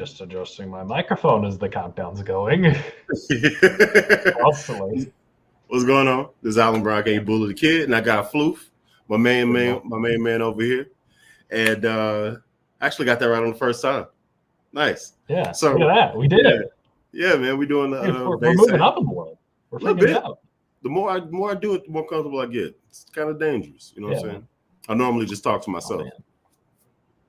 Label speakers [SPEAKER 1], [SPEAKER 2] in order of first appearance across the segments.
[SPEAKER 1] just adjusting my microphone as the countdown's going. Constantly.
[SPEAKER 2] What's going on? This is Alan Brown, Game Bully the Kid, and I got Floof, my main man over here. And actually got that right on the first time. Nice.
[SPEAKER 1] Yeah. So look at that. We did it.
[SPEAKER 2] Yeah, man. We're doing
[SPEAKER 1] we're moving up in the world. We're figuring it out.
[SPEAKER 2] The more I do it, the more comfortable I get. It's kind of dangerous. You know what I'm saying? Man. I normally just talk to myself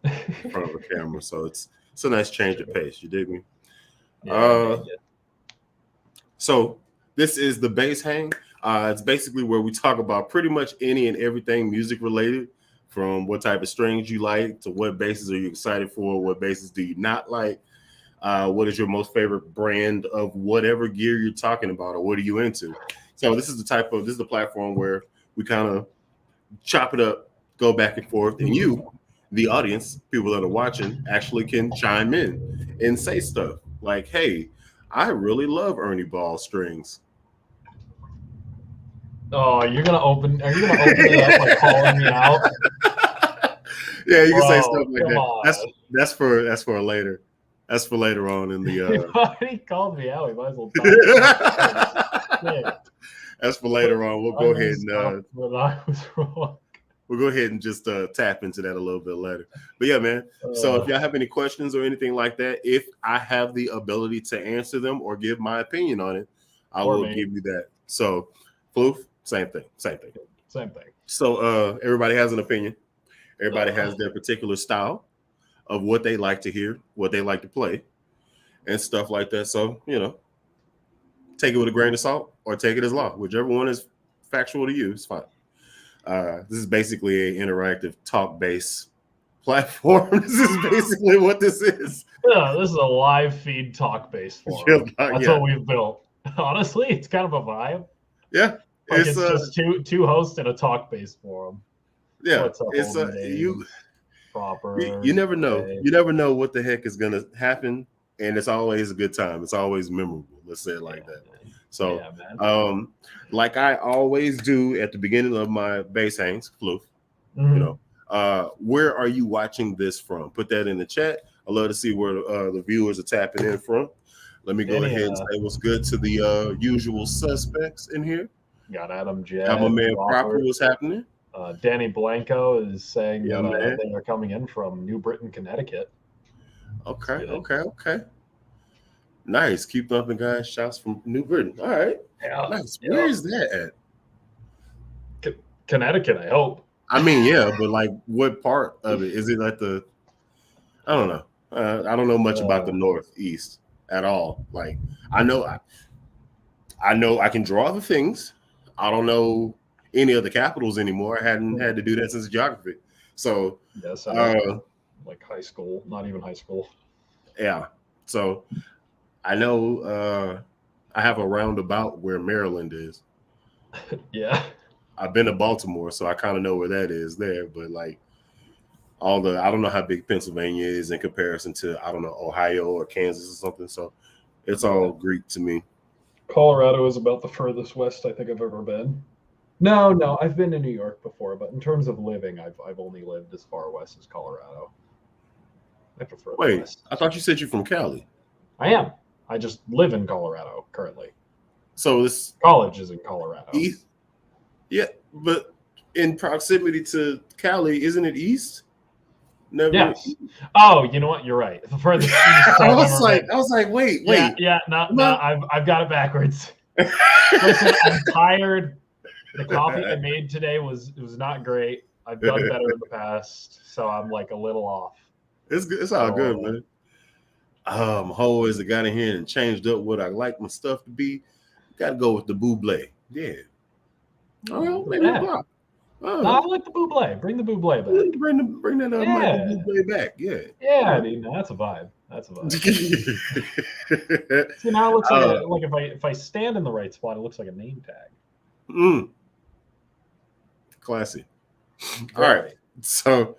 [SPEAKER 2] in front of a camera, so it's a nice change of pace. You dig me? Yeah, so this is the Bass Hang. It's basically where we talk about pretty much any and everything music related, from what type of strings you like to what basses are you excited for, what basses do you not like, what is your most favorite brand of whatever gear you're talking about, or what are you into. So this is the platform where we kind of chop it up, go back and forth, and you, the audience, people that are watching, actually can chime in and say stuff like, hey, I really love Ernie Ball strings.
[SPEAKER 1] Oh, are you gonna open it up like calling me out?
[SPEAKER 2] Yeah, you can say stuff like that. That's for later. That's for later on in the
[SPEAKER 1] You already called me out. We might as well talk.
[SPEAKER 2] That's for later on. We'll go ahead and
[SPEAKER 1] I was wrong.
[SPEAKER 2] We'll go ahead and just tap into that a little bit later. But yeah, man. So if y'all have any questions or anything like that, if I have the ability to answer them or give my opinion on it, I will give you that. So, Floof, same thing. So everybody has an opinion. Everybody has their particular style of what they like to hear, what they like to play, and stuff like that. So, take it with a grain of salt or take it as law. Whichever one is factual to you, it's fine. This is basically an interactive talk-based platform. This is basically what this is.
[SPEAKER 1] Yeah, this is a live feed talk-based forum. That's what we've built. Honestly, it's kind of a vibe.
[SPEAKER 2] Yeah.
[SPEAKER 1] It's just two hosts in a talk-based forum.
[SPEAKER 2] Yeah. You never know. You never know what the heck is gonna happen, and it's always a good time. It's always memorable. Let's say it like that. So, like I always do at the beginning of my bass hangs, Floof, where are you watching this from? Put that in the chat. I'd love to see where the viewers are tapping in from. Let me go ahead and say what's good to the usual suspects in here.
[SPEAKER 1] Got Adam Jed.
[SPEAKER 2] Have a man proper. What's happening?
[SPEAKER 1] Danny Blanco is saying that they are coming in from New Britain, Connecticut.
[SPEAKER 2] Okay. Nice. Keep thumping, guys. Shouts from New Britain. All right.
[SPEAKER 1] Yeah.
[SPEAKER 2] Nice. Where is that
[SPEAKER 1] at? Connecticut, I hope.
[SPEAKER 2] I mean, yeah, but like what part of it? Is it like I don't know. I don't know much about the Northeast at all. Like I know I can draw the things. I don't know any of the capitals anymore. I hadn't had to do that since geography. So
[SPEAKER 1] yes, like high school, not even high school.
[SPEAKER 2] Yeah. So I know I have a roundabout where Maryland is.
[SPEAKER 1] Yeah.
[SPEAKER 2] I've been to Baltimore, so I kind of know where that is there. But like I don't know how big Pennsylvania is in comparison to, I don't know, Ohio or Kansas or something. So it's all Greek to me.
[SPEAKER 1] Colorado is about the furthest west I think I've ever been. No, I've been to New York before, but in terms of living, I've only lived as far west as Colorado. I prefer the west.
[SPEAKER 2] I thought you said you're from Cali.
[SPEAKER 1] I am. I just live in Colorado currently.
[SPEAKER 2] So this
[SPEAKER 1] college is in Colorado.
[SPEAKER 2] East? Yeah, but in proximity to Cali, isn't it east?
[SPEAKER 1] Never. Yes. Oh, you know what? You're right. The furthest east.
[SPEAKER 2] I was like, wait.
[SPEAKER 1] Yeah. No. I've got it backwards. Listen, I'm tired. The coffee I made today was not great. I've done better in the past, so I'm like a little off.
[SPEAKER 2] It's good. It's all good, man. Always got in here and changed up what I like my stuff to be. Got to go with the buble. Yeah. Oh, maybe block.
[SPEAKER 1] No, I like the buble. Bring the buble back.
[SPEAKER 2] Bring that Michael Bublé back. Yeah.
[SPEAKER 1] Yeah, dude, that's a vibe. See, now it looks like if I stand in the right spot, it looks like a name tag.
[SPEAKER 2] Classy. All right. So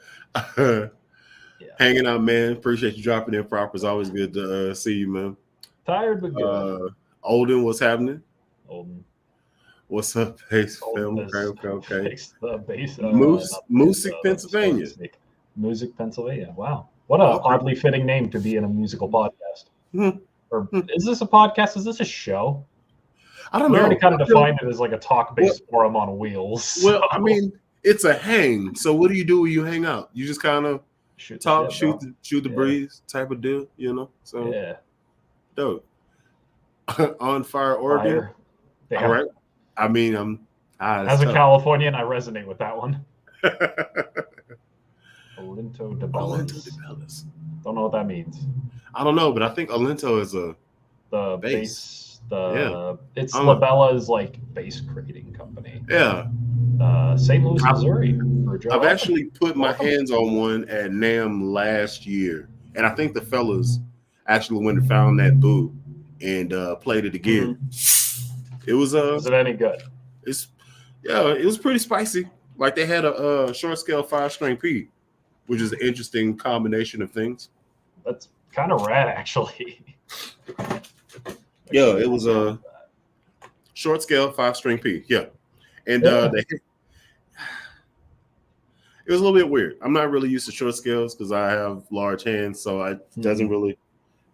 [SPEAKER 2] hanging out, man. Appreciate you dropping in proper. It's always good to see you, man.
[SPEAKER 1] Tired but good.
[SPEAKER 2] Olden, what's happening?
[SPEAKER 1] Olden.
[SPEAKER 2] What's up, bass film? Okay.
[SPEAKER 1] The bass.
[SPEAKER 2] Music, Pennsylvania.
[SPEAKER 1] Music, Pennsylvania. Wow. What a oddly fitting name to be in a musical podcast.
[SPEAKER 2] Mm-hmm.
[SPEAKER 1] Or is this a podcast? Is this a show?
[SPEAKER 2] I don't know.
[SPEAKER 1] We already kind of defined it as like a talk-based forum on wheels.
[SPEAKER 2] Well, I mean, it's a hang. So what do you do when you hang out? You just kind of talk, shoot the breeze type of deal, you know? So
[SPEAKER 1] yeah.
[SPEAKER 2] Dope. On Fire, Oregon.
[SPEAKER 1] Yeah.
[SPEAKER 2] All right. I mean,
[SPEAKER 1] as a Californian, I resonate with that one. Alinto de Bellas. Don't know what that means.
[SPEAKER 2] I don't know, but I think Alinto is the bass.
[SPEAKER 1] It's LaBella's like bass creating company.
[SPEAKER 2] Yeah.
[SPEAKER 1] St. Louis, Missouri.
[SPEAKER 2] I've actually put my hands on one at NAMM last year, and I think the fellas actually went and found that booth and played it again. Mm-hmm. It was
[SPEAKER 1] it any good?
[SPEAKER 2] It was pretty spicy. Like they had a short scale 5-string P, which is an interesting combination of things.
[SPEAKER 1] That's kind of rad, actually.
[SPEAKER 2] Yeah, it was a short scale 5-string P. Yeah, and it was a little bit weird. I'm not really used to short scales because I have large hands, so it doesn't really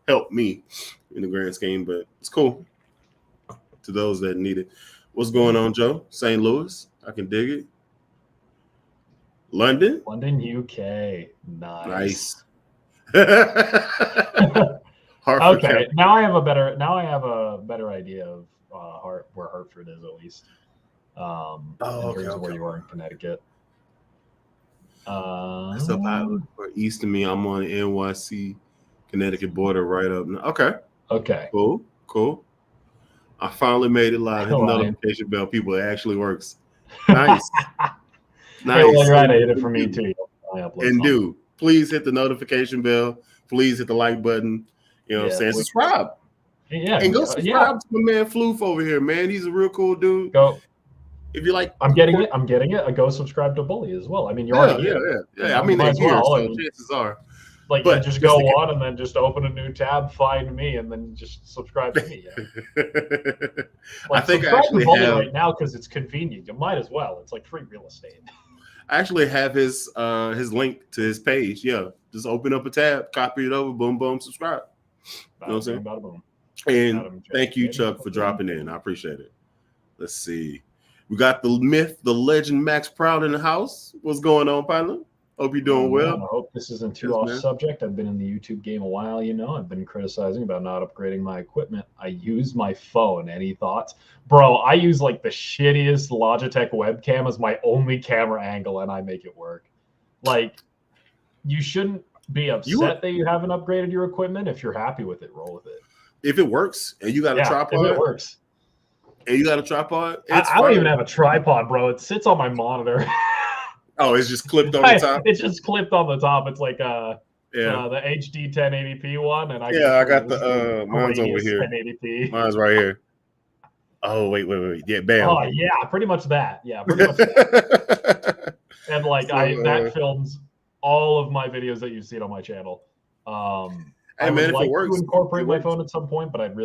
[SPEAKER 2] help me in the grand scheme. But it's cool to those that need it. What's going on, Joe? St. Louis, I can dig it. London,
[SPEAKER 1] UK, nice.
[SPEAKER 2] Okay,
[SPEAKER 1] now I have a better idea of where Hartford is, at least. In terms of where you are in Connecticut.
[SPEAKER 2] That's up or east of me. I'm on the NYC Connecticut border, right up now. Okay. Cool. I finally made it live. Hit the notification bell, people. It actually works. Nice.
[SPEAKER 1] Hey, well, you're right. I hit it for me too.
[SPEAKER 2] And please hit the notification bell. Please hit the like button. You know what I'm saying? Subscribe.
[SPEAKER 1] Yeah.
[SPEAKER 2] And go subscribe to my man Floof over here, man. He's a real cool dude.
[SPEAKER 1] Go.
[SPEAKER 2] If you like,
[SPEAKER 1] I'm getting it. Go subscribe to Bully as well. I mean, you're already
[SPEAKER 2] yeah. I mean, they're here, so chances are.
[SPEAKER 1] Like, but just go on and then just open a new tab, find me, and then just subscribe to me. Yeah.
[SPEAKER 2] I think
[SPEAKER 1] subscribe to Bully right now because it's convenient. You might as well. It's like free real estate.
[SPEAKER 2] I actually have his link to his page. Yeah, just open up a tab, copy it over, boom, boom, subscribe. You know what I'm saying? And thank you, Chuck, for dropping in. I appreciate it. Let's see. We got the myth, the legend, Max Proud in the house. What's going on, partner? Hope you're doing well.
[SPEAKER 1] I hope this isn't too off subject. I've been in the YouTube game a while, I've been criticizing about not upgrading my equipment. I use my phone. Any thoughts? Bro, I use like the shittiest Logitech webcam as my only camera angle, and I make it work. Like, you shouldn't be upset that you haven't upgraded your equipment. If you're happy with it, roll with it.
[SPEAKER 2] If it works and you got a tripod,
[SPEAKER 1] if it works.
[SPEAKER 2] And you got a tripod?
[SPEAKER 1] I don't even have a tripod, bro. It sits on my monitor.
[SPEAKER 2] Oh, it's just clipped on the top?
[SPEAKER 1] It's just clipped on the top. It's like the HD 1080p one. And I
[SPEAKER 2] got the mine's over here. 1080p. Mine's right here. Oh, wait. Yeah, bam.
[SPEAKER 1] Oh, yeah, pretty much that. Yeah, pretty much that. And like that films all of my videos that you've seen on my channel. I would like to incorporate my phone at some point, but it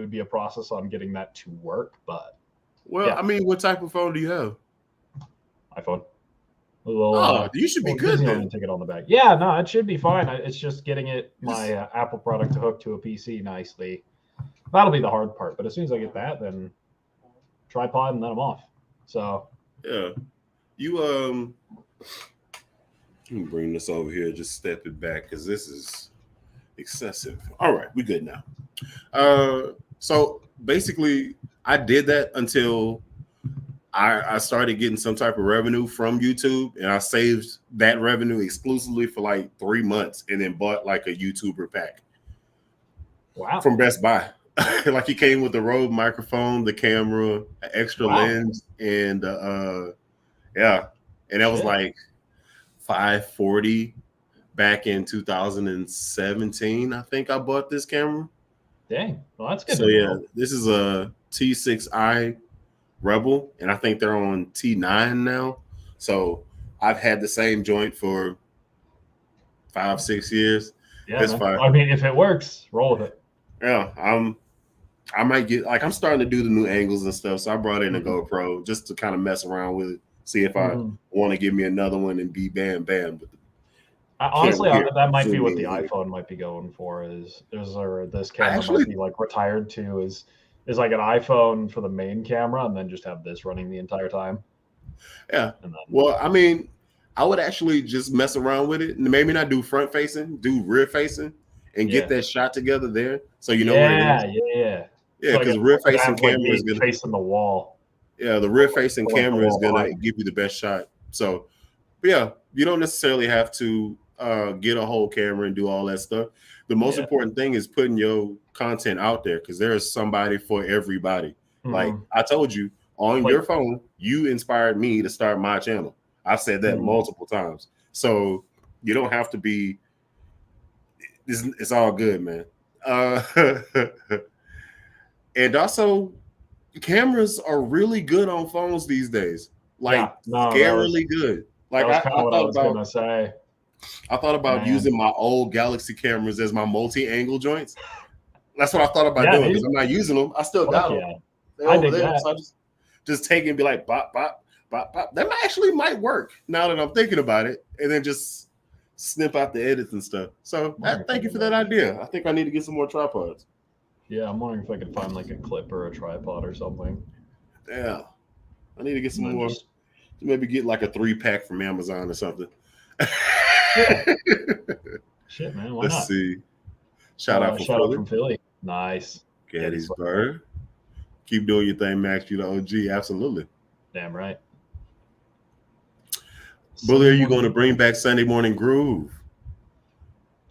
[SPEAKER 1] would be a process on getting that to work. But
[SPEAKER 2] I mean, what type of phone do you have?
[SPEAKER 1] iPhone.
[SPEAKER 2] You should be good then.
[SPEAKER 1] Take it on the back. Yeah, no, it should be fine. It's just getting my Apple product to hook to a PC nicely. That'll be the hard part. But as soon as I get that, then tripod and then I'm off. So
[SPEAKER 2] yeah, let me bring this over here. Just step it back because this is excessive. All right, we good now. So basically, I did that until I started getting some type of revenue from YouTube, and I saved that revenue exclusively for like 3 months, and then bought like a YouTuber pack.
[SPEAKER 1] Wow!
[SPEAKER 2] From Best Buy, like he came with the Rode microphone, the camera, an extra lens, and and that was like $540 back in 2017. I think I bought this camera.
[SPEAKER 1] Dang, well that's good.
[SPEAKER 2] So this is a T6i Rebel, and I think they're on T9 now. So I've had the same joint for 5-6 years.
[SPEAKER 1] Yeah, that's fine. I mean, if it works, roll with it.
[SPEAKER 2] Yeah, I might get I'm starting to do the new angles and stuff. So I brought in a GoPro just to kind of mess around with it, see if I want to give me another one and be bam. But
[SPEAKER 1] Honestly, that might be what the iPhone might be going for. Or this camera might be like retired to is like an iPhone for the main camera, and then just have this running the entire time.
[SPEAKER 2] Yeah. Well, I mean, I would actually just mess around with it. Maybe not do front facing, do rear facing, and get that shot together there, so you know where it is. Yeah, because the rear facing camera is gonna
[SPEAKER 1] facing the wall.
[SPEAKER 2] Yeah, the rear facing camera is gonna give you the best shot. So, but yeah, you don't necessarily have to get a whole camera and do all that stuff. The most important thing is putting your content out there, because there is somebody for everybody. Like I told you, on your phone, you inspired me to start my channel. I've said that multiple times. So you don't have to be. It's all good, man. And also, cameras are really good on phones these days. Like scarily good. Like I thought about using my old Galaxy cameras as my multi-angle joints. That's what I thought about doing, because I'm not using them. I still got them. They're over there. So I just take it and be like, bop, bop, bop, bop. That actually might work now that I'm thinking about it, and then just snip out the edits and stuff. So thank you for that idea. I think I need to get some more tripods.
[SPEAKER 1] Yeah, I'm wondering if I could find like a clip or a tripod or something.
[SPEAKER 2] Yeah, I need to get some more. Maybe get like a 3-pack from Amazon or something.
[SPEAKER 1] Shit, man. Why
[SPEAKER 2] Let's
[SPEAKER 1] not?
[SPEAKER 2] see. Shout out
[SPEAKER 1] from Philly. Nice.
[SPEAKER 2] Gettysburg. Keep doing your thing, Max. You the OG. Absolutely.
[SPEAKER 1] Damn right.
[SPEAKER 2] Bully, are you going to bring back Sunday Morning Groove?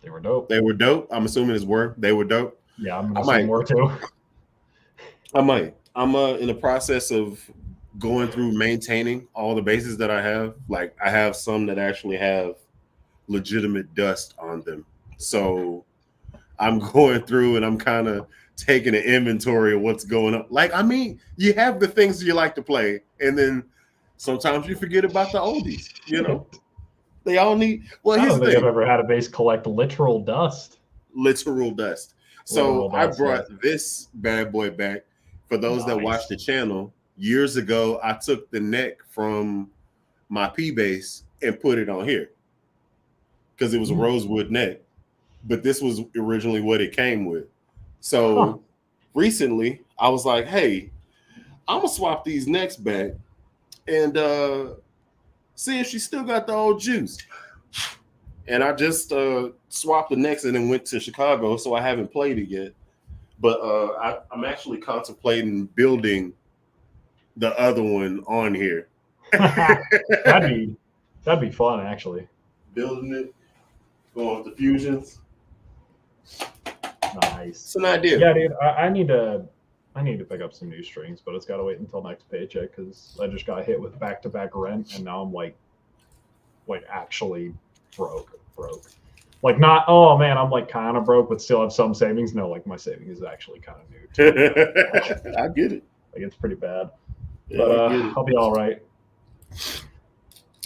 [SPEAKER 1] They were dope.
[SPEAKER 2] They were dope. I'm assuming it's work. They were dope.
[SPEAKER 1] Yeah, I'm going to say more too.
[SPEAKER 2] I might. I'm in the process of going through maintaining all the bases that I have. Like, I have some that actually have legitimate dust on them. So I'm going through and I'm kind of taking an inventory of what's going on. Like, I mean, you have the things you like to play, and then sometimes you forget about the oldies, you know. They all need. Well, here's the thing.
[SPEAKER 1] I've ever had a bass collect literal dust.
[SPEAKER 2] Literal dust. So I brought this bad boy back. For those that watch the channel, years ago, I took the neck from my P bass and put it on here because it was a rosewood neck, but this was originally what it came with. So recently, I was like, hey, I'm gonna swap these necks back and see if she still got the old juice. And I just swapped the necks and then went to Chicago, so I haven't played it yet. But I'm actually contemplating building the other one on here.
[SPEAKER 1] That'd be fun, actually.
[SPEAKER 2] Building it, going with the fusions.
[SPEAKER 1] Nice.
[SPEAKER 2] It's an idea.
[SPEAKER 1] Yeah, dude. I need to pick up some new strings, but it's got to wait until next paycheck because I just got hit with back-to-back rent, and now I'm like actually broke. Like, not, oh man, I'm like kind of broke, but still have some savings. No, like my savings is actually kind of new too.
[SPEAKER 2] I get it.
[SPEAKER 1] Like, it's pretty bad.
[SPEAKER 2] Yeah,
[SPEAKER 1] but I'll be all right.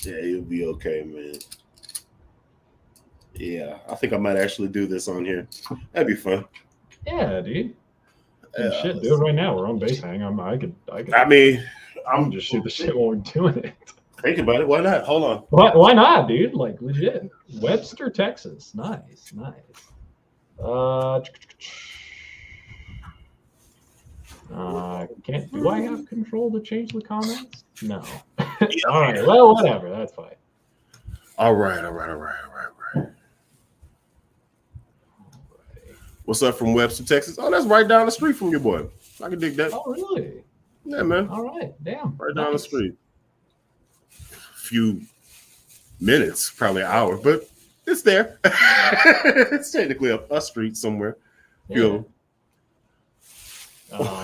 [SPEAKER 2] Yeah, you'll be okay, man. Yeah, I think I might actually do this on here. That'd be fun.
[SPEAKER 1] Yeah, dude. Shit, do it right now. We're on bass hang. I could.
[SPEAKER 2] I mean,
[SPEAKER 1] I'm just shoot the shit while we're doing it.
[SPEAKER 2] Think about it. Why not? Hold on.
[SPEAKER 1] Why not, dude? Like, legit. Webster, Texas. Nice. Can't. Do I have control to change the comments? No. All right. Well, whatever. That's fine.
[SPEAKER 2] All right. What's up from Webster, Texas? Oh, that's right down the street from your boy. I can dig that.
[SPEAKER 1] Oh, really?
[SPEAKER 2] Yeah, man.
[SPEAKER 1] All right. Damn.
[SPEAKER 2] Right down the street. Few minutes, probably an hour, but it's there. It's technically up a street somewhere.
[SPEAKER 1] Yeah.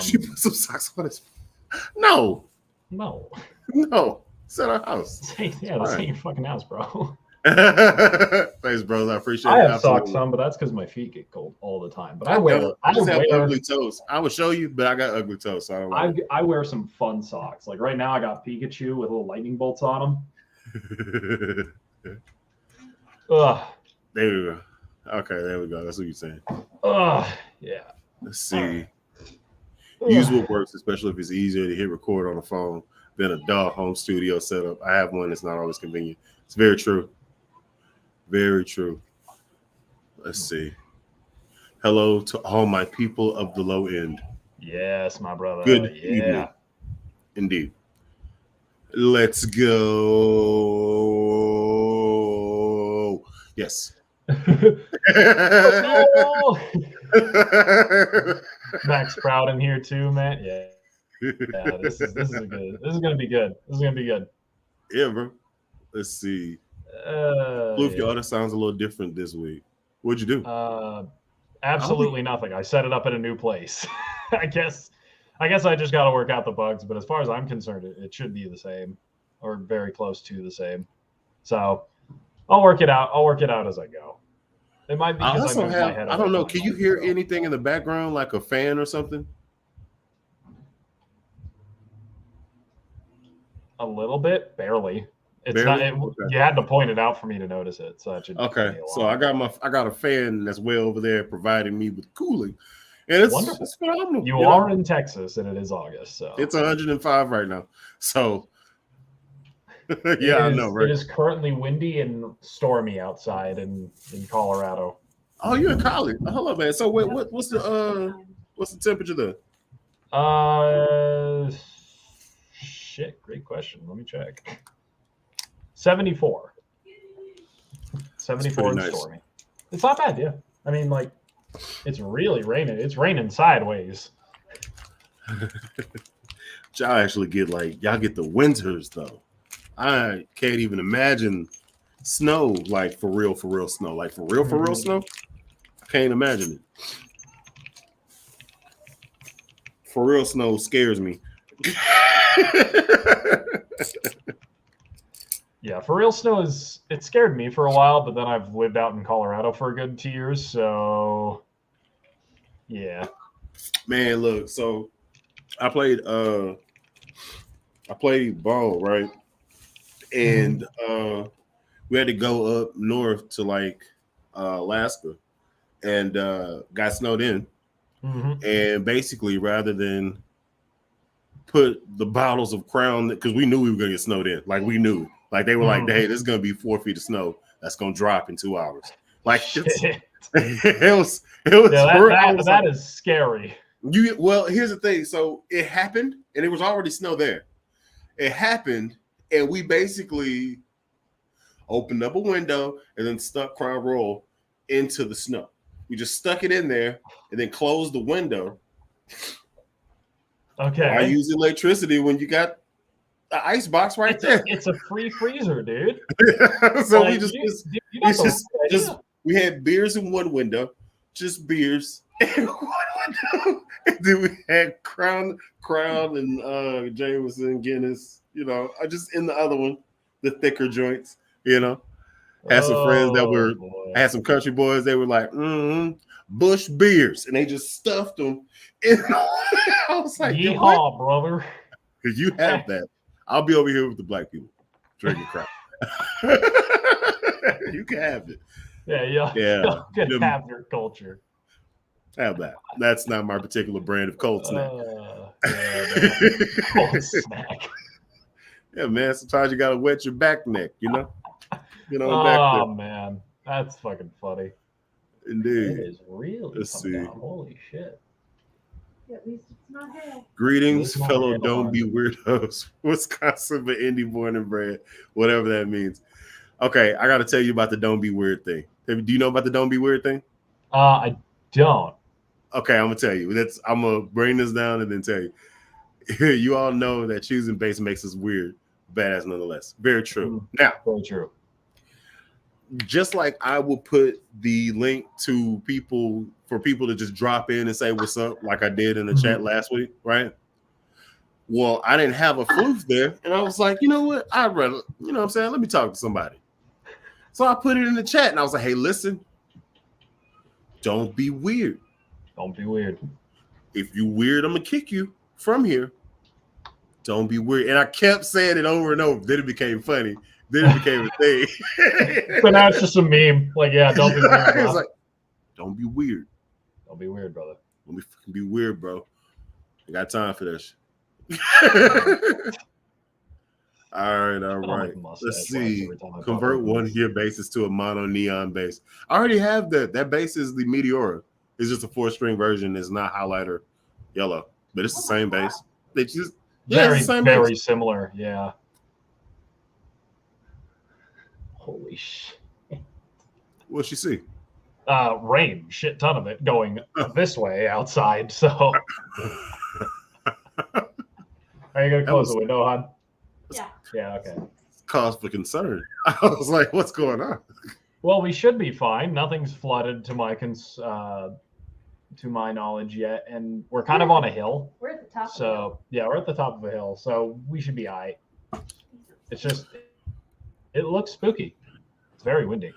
[SPEAKER 2] She put some socks on his. No. It's at our house.
[SPEAKER 1] Yeah, this ain't your fucking house, bro.
[SPEAKER 2] Thanks, bros. I appreciate it.
[SPEAKER 1] I have socks on, but that's because my feet get cold all the time. But I
[SPEAKER 2] just have ugly toes. I would show you, but I got ugly toes, so I don't like
[SPEAKER 1] I wear some fun socks. Like right now, I got Pikachu with little lightning bolts on them. Ugh.
[SPEAKER 2] There we go. Okay, there we go. That's what you're saying.
[SPEAKER 1] Yeah.
[SPEAKER 2] Let's see. Use what works, especially if it's easier to hit record on the phone than a dog home studio setup. I have one that's not always convenient. It's very true. Very true. Let's see. Hello to all my people of the low end.
[SPEAKER 1] Yes, my brother.
[SPEAKER 2] Good
[SPEAKER 1] Yeah.
[SPEAKER 2] evening. Indeed. Let's go. Yes.
[SPEAKER 1] Let's go. Max Proud in here too, man. Yeah. Yeah, this is good. This is gonna be good. This is gonna be good.
[SPEAKER 2] Yeah, bro. Let's see. Floof, your other sounds a little different this week. What'd you do?
[SPEAKER 1] Absolutely nothing. I set it up in a new place. I guess I just got to work out the bugs, but as far as I'm concerned, it should be the same or very close to the same. So I'll work it out. I'll work it out as I go. It might be because I moved my head.
[SPEAKER 2] I don't know. Can you hear anything in the background, like a fan or something?
[SPEAKER 1] A little bit, barely. It's
[SPEAKER 2] barely?
[SPEAKER 1] not. Okay. You had to point it out for me to notice it, so that should.
[SPEAKER 2] Okay, so I got a fan that's way over there providing me with cooling, and it's wonderful. It's phenomenal.
[SPEAKER 1] You are in Texas, and it is August, so
[SPEAKER 2] it's 105 right now. So yeah, I know, right?
[SPEAKER 1] It is currently windy and stormy outside in Colorado.
[SPEAKER 2] Oh, you're in college. Oh, hello, man. So what's the temperature there?
[SPEAKER 1] Shit, great question. Let me check. 74. 74 and nice. Stormy. It's not bad, yeah. I mean, like, it's really raining. It's raining sideways.
[SPEAKER 2] Y'all actually get y'all get the winters though. I can't even imagine snow, like for real snow. Like for real snow. I can't imagine it. For real snow scares me.
[SPEAKER 1] Yeah, for real snow it scared me for a while, but then I've lived out in Colorado for a good 2 years, so yeah.
[SPEAKER 2] Man, look, so I played ball, right? And we had to go up north to Alaska and got snowed in. Mm-hmm. And basically rather than put the bottles of Crown, because we knew we were gonna get snowed in. Like we knew. Like they were like, hey, this is gonna be 4 feet of snow that's gonna drop in 2 hours. Like it was
[SPEAKER 1] that is scary.
[SPEAKER 2] Well, here's the thing. So it happened, and it was already snow there. It happened, and we basically opened up a window and then stuck Crown Royal into the snow. We just stuck it in there and then closed the window.
[SPEAKER 1] Okay.
[SPEAKER 2] Why use electricity when you got the ice box right there?
[SPEAKER 1] It's a free freezer, dude.
[SPEAKER 2] So we we had beers in one window, just beers in one window. And then we had Crown and Jameson, Guinness, just in the other one, the thicker joints, Had some friends I had some country boys, they were like, Bush beers, and they just stuffed them. I was like,
[SPEAKER 1] yeehaw, brother.
[SPEAKER 2] You have that. I'll be over here with the black people drinking crap. You can have it.
[SPEAKER 1] Yeah. You can have your culture.
[SPEAKER 2] Have that. That's not my particular brand of cold snack.
[SPEAKER 1] Cold snack.
[SPEAKER 2] Yeah, man. Sometimes you gotta wet your back neck, back
[SPEAKER 1] there. Man, that's fucking funny.
[SPEAKER 2] Indeed.
[SPEAKER 1] It is really. Let's see. Down. Holy shit.
[SPEAKER 3] At least it's not hell.
[SPEAKER 2] Greetings, fellow Don't Be Weirdos. Wisconsin, but indie born and bred, whatever that means. Okay, I got to tell you about the Don't Be Weird thing. Do you know about the Don't Be Weird thing?
[SPEAKER 1] I don't.
[SPEAKER 2] Okay, I'm gonna tell you. I'm gonna bring this down and then tell you. You all know that choosing bass makes us weird, badass nonetheless. Very true. Now,
[SPEAKER 1] very true.
[SPEAKER 2] Just like I will put the link to people to just drop in and say what's up, like I did in the chat last week, right? Well, I didn't have a Floof there, and I was like, you know what? I'd rather, what I'm saying? Let me talk to somebody. So I put it in the chat, and I was like, hey, listen, don't be weird.
[SPEAKER 1] Don't be weird.
[SPEAKER 2] If you weird, I'm gonna kick you from here. Don't be weird. And I kept saying it over and over. Then it became funny. Then it became a thing.
[SPEAKER 1] So now it's just a meme. Like, yeah, don't be weird.
[SPEAKER 2] It's like, don't be weird.
[SPEAKER 1] Don't be weird, brother.
[SPEAKER 2] Don't be weird, bro. I got time for this. All right. Let's see. Convert one of your bases to a mono neon bass. I already have that. That bass is the Meteora. It's just a 4-string version. It's not highlighter yellow, but it's the same bass. They just
[SPEAKER 1] very similar. Yeah. Holy shit.
[SPEAKER 2] What'd she see?
[SPEAKER 1] Rain, shit ton of it going this way outside. So, are you gonna close the window, hon?
[SPEAKER 3] Yeah.
[SPEAKER 1] Yeah. Okay.
[SPEAKER 2] Cause for concern. I was like, "What's going on?"
[SPEAKER 1] Well, we should be fine. Nothing's flooded to my knowledge yet, and we're kind of on a hill.
[SPEAKER 3] We're at the top.
[SPEAKER 1] So yeah, we're at the top of a hill, so we should be all right. It's just, it looks spooky. It's very windy.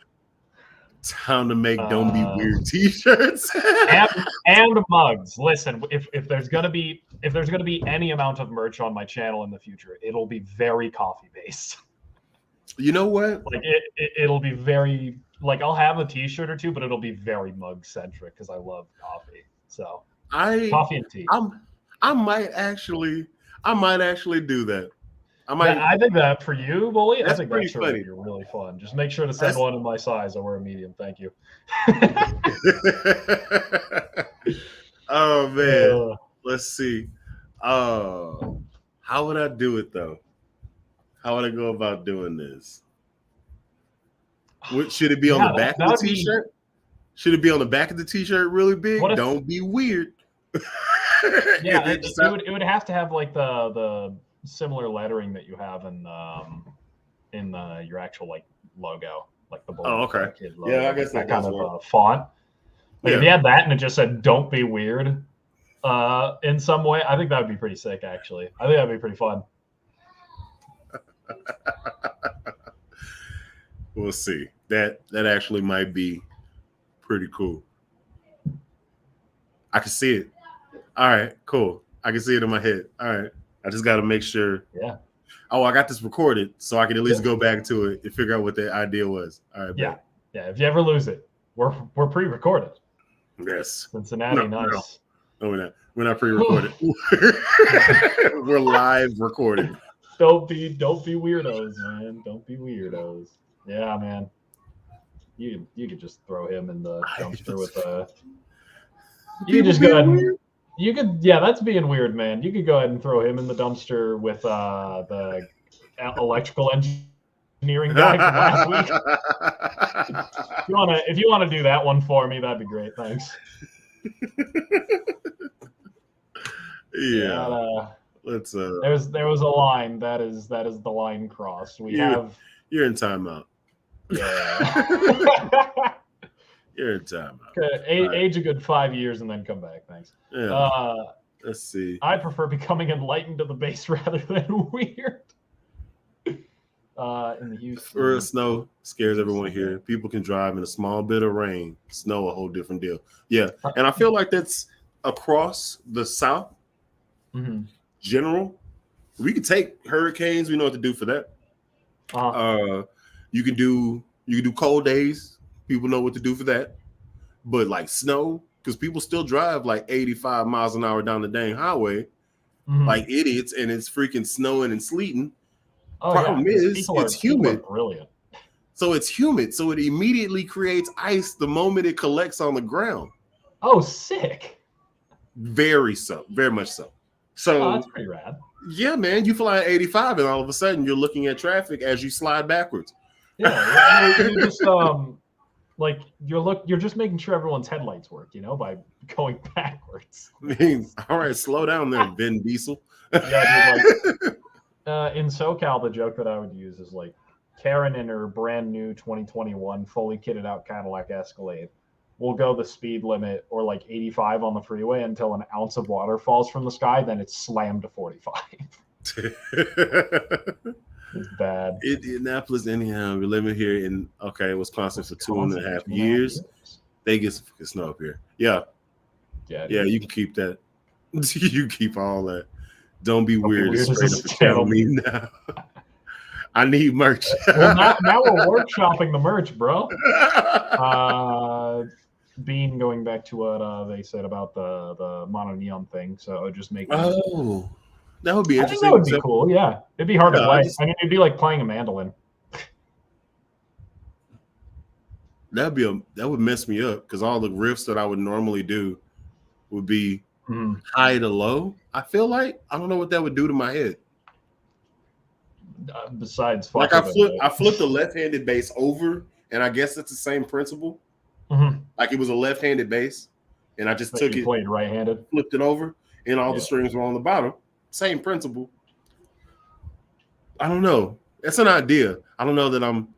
[SPEAKER 2] Time to make "Don't Be Weird" t-shirts
[SPEAKER 1] and mugs. Listen, if there's gonna be any amount of merch on my channel in the future, it'll be very coffee based.
[SPEAKER 2] You know what?
[SPEAKER 1] Like it'll be very, like, I'll have a t-shirt or two, but it'll be very mug centric because I love coffee. So coffee and tea.
[SPEAKER 2] I might actually do that.
[SPEAKER 1] I think that for you, Bully, I think
[SPEAKER 2] pretty
[SPEAKER 1] that's
[SPEAKER 2] funny.
[SPEAKER 1] Be really fun. Just make sure to send one in my size. I wear a medium. Thank you.
[SPEAKER 2] Oh man, let's see. How would I do it though? How would I go about doing this? Should it be on the back of the t-shirt? Should it be on the back of the t-shirt really big? Don't be weird.
[SPEAKER 1] Yeah, it would have to have like the similar lettering that you have in your actual like logo, like the
[SPEAKER 2] okay.
[SPEAKER 1] Kid logo.
[SPEAKER 2] Yeah, I guess that
[SPEAKER 1] kind of font. Like if you had that and it just said "Don't be weird" in some way, I think that would be pretty sick. Actually, I think that'd be pretty fun.
[SPEAKER 2] We'll see. That actually might be pretty cool. I can see it. All right, cool. I can see it in my head. All right. I just got to make sure.
[SPEAKER 1] Yeah.
[SPEAKER 2] Oh, I got this recorded, so I can at least go back to it and figure out what the idea was. All right.
[SPEAKER 1] Yeah. Man. Yeah. If you ever lose it, we're pre-recorded.
[SPEAKER 2] Yes.
[SPEAKER 1] Cincinnati, nice.
[SPEAKER 2] No, we're not. We're not pre-recorded. We're live recorded.
[SPEAKER 1] Don't be weirdos, man. Don't be weirdos. Yeah, man. You could just throw him in the dumpster with a. You could just go ahead. You could, yeah, that's being weird, man. You could go ahead and throw him in the dumpster with the electrical engineering guy from last week. If you wanna do that one for me, that'd be great. Thanks.
[SPEAKER 2] Yeah. Let's.
[SPEAKER 1] There was a line that is the line crossed.
[SPEAKER 2] You're in timeout.
[SPEAKER 1] Yeah.
[SPEAKER 2] You're in timeout.
[SPEAKER 1] Age a good 5 years and then come back. Thanks.
[SPEAKER 2] Yeah. Let's see.
[SPEAKER 1] I prefer becoming enlightened to the base rather than weird. In the Houston.
[SPEAKER 2] Snow scares everyone here. People can drive in a small bit of rain. Snow, a whole different deal. Yeah. And I feel like that's across the South.
[SPEAKER 1] Mm-hmm.
[SPEAKER 2] General. We can take hurricanes. We know what to do for that. You can do cold days. People know what to do for that. But like snow, because people still drive like 85 miles an hour down the dang highway like idiots, and it's freaking snowing and sleeting. Problem is, it's humid.
[SPEAKER 1] Brilliant.
[SPEAKER 2] So it's humid. So it immediately creates ice the moment it collects on the ground.
[SPEAKER 1] Oh, sick.
[SPEAKER 2] Very much so. So
[SPEAKER 1] that's pretty rad.
[SPEAKER 2] Yeah, man. You fly at 85 and all of a sudden you're looking at traffic as you slide backwards.
[SPEAKER 1] Yeah, you just like you're just making sure everyone's headlights work, by going backwards.
[SPEAKER 2] I mean, all right, slow down there, Vin Diesel.
[SPEAKER 1] Yeah, dude, in SoCal, the joke that I would use is like Karen in her brand new 2021 fully kitted out Cadillac Escalade will go the speed limit or like 85 on the freeway until an ounce of water falls from the sky, then it's slammed to 45. It's bad.
[SPEAKER 2] Indianapolis, anyhow, we're living here in Wisconsin for 2.5 years. They get some fucking snow up here. Yeah, you can keep that. You keep all that. Don't be weird. Straight up tell me now. I need merch.
[SPEAKER 1] Well, now we're workshopping the merch, bro. Bean, going back to what they said about the mono neon thing, so just making
[SPEAKER 2] That would be
[SPEAKER 1] I think
[SPEAKER 2] interesting.
[SPEAKER 1] that would be cool. Yeah, it'd be hard to play. I mean, it'd be like playing a mandolin.
[SPEAKER 2] That would mess me up because all the riffs that I would normally do would be high to low. I feel like I don't know what that would do to my head.
[SPEAKER 1] Besides,
[SPEAKER 2] like I flipped the left-handed bass over, and I guess it's the same principle. Like it was a left-handed bass, and I just took it,
[SPEAKER 1] played right-handed,
[SPEAKER 2] flipped it over, and all the strings were on the bottom. Same principle. I don't know. That's an idea. I don't know that I'm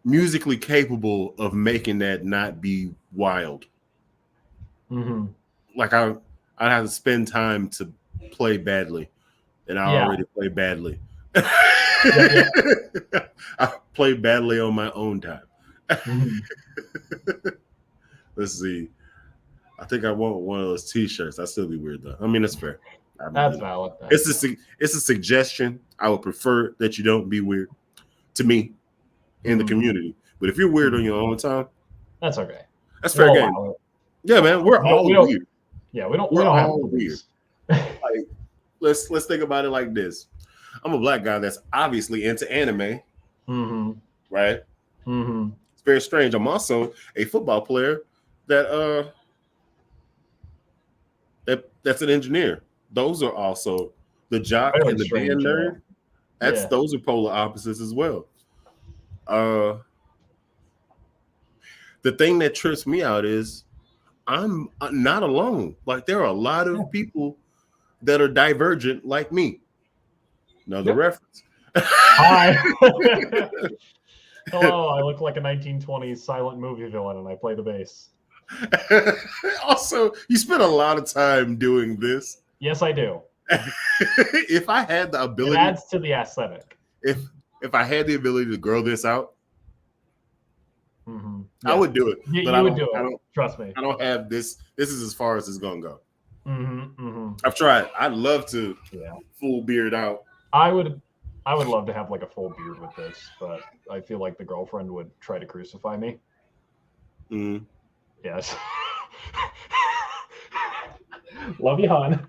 [SPEAKER 2] musically capable of making that not be wild. Like I'd have to spend time to play badly, and I already play badly. I play badly on my own time. Let's see. I think I want one of those T-shirts. That'd still be weird though. I mean, that's fair.
[SPEAKER 1] That's valid.
[SPEAKER 2] It's a suggestion. I would prefer that you don't be weird to me in the community. But if you're weird on your own time,
[SPEAKER 1] that's okay.
[SPEAKER 2] That's fair game. Yeah, man, we're all weird.
[SPEAKER 1] Yeah, we don't.
[SPEAKER 2] We're
[SPEAKER 1] all
[SPEAKER 2] all weird. Like, let's think about it like this. I'm a black guy that's obviously into anime, right? It's very strange. I'm also a football player that's an engineer. Those are also the jock and the band nerd. Those are polar opposites as well. The thing that trips me out is I'm not alone. Like there are a lot of people that are divergent like me. Another reference.
[SPEAKER 1] Hi. Hello, I look like a 1920s silent movie villain and I play the bass.
[SPEAKER 2] Also, you spend a lot of time doing this.
[SPEAKER 1] Yes, I do.
[SPEAKER 2] If I had the ability,
[SPEAKER 1] it adds to the aesthetic.
[SPEAKER 2] If I had the ability to grow this out, I would do it.
[SPEAKER 1] But you would do it. Trust me.
[SPEAKER 2] I don't have this. This is as far as it's gonna go. I've tried. I'd love to full beard out.
[SPEAKER 1] I would love to have like a full beard with this, but I feel like the girlfriend would try to crucify me. Yes. Love you, hon.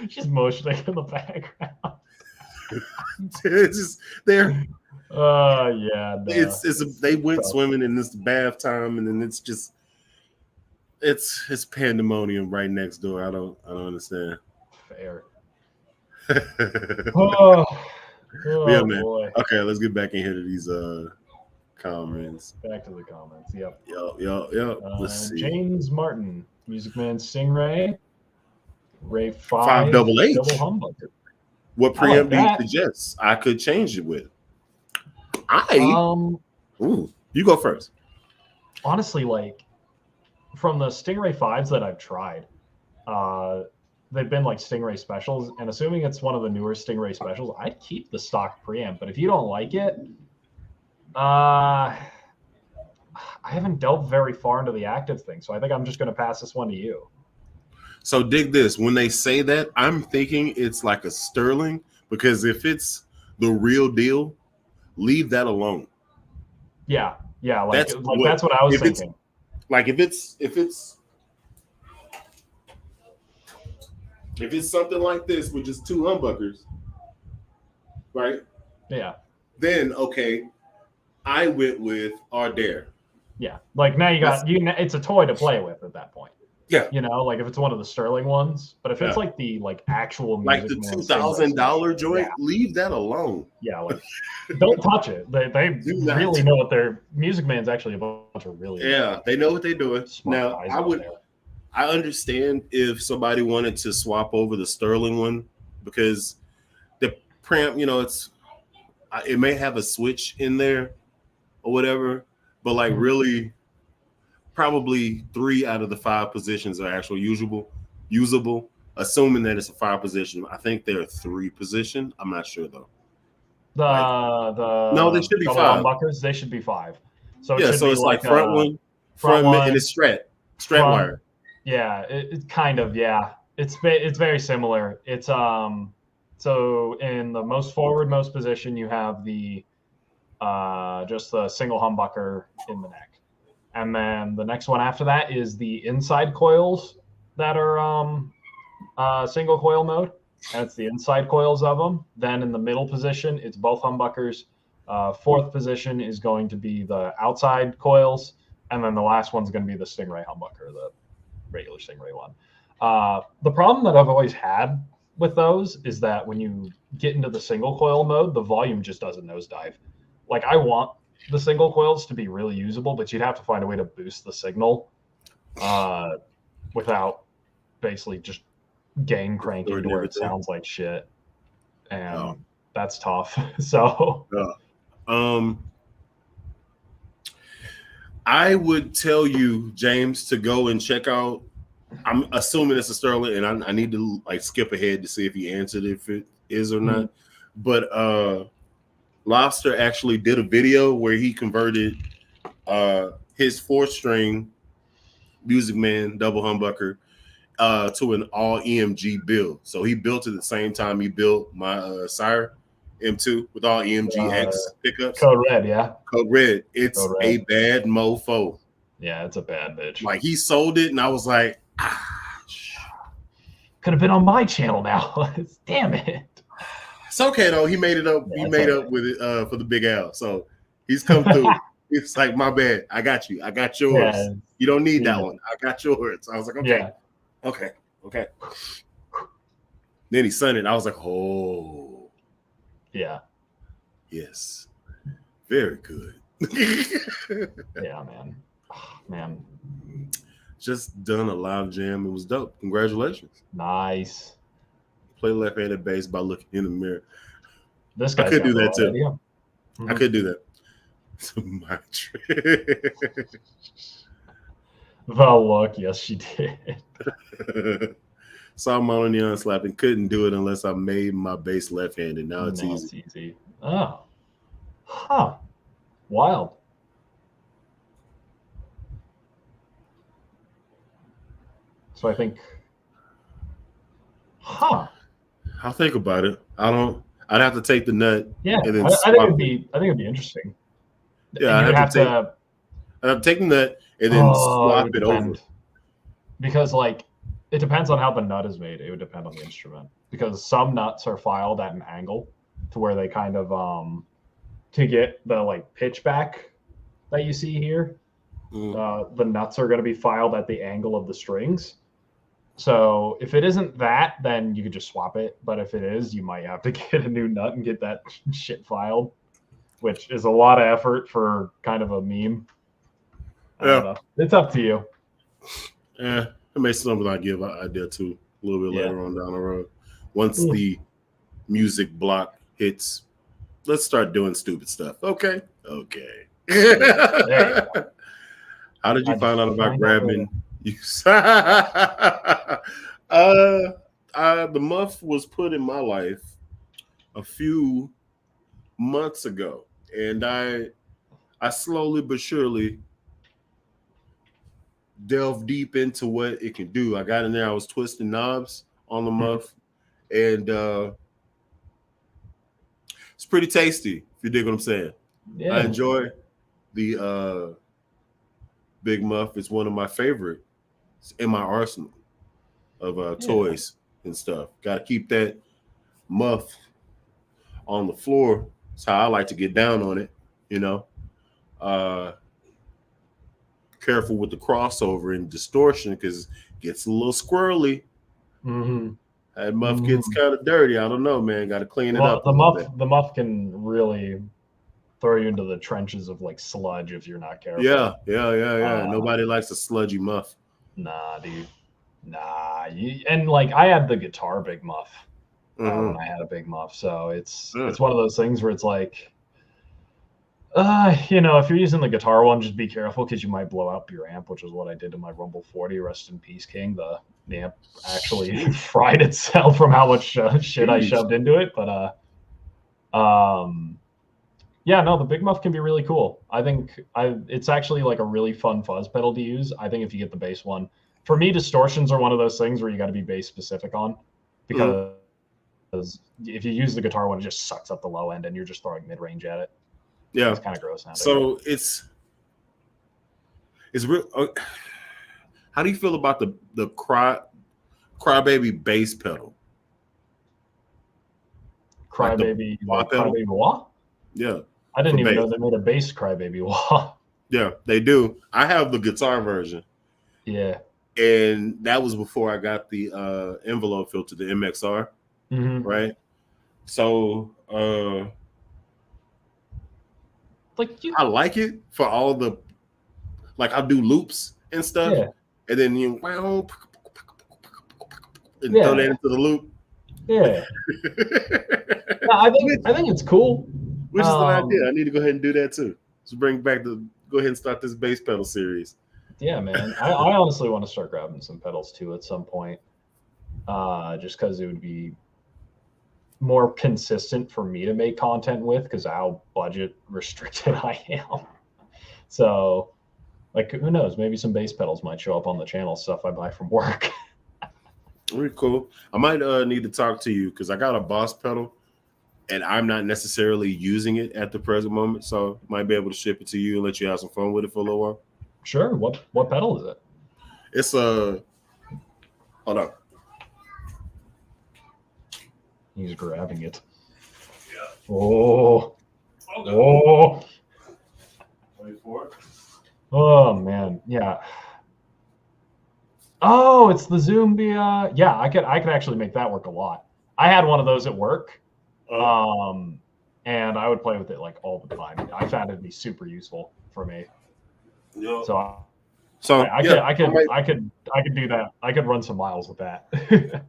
[SPEAKER 1] She's motioning in the background.
[SPEAKER 2] It's just there.
[SPEAKER 1] Yeah. No.
[SPEAKER 2] They went swimming in this bath time, and then it's just it's pandemonium right next door. I don't understand.
[SPEAKER 1] Fair.
[SPEAKER 2] Yeah, man.
[SPEAKER 1] Boy.
[SPEAKER 2] Okay, let's get back in here to these comments.
[SPEAKER 1] Back to the comments. Yep.
[SPEAKER 2] Let's see.
[SPEAKER 1] James Martin, Music Man Stingray, Ray
[SPEAKER 2] 5 double H.
[SPEAKER 1] Double humbucker.
[SPEAKER 2] What preamp do you suggest I could change it with? You go first.
[SPEAKER 1] Honestly, like from the Stingray 5s that I've tried, they've been like Stingray specials, and assuming it's one of the newer Stingray specials, I'd keep the stock preamp. But if you don't like it, I haven't delved very far into the active thing, so I think I'm just going to pass this one to you.
[SPEAKER 2] So dig this. When they say that, I'm thinking it's like a Sterling, because if it's the real deal, leave that alone.
[SPEAKER 1] Yeah, that's what I was thinking.
[SPEAKER 2] Like if it's something like this with just 2 humbuckers, right?
[SPEAKER 1] Yeah.
[SPEAKER 2] Then okay, I went with Ardare.
[SPEAKER 1] Yeah, like now it's a toy to play with at that point.
[SPEAKER 2] Yeah,
[SPEAKER 1] like if it's one of the Sterling ones, but if it's like the actual music,
[SPEAKER 2] like the $2,000 joint, leave that alone.
[SPEAKER 1] Yeah, like don't touch it. They really know what their Music Man's actually a bunch of really
[SPEAKER 2] they know what they're doing. Now I understand if somebody wanted to swap over the Sterling one, because the preamp, it may have a switch in there or whatever, but like really probably 3 out of the 5 positions are actually usable, assuming that it's a 5 position. I think they're a 3 position. I'm not sure though.
[SPEAKER 1] No,
[SPEAKER 2] they should be 5.
[SPEAKER 1] Humbuckers, they should be 5. So
[SPEAKER 2] so it's like front one, and it's strat wire.
[SPEAKER 1] Yeah, it kind of, It's very similar. It's so in the most forward position, you have the just the single humbucker in the neck, and then the next one after that is the inside coils that are single coil mode. That's the inside coils of them. Then in the middle position, it's both humbuckers. Fourth position is going to be the outside coils, and then the last one's going to be the Stingray humbucker, the regular Stingray one. The problem that I've always had with those is that when you get into the single coil mode, the volume just doesn't nosedive. Like, I want the single coils to be really usable, but you'd have to find a way to boost the signal without basically just gain cranking to where it sounds like shit. And that's tough. So
[SPEAKER 2] I would tell you, James, to go and check out. I'm assuming it's a Sterling, and I need to like skip ahead to see if he answered if it is or not. But Lobster actually did a video where he converted his 4-string Music Man double humbucker to an all EMG build. So he built it at the same time he built my Sire M2 with all EMG X pickups.
[SPEAKER 1] Code Red, yeah.
[SPEAKER 2] Code Red. It's
[SPEAKER 1] Code Red.
[SPEAKER 2] a bad mofo.
[SPEAKER 1] Yeah, it's a bad bitch.
[SPEAKER 2] Like, he sold it, and I was like,
[SPEAKER 1] could have been on my channel now. Damn it.
[SPEAKER 2] It's okay though. He made it up. Yeah, he made up with it for the Big L. So he's come through. It's like, my bad. I got you. I got yours. Yeah. You don't need that one. I got yours. I was like, okay. Yeah. Okay. Then he sent it. I was like, oh.
[SPEAKER 1] Yeah.
[SPEAKER 2] Yes. Very good.
[SPEAKER 1] Yeah, man. Oh, man.
[SPEAKER 2] Just done a live jam. It was dope. Congratulations.
[SPEAKER 1] Nice.
[SPEAKER 2] Play left-handed bass by looking in the mirror.
[SPEAKER 1] This guy
[SPEAKER 2] could do that too.
[SPEAKER 1] Mm-hmm.
[SPEAKER 2] I could do that. My trick.
[SPEAKER 1] Well, look, yes, she did.
[SPEAKER 2] Saw Mono Neon slapping. Couldn't do it unless I made my bass left-handed. Now it's easy.
[SPEAKER 1] It's easy. Oh. Huh. Wild. So I think,
[SPEAKER 2] I'll think about it. I'd have to take the nut.
[SPEAKER 1] Yeah, and then I think it'd be interesting.
[SPEAKER 2] Yeah, I'd have to take the nut and then swap it over.
[SPEAKER 1] Because like, it depends on how the nut is made. It would depend on the instrument. Because some nuts are filed at an angle to where they kind of to get the like pitch back that you see here. The nuts are going to be filed at the angle of the strings. So if it isn't that, then you could just swap it. But if it is, you might have to get a new nut and get that shit filed, which is a lot of effort for kind of a meme.
[SPEAKER 2] Yeah.
[SPEAKER 1] It's up to you.
[SPEAKER 2] Yeah, it may something I give an idea to a little bit later on down the road. Once the music block hits, let's start doing stupid stuff. Okay. How did you find out about grabbing? The muff was put in my life a few months ago, and I slowly but surely delved deep into what it can do. I got in there. I was twisting knobs on the muff, and it's pretty tasty, if you dig what I'm saying. Yeah. I enjoy the Big Muff. It's one of my favorite in my arsenal of toys and stuff. Got to keep that muff on the floor. That's how I like to get down on it, you know. Careful with the crossover and distortion because it gets a little squirrely. That muff gets kind of dirty. I don't know, man. Got to clean it up.
[SPEAKER 1] The muff can really throw you into the trenches of like sludge if you're not careful.
[SPEAKER 2] Yeah. Nobody likes a sludgy muff.
[SPEAKER 1] Nah, dude. Nah. And like I had the guitar Big Muff when I had a Big Muff, so it's one of those things where it's like, you know, if you're using the guitar one, just be careful because you might blow up your amp, which is what I did to my Rumble 40. Rest in peace, King. The amp actually fried itself from how much shit I shoved into it. But yeah, no, the Big Muff can be really cool. I think it's actually like a really fun fuzz pedal to use. I think if you get the bass one, for me, distortions are one of those things where you got to be bass specific on, because if you use the guitar one, it just sucks up the low end and you're just throwing mid range at it.
[SPEAKER 2] Yeah,
[SPEAKER 1] it's kind of gross now.
[SPEAKER 2] So it's real. How do you feel about the Crybaby bass pedal?
[SPEAKER 1] Crybaby, like Crybaby Wah?
[SPEAKER 2] Yeah.
[SPEAKER 1] I didn't even know they made a bass Crybaby Wah.
[SPEAKER 2] Yeah, they do. I have the guitar version.
[SPEAKER 1] Yeah.
[SPEAKER 2] And that was before I got the envelope filter, the MXR.
[SPEAKER 1] Mm-hmm.
[SPEAKER 2] Right? So I like it for all the, like, I'll do loops and stuff.
[SPEAKER 1] Yeah.
[SPEAKER 2] And then you throw that into the loop.
[SPEAKER 1] Yeah. I think it's cool.
[SPEAKER 2] Which is the idea. I need to go ahead and do that too. So go ahead and start this bass pedal series.
[SPEAKER 1] Yeah, man. I honestly want to start grabbing some pedals too at some point. Just because it would be more consistent for me to make content with, because how budget restricted I am. So, like, who knows? Maybe some bass pedals might show up on the channel, stuff I buy from work.
[SPEAKER 2] Very cool. I might need to talk to you because I got a Boss pedal and I'm not necessarily using it at the present moment. So I might be able to ship it to you and let you have some fun with it for a little while.
[SPEAKER 1] Sure. What pedal is it?
[SPEAKER 2] It's hold on.
[SPEAKER 1] He's grabbing it.
[SPEAKER 2] Yeah.
[SPEAKER 1] Oh.
[SPEAKER 2] Wait for it.
[SPEAKER 1] Oh man. Yeah. Oh, it's the Zumbia. Yeah, I could actually make that work a lot. I had one of those at work. And I would play with it like all the time. I found it to be super useful for me.
[SPEAKER 2] Yeah.
[SPEAKER 1] So I could do that. I could run some miles with that.
[SPEAKER 2] Yeah.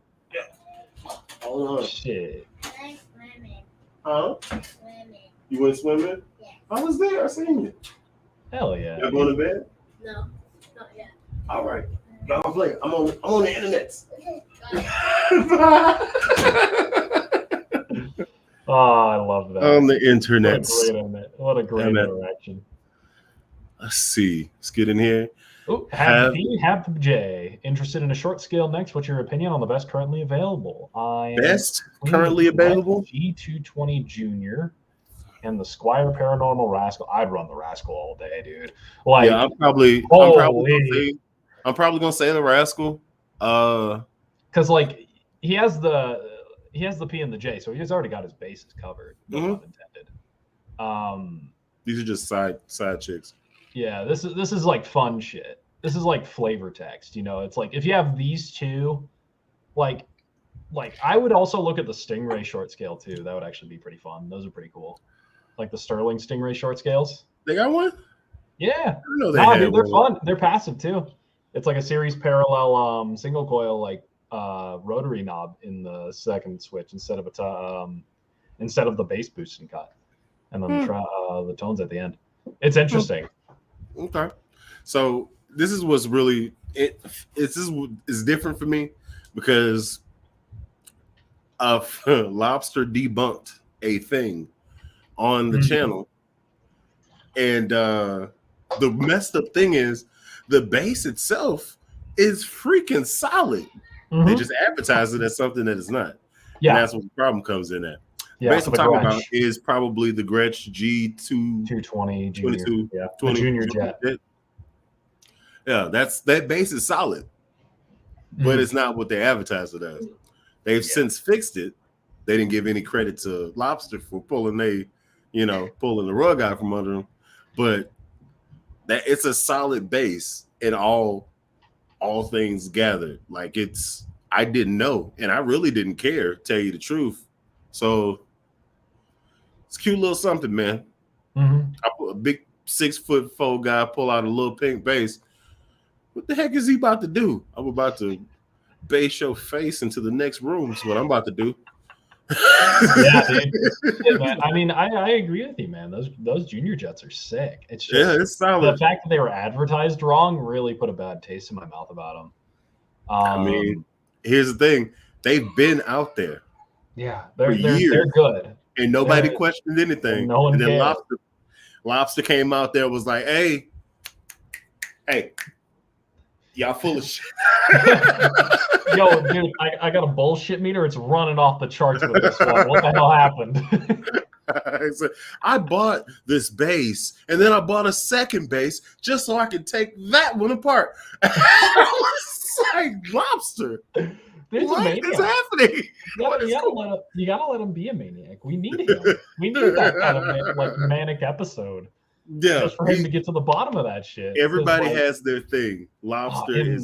[SPEAKER 2] Hold on.
[SPEAKER 1] Shit.
[SPEAKER 3] I like swimming.
[SPEAKER 2] Huh?
[SPEAKER 3] Swimming.
[SPEAKER 2] You went swimming?
[SPEAKER 3] Yeah.
[SPEAKER 2] I was there. I seen you.
[SPEAKER 1] Hell yeah.
[SPEAKER 2] You going to bed?
[SPEAKER 3] No, not yet.
[SPEAKER 2] All right. Y'all play. I'm on the internet.
[SPEAKER 1] Oh, I love that.
[SPEAKER 2] On the internet.
[SPEAKER 1] What a great interaction.
[SPEAKER 2] Let's see. Let's get in here.
[SPEAKER 1] Oh, Happy J. Interested in a short scale next? What's your opinion on the best currently available?
[SPEAKER 2] Best currently available?
[SPEAKER 1] G220 Junior and the Squire Paranormal Rascal. I'd run the Rascal all day, dude. Like,
[SPEAKER 2] yeah, I'm probably gonna say the Rascal.
[SPEAKER 1] Because like he has the P and the J, so he's already got his bases covered. No pun intended.
[SPEAKER 2] These are just side chicks.
[SPEAKER 1] Yeah, this is like fun shit. This is like flavor text, you know. It's like if you have these two, like I would also look at the Stingray short scale too. That would actually be pretty fun. Those are pretty cool. Like the Sterling Stingray short scales.
[SPEAKER 2] They got one?
[SPEAKER 1] Yeah.
[SPEAKER 2] Dude,
[SPEAKER 1] they're fun. They're passive too. It's like a series parallel single coil like rotary knob in the second switch instead of the bass boost and cut, and then the tones at the end. It's interesting.
[SPEAKER 2] Okay, so this is what's really it's different for me because Lobster debunked a thing on the channel, and the messed up thing is the bass itself is freaking solid. They just advertise it as something that it's not. Yeah, and that's what the problem comes in at.
[SPEAKER 1] Yeah,
[SPEAKER 2] bass I'm talking about is probably the Gretsch
[SPEAKER 1] G220 Junior. Yeah,
[SPEAKER 2] 20,
[SPEAKER 1] the Junior Jet.
[SPEAKER 2] Yeah, that bass is solid, but it's not what they advertise it as. They've since fixed it. They didn't give any credit to Lobster for pulling the rug out from under them, but that it's a solid bass in all things gathered. Like I didn't know, and I really didn't care, tell you the truth. So it's a cute little something, man. I put a big 6'4" guy pull out a little pink bass. What the heck is he about to do? I'm about to bass your face into the next room. Is what I'm about to do.
[SPEAKER 1] Yeah, dude. Yeah, man. I mean, I agree with you, man. Those Junior Jets are sick. It's just
[SPEAKER 2] it's solid.
[SPEAKER 1] The fact that they were advertised wrong really put a bad taste in my mouth about them.
[SPEAKER 2] I mean, here's the thing: they've been out there.
[SPEAKER 1] Yeah, they're good,
[SPEAKER 2] and nobody questioned anything.
[SPEAKER 1] No one
[SPEAKER 2] and then
[SPEAKER 1] cares.
[SPEAKER 2] Lobster came out there, was like, "Hey, y'all full of shit."
[SPEAKER 1] Yo, dude, I got a bullshit meter. It's running off the charts with this one. What the hell happened?
[SPEAKER 2] I bought this bass, and then I bought a second bass just so I could take that one apart. I was like, Lobster,
[SPEAKER 1] Dude's
[SPEAKER 2] what is happening?
[SPEAKER 1] You gotta let him be a maniac. We need him. We need that kind of like manic episode.
[SPEAKER 2] Yeah,
[SPEAKER 1] just for him to get to the bottom of that shit.
[SPEAKER 2] Everybody has their thing. Lobster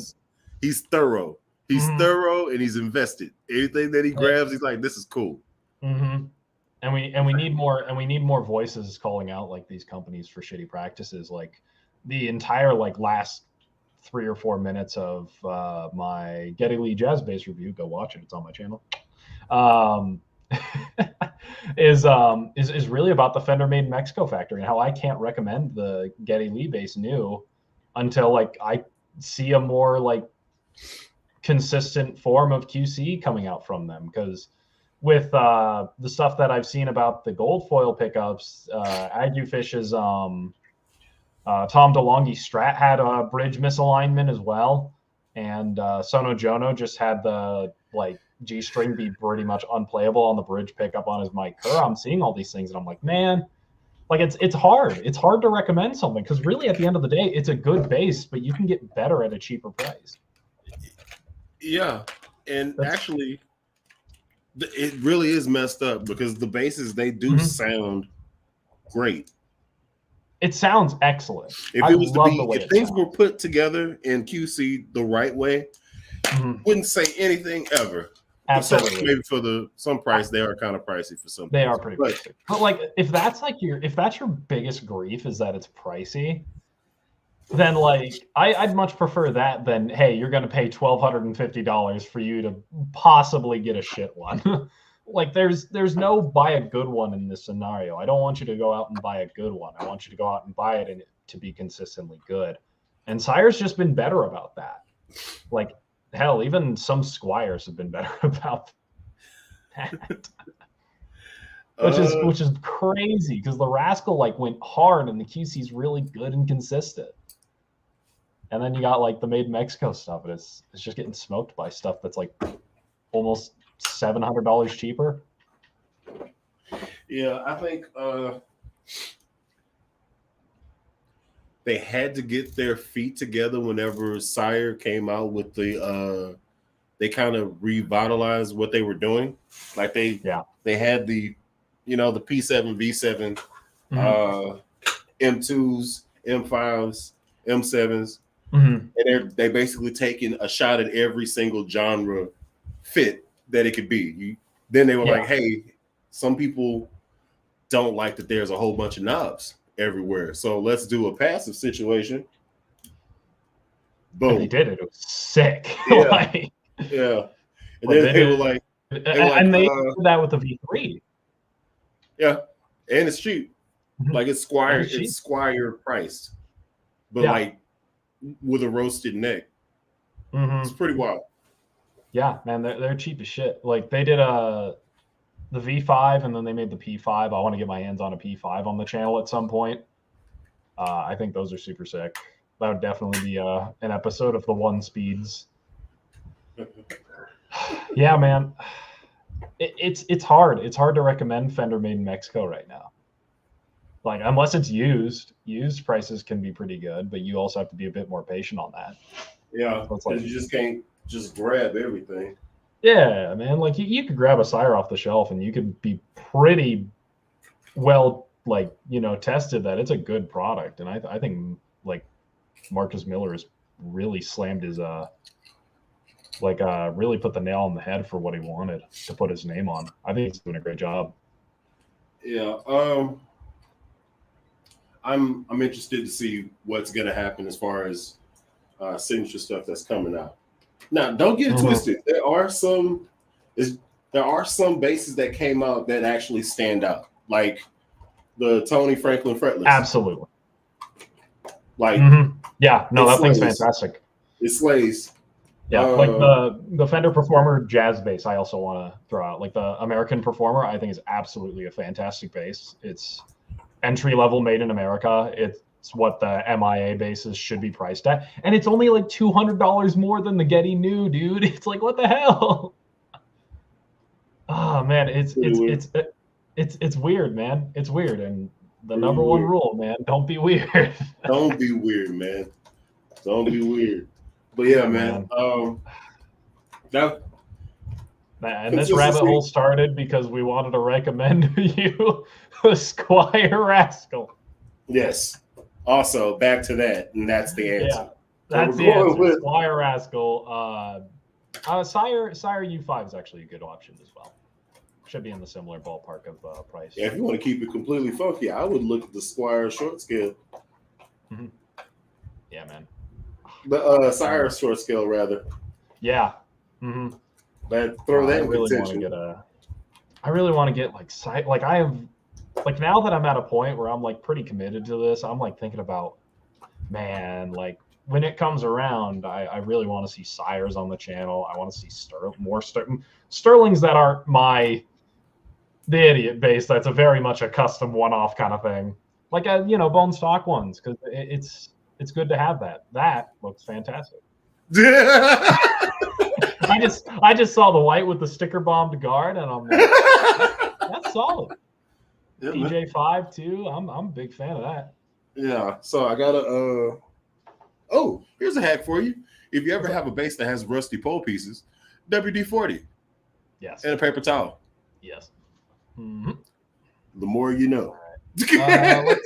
[SPEAKER 2] he's thorough. He's thorough and he's invested. Anything that he grabs, he's like, this is cool.
[SPEAKER 1] Mm-hmm. And we need more voices calling out like these companies for shitty practices. Like the entire like last 3 or 4 minutes of my Geddy Lee jazz bass review, go watch it. It's on my channel. Is really about the Fender made in Mexico factory and how I can't recommend the Geddy Lee bass new until like I see a more like consistent form of QC coming out from them. Because with the stuff that I've seen about the gold foil pickups, Agufish's Tom DeLonghi Strat had a bridge misalignment as well, and Sono Jono just had the like G string be pretty much unplayable on the bridge pickup on his mic Kerr. I'm seeing all these things and I'm like, man, like it's hard. It's hard to recommend something because really at the end of the day, it's a good bass, but you can get better at a cheaper price.
[SPEAKER 2] Yeah, and actually, it really is messed up because the basses, they do sound great.
[SPEAKER 1] It sounds excellent.
[SPEAKER 2] If things were put together in QC the right way, wouldn't say anything ever.
[SPEAKER 1] Absolutely.
[SPEAKER 2] Except maybe for some price, they are kind of pricey for some.
[SPEAKER 1] They are pretty pricey. But like, if that's your biggest grief is that it's pricey, then like I'd much prefer that than, hey, you're going to pay $1,250 for you to possibly get a shit one. Like there's no buy a good one in this scenario. I don't want you to go out and buy a good one. I want you to go out and buy it and to be consistently good. And Sire's just been better about that. Like hell, even some Squires have been better about that. Which is crazy because the Rascal like went hard and the QC's really good and consistent. And then you got like the Made in Mexico stuff, and it's just getting smoked by stuff that's like almost $700 cheaper.
[SPEAKER 2] Yeah, I think they had to get their feet together whenever Sire came out with the they kind of revitalized what they were doing. Like they had the the P7, V7, M2s, M5s, M7s. And they basically taking a shot at every single genre fit that it could be. Then they were like, hey, some people don't like that there's a whole bunch of knobs everywhere. So let's do a passive situation. Boom.
[SPEAKER 1] And they did it. It was sick.
[SPEAKER 2] Yeah. Yeah. And then they were like,
[SPEAKER 1] they did that with the V3.
[SPEAKER 2] Yeah. And it's cheap. Like it's Squire priced. But like with a roasted neck. It's pretty wild.
[SPEAKER 1] Yeah, man, they're cheap as shit. Like they did the V5 and then they made the P5. I want to get my hands on a P5 on the channel at some point. I think those are super sick. That would definitely be an episode of the one speeds. Yeah, man. It's hard. It's hard to recommend Fender made in Mexico right now. Like unless it's used prices can be pretty good, but you also have to be a bit more patient on that.
[SPEAKER 2] Yeah, because you just can't just grab everything.
[SPEAKER 1] Yeah, man. Like you could grab a Sire off the shelf and you could be pretty well, like, tested that it's a good product. And I think like Marcus Miller has really slammed his really put the nail on the head for what he wanted to put his name on. I think he's doing a great job.
[SPEAKER 2] Yeah. I'm interested to see what's gonna happen as far as signature stuff that's coming out. Now, don't get it twisted. There are some basses that came out that actually stand out, like the Tony Franklin fretless.
[SPEAKER 1] Absolutely.
[SPEAKER 2] Like,
[SPEAKER 1] yeah, no, that thing's fantastic.
[SPEAKER 2] It slays.
[SPEAKER 1] Yeah, like the Fender Performer jazz bass. I also want to throw out, like the American Performer. I think is absolutely a fantastic bass. It's entry level, made in America. It's what the MIA bases should be priced at, and it's only like $200 more than the Geddy new, dude. It's like, what the hell? Oh man, It's weird, man. It's weird, and the number one rule, man, don't be weird.
[SPEAKER 2] Don't be weird, man. Don't be weird. But yeah, man. That
[SPEAKER 1] And this rabbit hole started because we wanted to recommend you a Squire Rascal.
[SPEAKER 2] Yes. Also, back to that, and that's the answer.
[SPEAKER 1] Yeah, that's the answer. Squire Rascal. Sire U5 is actually a good option as well. Should be in the similar ballpark of price.
[SPEAKER 2] Yeah, if you want to keep it completely funky, I would look at the Squire short scale.
[SPEAKER 1] Mm-hmm. Yeah, man.
[SPEAKER 2] The Sire short scale, rather.
[SPEAKER 1] Yeah. Mm-hmm.
[SPEAKER 2] Throw that in contention.
[SPEAKER 1] I really want to get like I have like now that I'm at a point where I'm like pretty committed to this. I'm like thinking about, man, like when it comes around, I really want to see Sires on the channel. I want to see Sterlings that aren't the idiot base. That's a very much a custom one-off kind of thing, like bone stock ones, because it's good to have that. That looks fantastic. I just saw the white with the sticker bombed guard, and I'm like, that's solid. Yeah, PJ5 too. I'm a big fan of that.
[SPEAKER 2] Yeah. So I got a. Oh, here's a hack for you. If you ever have a base that has rusty pole pieces, WD-40.
[SPEAKER 1] Yes.
[SPEAKER 2] And a paper towel.
[SPEAKER 1] Yes. Mm-hmm.
[SPEAKER 2] The more you know.
[SPEAKER 1] Right.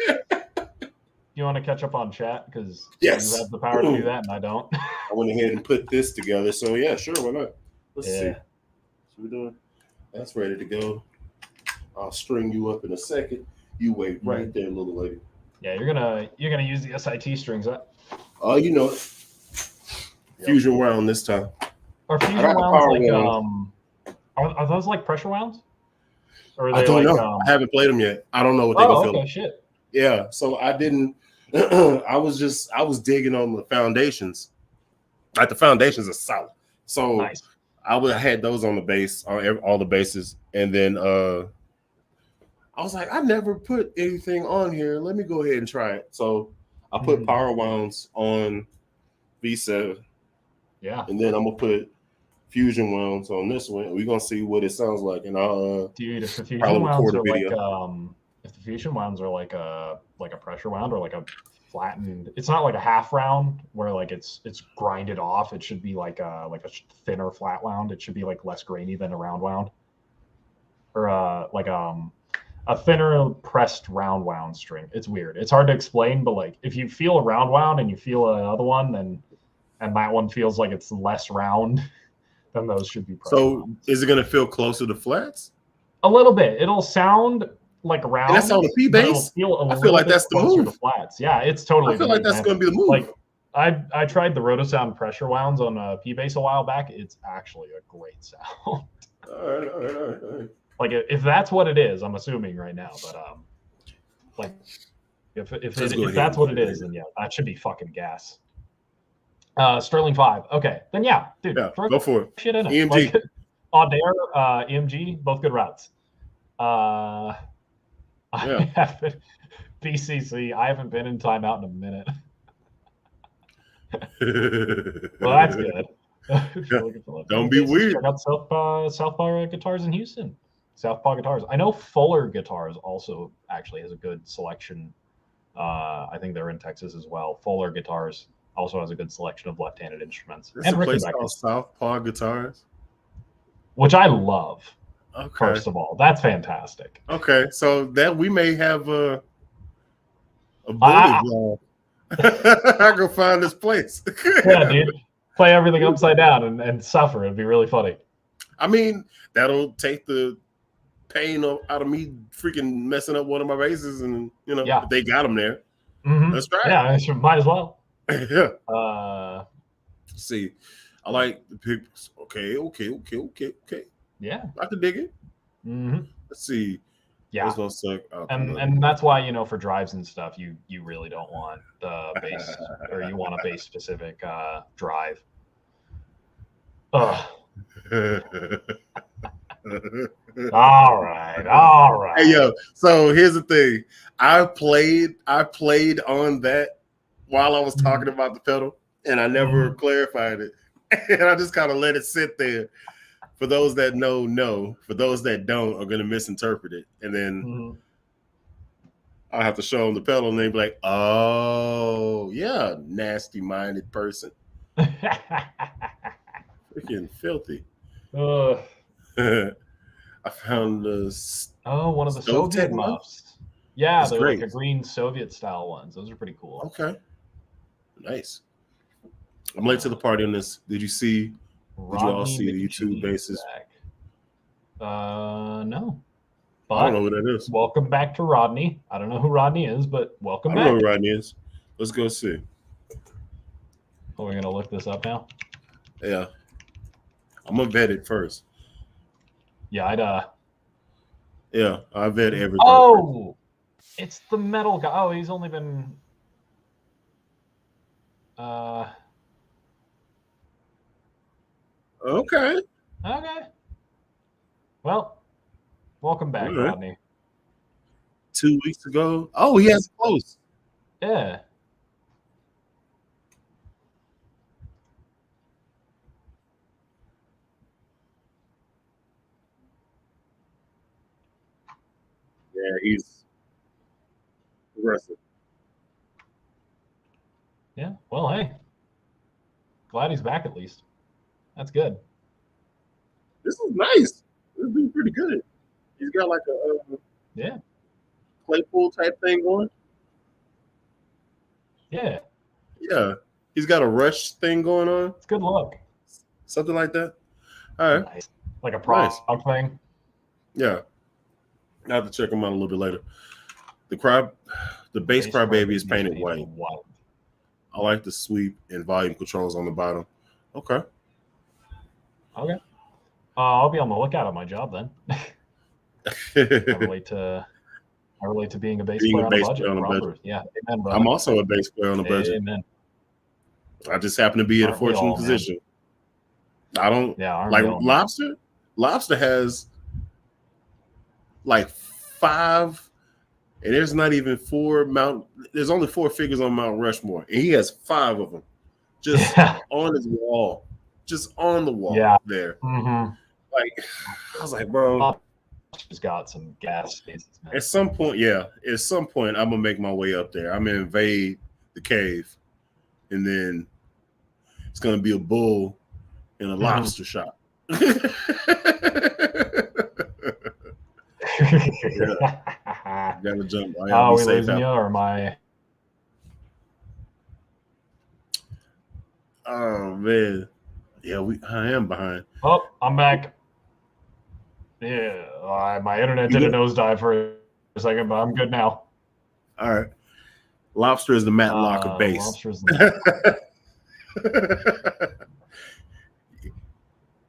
[SPEAKER 1] You want to catch up on chat? Because
[SPEAKER 2] yes,
[SPEAKER 1] you have the power to do that, and I don't.
[SPEAKER 2] I went ahead and put this together. So, yeah, sure, why not? Let's see. So we're doing. That's ready to go. I'll string you up in a second. You wait right there, little lady.
[SPEAKER 1] Yeah, you're gonna use the SIT strings, huh?
[SPEAKER 2] Oh, you know it. Fusion round this time.
[SPEAKER 1] Are fusion rounds like are those like pressure rounds? Or are they
[SPEAKER 2] I don't know. I haven't played them yet. I don't know what they gonna feel like.
[SPEAKER 1] Shit.
[SPEAKER 2] Yeah, so I didn't. I was digging on the foundations. Like the foundations are solid. So
[SPEAKER 1] nice.
[SPEAKER 2] I had those on the base, on all the bases, and then I was like, I never put anything on here. Let me go ahead and try it. So I put power wounds on V7.
[SPEAKER 1] Yeah.
[SPEAKER 2] And then I'm gonna put fusion wounds on this one. We're gonna see what it sounds like. And I'll
[SPEAKER 1] dude, if the fusion wounds are like if the fusion wounds are like a pressure wound or like a flattened, it's not like a half round where like it's grinded off. It should be like a thinner flat wound. It should be like less grainy than a round wound. Or like a thinner pressed round wound string. It's weird. It's hard to explain, but like if you feel a round wound and you feel another one, and that one feels like it's less round, then those should be pressed.
[SPEAKER 2] So
[SPEAKER 1] wounds.
[SPEAKER 2] Is it going to feel closer to flats?
[SPEAKER 1] A little bit. It'll sound like round.
[SPEAKER 2] And that's on the P base.
[SPEAKER 1] I
[SPEAKER 2] feel like that's the move.
[SPEAKER 1] To flats. Yeah, it's totally.
[SPEAKER 2] I feel like that's going to be the move.
[SPEAKER 1] Like I tried the Rotosound pressure wounds on a P base a while back. It's actually a great sound.
[SPEAKER 2] All right.
[SPEAKER 1] Like if that's what it is, I'm assuming right now, but like if that's what it is, then yeah, that should be fucking gas. Sterling 5. Okay, then yeah, dude.
[SPEAKER 2] Yeah, go for it.
[SPEAKER 1] Shit in it.
[SPEAKER 2] EMG.
[SPEAKER 1] Like, Audaire, EMG, both good routes. I haven't BCC. I haven't been in timeout in a minute. Well, that's good.
[SPEAKER 2] Don't be weird.
[SPEAKER 1] Check out Southpaw Guitars in Houston. Southpaw Guitars. I know Fuller Guitars also actually has a good selection. I think they're in Texas as well. Fuller Guitars also has a good selection of left-handed instruments.
[SPEAKER 2] There's a place called Southpaw Guitars,
[SPEAKER 1] which I love.
[SPEAKER 2] Okay.
[SPEAKER 1] First of all, that's fantastic.
[SPEAKER 2] Okay, so that we may have a bullet job. I go find this place.
[SPEAKER 1] Yeah, dude. Play everything upside down and suffer. It'd be really funny.
[SPEAKER 2] I mean, that'll take the pain out of me freaking messing up one of my bases, and if they got them there.
[SPEAKER 1] Mm-hmm.
[SPEAKER 2] Let's try
[SPEAKER 1] it. Yeah, might as well.
[SPEAKER 2] Yeah. See, I like the picks. Okay.
[SPEAKER 1] Yeah,
[SPEAKER 2] I can dig it.
[SPEAKER 1] Mm-hmm.
[SPEAKER 2] Let's see.
[SPEAKER 1] Yeah, and that's why for drives and stuff, you really don't want the base, or you want a base specific drive. Ugh. All right.
[SPEAKER 2] Hey yo, so here's the thing. I played on that while I was talking about the pedal, and I never clarified it, and I just kind of let it sit there for those that know. For those that don't, are going to misinterpret it, and then I'll have to show them the pedal, and they'll be like, "Oh, yeah, nasty-minded person, freaking filthy." I found
[SPEAKER 1] one of the
[SPEAKER 2] Stove
[SPEAKER 1] Soviet
[SPEAKER 2] Tech one?
[SPEAKER 1] muffs. Yeah,
[SPEAKER 2] It's
[SPEAKER 1] they're
[SPEAKER 2] great.
[SPEAKER 1] like a green Soviet style ones. Those are pretty cool.
[SPEAKER 2] Okay, nice. I'm late to the party on this. Did you all see the YouTube bassist?
[SPEAKER 1] No. But
[SPEAKER 2] I don't know who that is.
[SPEAKER 1] Welcome back to Rodney. I don't know who Rodney is, but welcome back.
[SPEAKER 2] I don't know who Rodney is. Let's go see.
[SPEAKER 1] Oh, we're gonna look this up now.
[SPEAKER 2] Yeah, I'm gonna vet it first.
[SPEAKER 1] Yeah,
[SPEAKER 2] I vet everything.
[SPEAKER 1] Oh, it's the metal guy. Oh, he's only been.
[SPEAKER 2] Okay.
[SPEAKER 1] Well, welcome back,
[SPEAKER 2] All right.
[SPEAKER 1] Rodney.
[SPEAKER 2] 2 weeks ago. Oh, he has close.
[SPEAKER 1] Yeah.
[SPEAKER 2] Yeah, he's aggressive.
[SPEAKER 1] Yeah. Well, hey. Glad he's back at least. That's good.
[SPEAKER 2] This is nice. This is pretty good. He's got like a Claypool type thing going.
[SPEAKER 1] Yeah.
[SPEAKER 2] Yeah. He's got a Rush thing going on.
[SPEAKER 1] It's good look.
[SPEAKER 2] Something like that. All right.
[SPEAKER 1] Nice. Like a prog thing.
[SPEAKER 2] Yeah. I have to check him out a little bit later. The bass Crybaby is painted white. I like the sweep and volume controls on the bottom. Okay.
[SPEAKER 1] I'll be on the lookout at my job then. I relate to being a bass player on a budget. Yeah, amen, brother.
[SPEAKER 2] I'm also a bass player on a budget.
[SPEAKER 1] Amen.
[SPEAKER 2] I just happen to be in a fortunate position. Man. I don't like Lobster. Lobster has like 5, and there's not even 4 there's only 4 figures on Mount Rushmore, and he has 5 of them just on his wall, just on the wall there.
[SPEAKER 1] Mm-hmm.
[SPEAKER 2] Like, I was like, bro,
[SPEAKER 1] just got some gas spaces, man.
[SPEAKER 2] At some point, I'm gonna make my way up there. I'm gonna invade the cave, and then it's gonna be a bull in a lobster shop. Gotta jump.
[SPEAKER 1] Are we losing you, or am I?
[SPEAKER 2] Oh man, yeah, I am behind.
[SPEAKER 1] Oh, I'm back. Yeah, my internet did a nosedive for a second, but I'm good now.
[SPEAKER 2] All right. Lobster is the Matlock of bass.
[SPEAKER 1] Lobster's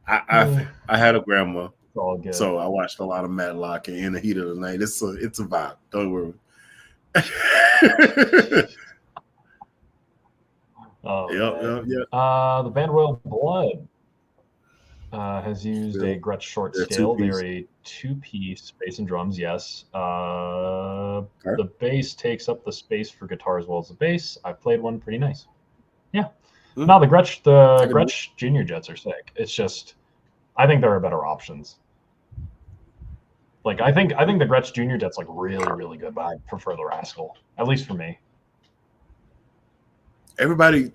[SPEAKER 2] I had a grandma,
[SPEAKER 1] it's all good.
[SPEAKER 2] So I watched a lot of Matlock, and in the heat of the night, it's a vibe. Don't worry. Yep.
[SPEAKER 1] The band Royal Blood has used a Gretsch short scale. They're a 2-piece bass and drums. Yes. The bass takes up the space for guitar as well as the bass. I played one, pretty nice. Yeah. Mm-hmm. No, the Gretsch Junior Jets are sick. It's just, I think there are better options. Like I think the Gretsch Junior Jet's like really, really good, but I prefer the Rascal, at least for me.
[SPEAKER 2] Everybody,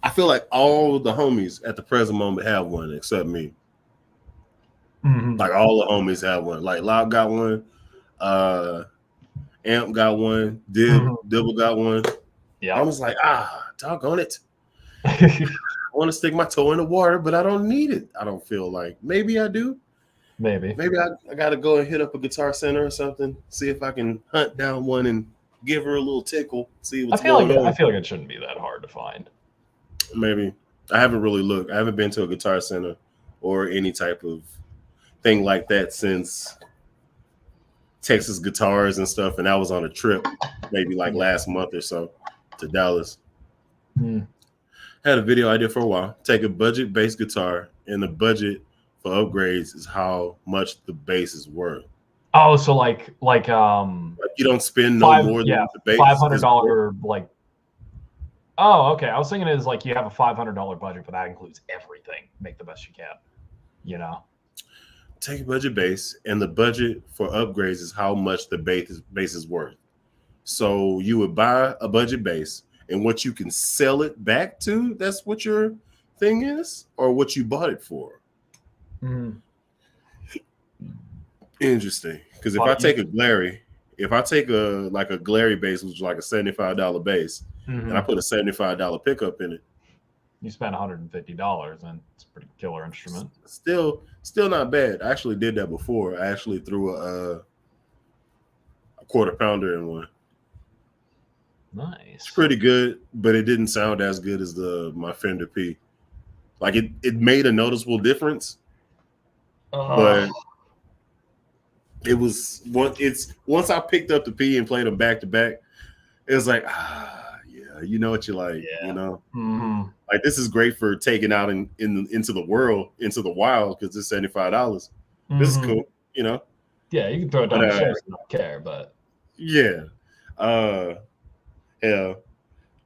[SPEAKER 2] I feel like all the homies at the present moment have one except me.
[SPEAKER 1] Mm-hmm.
[SPEAKER 2] Like all the homies have one. Like Loud got one, Amp got one, Dibble got one.
[SPEAKER 1] Yeah,
[SPEAKER 2] I was like, doggone it. I want to stick my toe in the water, but I don't need it. I don't feel like. Maybe I do.
[SPEAKER 1] Maybe
[SPEAKER 2] I got to go and hit up a Guitar Center or something. See if I can hunt down one and give her a little tickle. See what's going on.
[SPEAKER 1] I feel like it shouldn't be that hard to find.
[SPEAKER 2] Maybe. I haven't really looked. I haven't been to a Guitar Center or any type of thing like that since Texas Guitars and stuff. And I was on a trip maybe like last month or so to Dallas. Had a video idea for a while. Take a budget bass guitar, and the budget for upgrades is how much the bass is worth.
[SPEAKER 1] Oh, so like
[SPEAKER 2] you don't spend more than the bass.
[SPEAKER 1] $500 like. Oh, okay. I was thinking it is like you have a $500 budget, but that includes everything. Make the best you can. You know.
[SPEAKER 2] Take a budget bass, and the budget for upgrades is how much the bass is worth. So you would buy a budget bass, and what you can sell it back to, that's what your thing is, or what you bought it for.
[SPEAKER 1] Mm.
[SPEAKER 2] Interesting. Because if I take a Glary bass, which is like a $75 bass, and I put a $75 pickup in it,
[SPEAKER 1] you spend $150, and it's a pretty killer instrument.
[SPEAKER 2] Still not bad. I actually did that before. I actually threw a quarter pounder in one.
[SPEAKER 1] Nice.
[SPEAKER 2] It's pretty good, but it didn't sound as good as my Fender P. Like it made a noticeable difference, but it was once I picked up the P and played them back to back, it was like yeah, you know what you like, you know.
[SPEAKER 1] Mm-hmm.
[SPEAKER 2] Like this is great for taking out into the world, into the wild, because it's $75. Mm-hmm. This is cool, you know.
[SPEAKER 1] Yeah, you can throw it down the stairs and not care, but
[SPEAKER 2] yeah, yeah,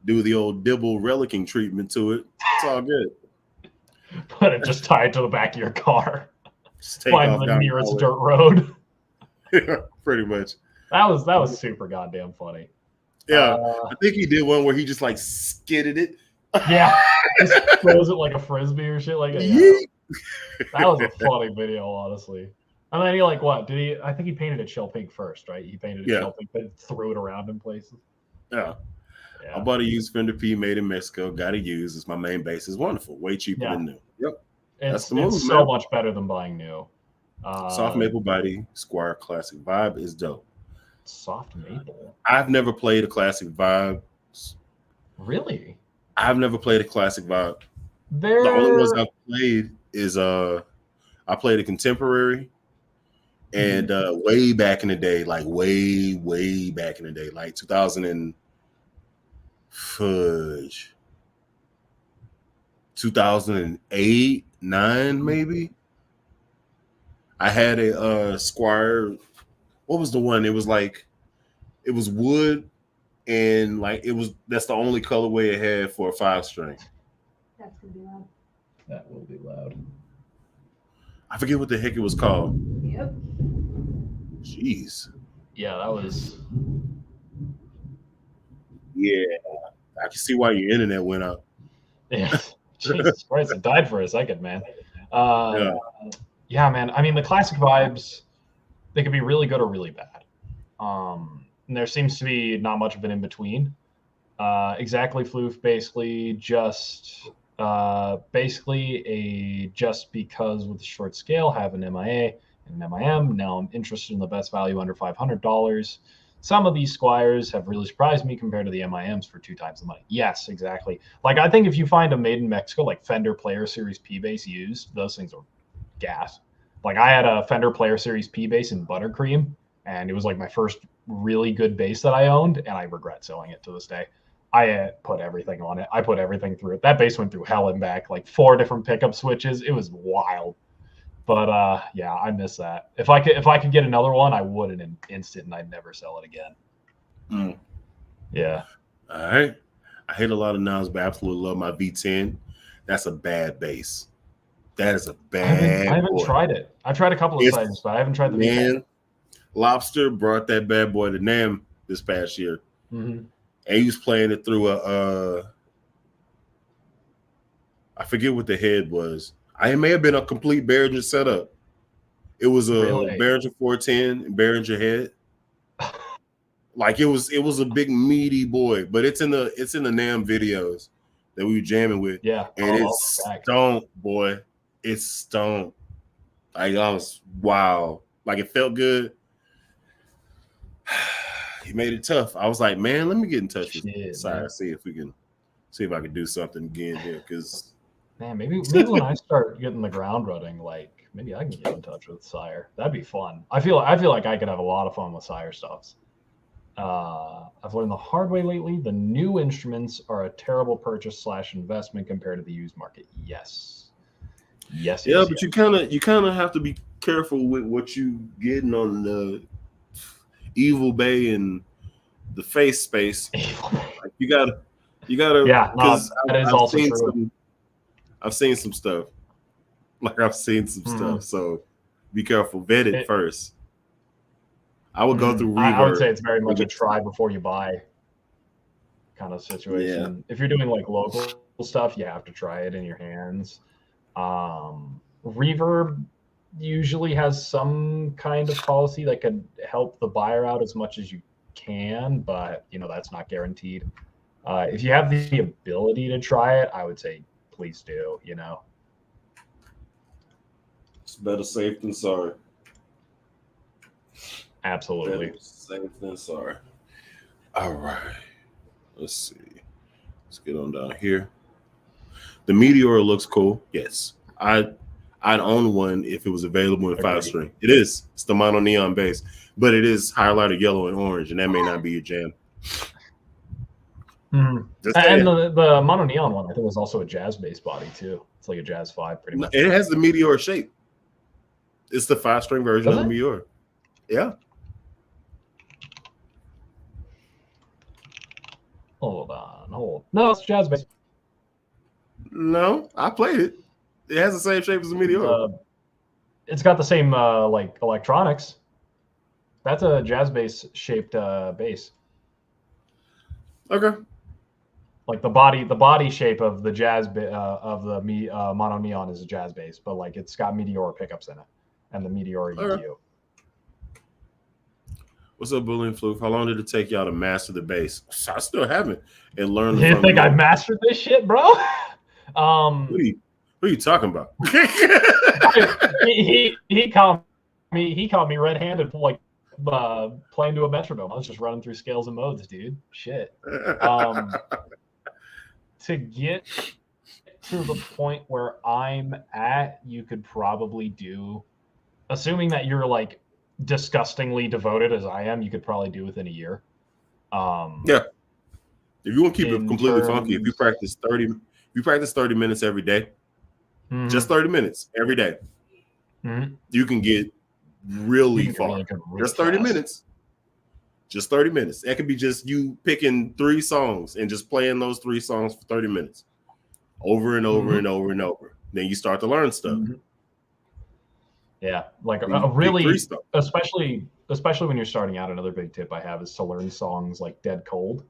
[SPEAKER 2] do the old dibble relicking treatment to it. It's all good.
[SPEAKER 1] But it just tied to the back of your car. Find the nearest dirt road.
[SPEAKER 2] Yeah, pretty much.
[SPEAKER 1] That was super goddamn funny.
[SPEAKER 2] Yeah, I think he did one where he just like skidded it.
[SPEAKER 1] Yeah, just throws it like a frisbee or shit like that. Yeah. That was a funny video, honestly. And then he I think he painted it shell pink first, right? He painted it shell pink, but threw it around in places.
[SPEAKER 2] Yeah. I bought a used Fender P made in Mexico. Got to use. It's my main bass. It's wonderful. Way cheaper than new. Yep.
[SPEAKER 1] It's so much better than buying new.
[SPEAKER 2] Soft maple body, Squire Classic Vibe is dope.
[SPEAKER 1] Soft maple?
[SPEAKER 2] I've never played a Classic Vibe.
[SPEAKER 1] Really?
[SPEAKER 2] I've never played a Classic Vibe. The only ones I've played is I played a Contemporary. And way back in the day, like way back in the day, like 2008, 9 maybe. I had a Squire. What was the one? It was wood, and that's the only colorway it had for a 5-string.
[SPEAKER 4] That's gonna be loud.
[SPEAKER 1] That will be loud.
[SPEAKER 2] I forget what the heck it was called.
[SPEAKER 4] Yep.
[SPEAKER 2] Jeez.
[SPEAKER 1] Yeah, that was.
[SPEAKER 2] Yeah, I can see why your internet went out.
[SPEAKER 1] Yeah, Jesus Christ, it died for a second, man. Yeah, man. I mean, the Classic Vibes, they could be really good or really bad. And there seems to be not much of an in between. Exactly, Floof. Basically, just because with the short scale have an MIA and an MIM. Now I'm interested in the best value under $500. Some of these Squires have really surprised me compared to the MIMs for 2 times the money. Yes, exactly. Like I think if you find a made in Mexico, like Fender Player Series P bass used, those things are gas. Like I had a Fender Player Series P bass in Buttercream, and it was like my first really good bass that I owned, and I regret selling it to this day. I put everything on it. I put everything through it. That bass went through hell and back, like 4 different pickup switches. It was wild. But yeah, I miss that. If I could get another one, I would in an instant, and I'd never sell it again. Yeah.
[SPEAKER 2] All right. I hate a lot of knobs, but I absolutely love my V10. That's a bad bass. That is a bad.
[SPEAKER 1] I haven't tried it. I've tried a couple of sizes, but I haven't tried the V10.
[SPEAKER 2] Lobster brought that bad boy to NAMM this past year, and he was playing it through I forget what the head was. It may have been a complete Behringer setup. It was a Behringer 410 and Behringer head. Like it was a big meaty boy, but it's in the NAMM videos that we were jamming with.
[SPEAKER 1] Yeah,
[SPEAKER 2] and it's stoned, boy. It's stoned. Like I was wow. Like it felt good. He made it tough. I was like, man, let me get in touch with Sire, see if I can do something again here. Because
[SPEAKER 1] man, maybe when I start getting the ground running, like maybe I can get in touch with Sire. That'd be fun. I feel like I could have a lot of fun with Sire stuffs. I've learned the hard way lately. The new instruments are a terrible purchase / investment compared to the used market. Yes. Yeah,
[SPEAKER 2] but you kind of have to be careful with what you getting on the Evil Bay and the face space. Like you gotta.
[SPEAKER 1] Yeah, no, that is also true.
[SPEAKER 2] I've seen some stuff. Like I've seen some stuff, so be careful. Vet it first. I would go through reverb.
[SPEAKER 1] I would say it's very much a try before you buy kind of situation.
[SPEAKER 2] Yeah.
[SPEAKER 1] If you're doing like local stuff, you have to try it in your hands. Reverb usually has some kind of policy that can help the buyer out as much as you can, but that's not guaranteed. If you have the ability to try it, I would say please do.
[SPEAKER 2] It's better safe than sorry.
[SPEAKER 1] Absolutely.
[SPEAKER 2] Better safe than sorry. All right. Let's see. Let's get on down here. The Meteor looks cool. Yes. I'd own one if it was available in 5-string. It is. It's the mono neon bass, but it is highlighted yellow and orange, and that may not be your jam.
[SPEAKER 1] And the mono neon one, I think, was also a jazz bass body too. It's like a jazz 5, pretty much.
[SPEAKER 2] It has the Meteor shape. It's the 5-string version of the Meteor. Yeah.
[SPEAKER 1] Hold on. No, it's jazz bass.
[SPEAKER 2] No, I played it. It has the same shape as the Meteor.
[SPEAKER 1] It's got the same like electronics. That's a jazz bass shaped bass.
[SPEAKER 2] Okay.
[SPEAKER 1] Like the body shape of the jazz of the mono neon is a jazz bass, but like it's got Meteor pickups in it and the Meteor EQ.
[SPEAKER 2] Okay. What's up, Bully and Floof? How long did it take y'all to master the bass? I still haven't. And learn.
[SPEAKER 1] You think I mastered this shit, bro?
[SPEAKER 2] What are you talking about?
[SPEAKER 1] he caught me red-handed, like playing to a metronome. I was just running through scales and modes, dude. Shit. To get to the point where I'm at, you could probably do, assuming that you're like disgustingly devoted as I am, you could probably do within a year.
[SPEAKER 2] Yeah. If you want to keep it completely funky, if you practice 30 minutes every day, just 30 minutes every day, you can get really far. Just 30 minutes. Just 30 minutes. That could be just you picking 3 songs and just playing those 3 songs for 30 minutes over and over and over and over. Then you start to learn stuff.
[SPEAKER 1] Yeah, like a really, especially when you're starting out. Another big tip I have is to learn songs like dead cold,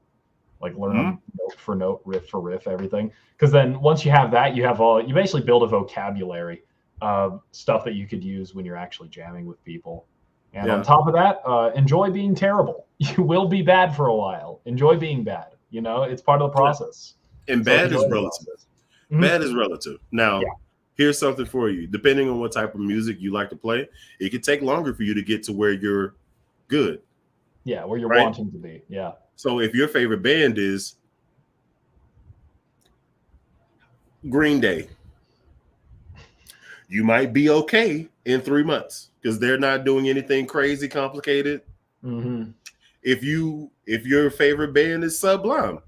[SPEAKER 1] like learn them note for note, riff for riff, everything. Because then once you have that, you basically build a vocabulary of stuff that you could use when you're actually jamming with people. And on top of that, enjoy being terrible. You will be bad for a while. Enjoy being bad. It's part of the process.
[SPEAKER 2] And bad is relative. Bad is relative. Now, here's something for you. Depending on what type of music you like to play, it could take longer for you to get to where you're good.
[SPEAKER 1] Yeah, where you're wanting to be. Yeah.
[SPEAKER 2] So if your favorite band is Green Day, you might be okay in 3 months because they're not doing anything crazy complicated. If your favorite band is Sublime,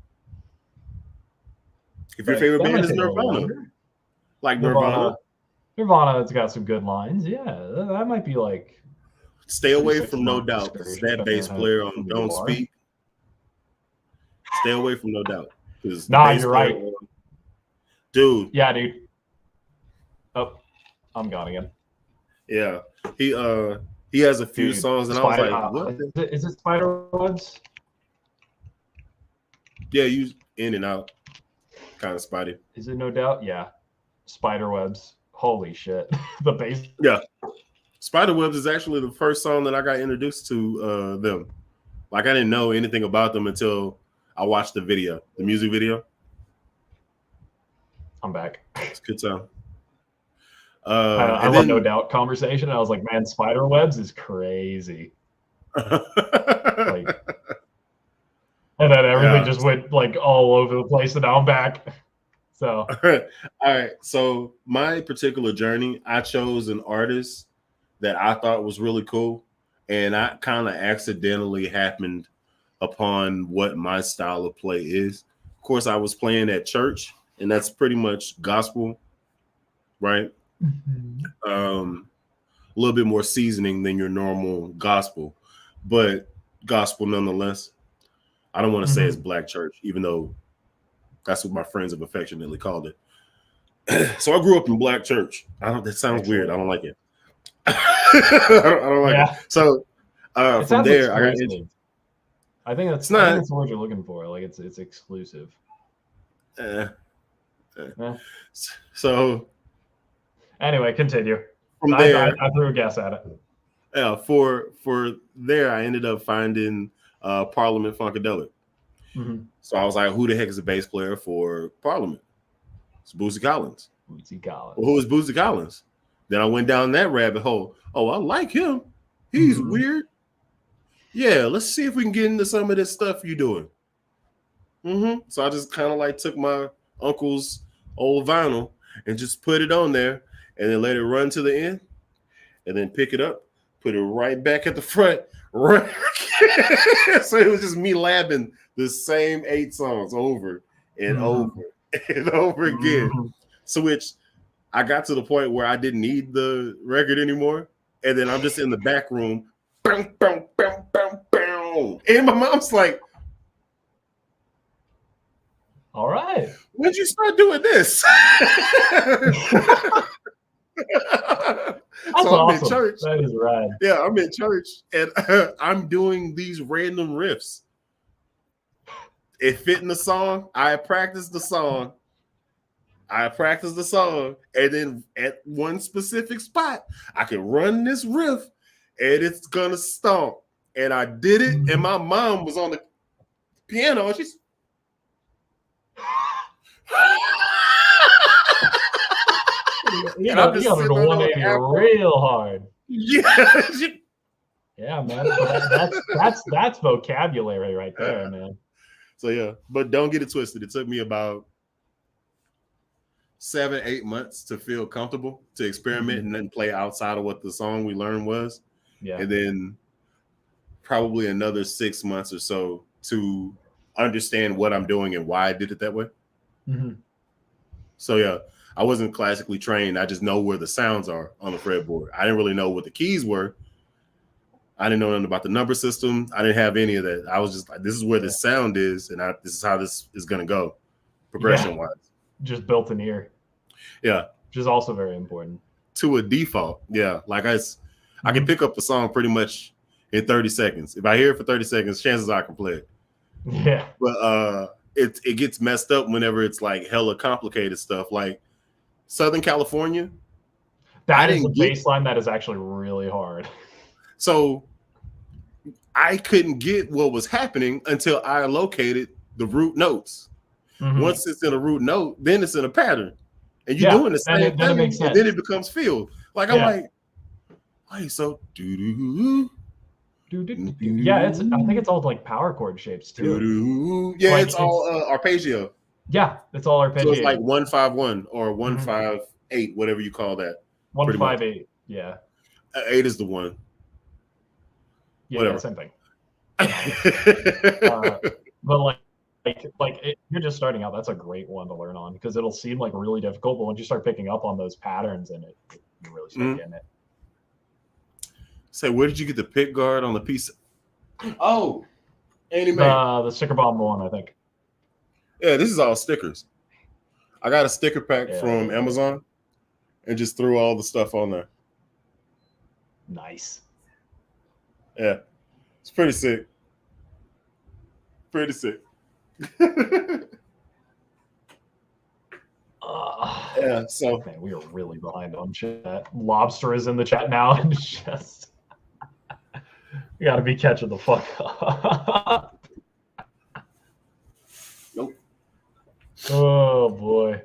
[SPEAKER 2] if your favorite band is Nirvana, like Nirvana,
[SPEAKER 1] it's got some good lines. Yeah, that might be like.
[SPEAKER 2] Stay away from No Doubt. That bass player on Don't Speak. Stay away from No Doubt.
[SPEAKER 1] Nah, you're right,
[SPEAKER 2] dude.
[SPEAKER 1] Yeah, dude. Oh, I'm gone again.
[SPEAKER 2] Yeah, he has a few songs, and I was like, "What
[SPEAKER 1] is it? Spiderwebs?"
[SPEAKER 2] Yeah, you in and out, kind of spotty.
[SPEAKER 1] Is it No Doubt? Yeah, Spiderwebs. Holy shit, the bass.
[SPEAKER 2] Yeah, Spiderwebs is actually the first song that I got introduced to them. Like I didn't know anything about them until I watched the video, the music video.
[SPEAKER 1] I'm back.
[SPEAKER 2] It's a good time.
[SPEAKER 1] I love No Doubt conversation. I was like, man, Spiderwebs is crazy. Like, and then everything just went like all over the place, and now I'm back. So,
[SPEAKER 2] all right. So my particular journey, I chose an artist that I thought was really cool, and I kind of accidentally happened upon what my style of play is. Of course, I was playing at church, and that's pretty much gospel, right? A little bit more seasoning than your normal gospel, but gospel nonetheless. I don't want to say it's black church, even though that's what my friends have affectionately called it. So I grew up in black church. That sounds weird. I don't like it. I don't like it. So
[SPEAKER 1] it
[SPEAKER 2] from there, I got
[SPEAKER 1] into. I think that's the word you're looking for. Like it's exclusive.
[SPEAKER 2] So
[SPEAKER 1] anyway, continue.
[SPEAKER 2] From there,
[SPEAKER 1] I threw a guess at it.
[SPEAKER 2] Yeah, for there, I ended up finding Parliament Funkadelic.
[SPEAKER 1] Mm-hmm.
[SPEAKER 2] So I was like, who the heck is the bass player for Parliament? It's Bootsy Collins.
[SPEAKER 1] Bootsy Collins.
[SPEAKER 2] Well, who is Bootsy Collins? Then I went down that rabbit hole. Oh, I like him. He's weird. Yeah, let's see if we can get into some of this stuff you're doing. So I just kind of like took my uncle's old vinyl and just put it on there and then let it run to the end and then pick it up, put it right back at the front. Right. So it was just me labbing the same 8 songs over and over and over again. So which I got to the point where I didn't need the record anymore. And then I'm just in the back room. Boom, boom, boom, boom, boom. And my mom's like,
[SPEAKER 1] all right.
[SPEAKER 2] When'd you start doing this?
[SPEAKER 1] That's
[SPEAKER 2] so I'm
[SPEAKER 1] awesome.
[SPEAKER 2] in church.
[SPEAKER 1] That is right.
[SPEAKER 2] Yeah, I'm in church and I'm doing these random riffs. It fit in the song. I practiced the song. And then at one specific spot, I can run this riff and it's gonna stomp. And I did it, and my mom was on the piano, and she's
[SPEAKER 1] you know, you got to 180 real hard.
[SPEAKER 2] Yeah.
[SPEAKER 1] Yeah, man. That's vocabulary right there, man.
[SPEAKER 2] So yeah, but don't get it twisted. It took me about 7-8 months to feel comfortable to experiment and then play outside of what the song we learned was.
[SPEAKER 1] Yeah.
[SPEAKER 2] And then probably another 6 months or so to understand what I'm doing and why I did it that way. So yeah, I wasn't classically trained. I just know where the sounds are on the fretboard. I didn't really know what the keys were. I didn't know nothing about the number system. I didn't have any of that. I was just like, this is where the sound is, and this is how this is going to go, progression-wise.
[SPEAKER 1] Just built an ear.
[SPEAKER 2] Yeah.
[SPEAKER 1] Which is also very important.
[SPEAKER 2] To a default, yeah. Like I can pick up a song pretty much in 30 seconds. If I hear it for 30 seconds, chances are I can play it.
[SPEAKER 1] Yeah.
[SPEAKER 2] But it gets messed up whenever it's like hella complicated stuff. Like Southern California.
[SPEAKER 1] That is a bass line that is actually really hard.
[SPEAKER 2] So I couldn't get what was happening until I located the root notes. Once it's in a root note, then it's in a pattern. And you're doing the same thing, and then it becomes filled. Like I'm like, wait, so
[SPEAKER 1] yeah, I think it's all like power chord shapes too.
[SPEAKER 2] Yeah, like, it's all arpeggio.
[SPEAKER 1] Yeah, it's all arpeggio.
[SPEAKER 2] So it's like 1-5-1 or 1-5-8, whatever you call that.
[SPEAKER 1] 1-5-8. Yeah.
[SPEAKER 2] 8 is the one.
[SPEAKER 1] Yeah, same thing. But you're just starting out. That's a great one to learn on because it'll seem like really difficult, but once you start picking up on those patterns in it, you really start getting it.
[SPEAKER 2] Say, where did you get the pick guard on the piece? Oh, Andy
[SPEAKER 1] the sticker bomb one, I think.
[SPEAKER 2] Yeah, this is all stickers. I got a sticker pack from Amazon and just threw all the stuff on there.
[SPEAKER 1] Nice.
[SPEAKER 2] Yeah, it's pretty sick. Pretty sick. Yeah, so
[SPEAKER 1] man, we are really behind on chat. Lobster is in the chat now, and it's just we got to be catching the fuck up.
[SPEAKER 2] Nope.
[SPEAKER 1] Oh boy.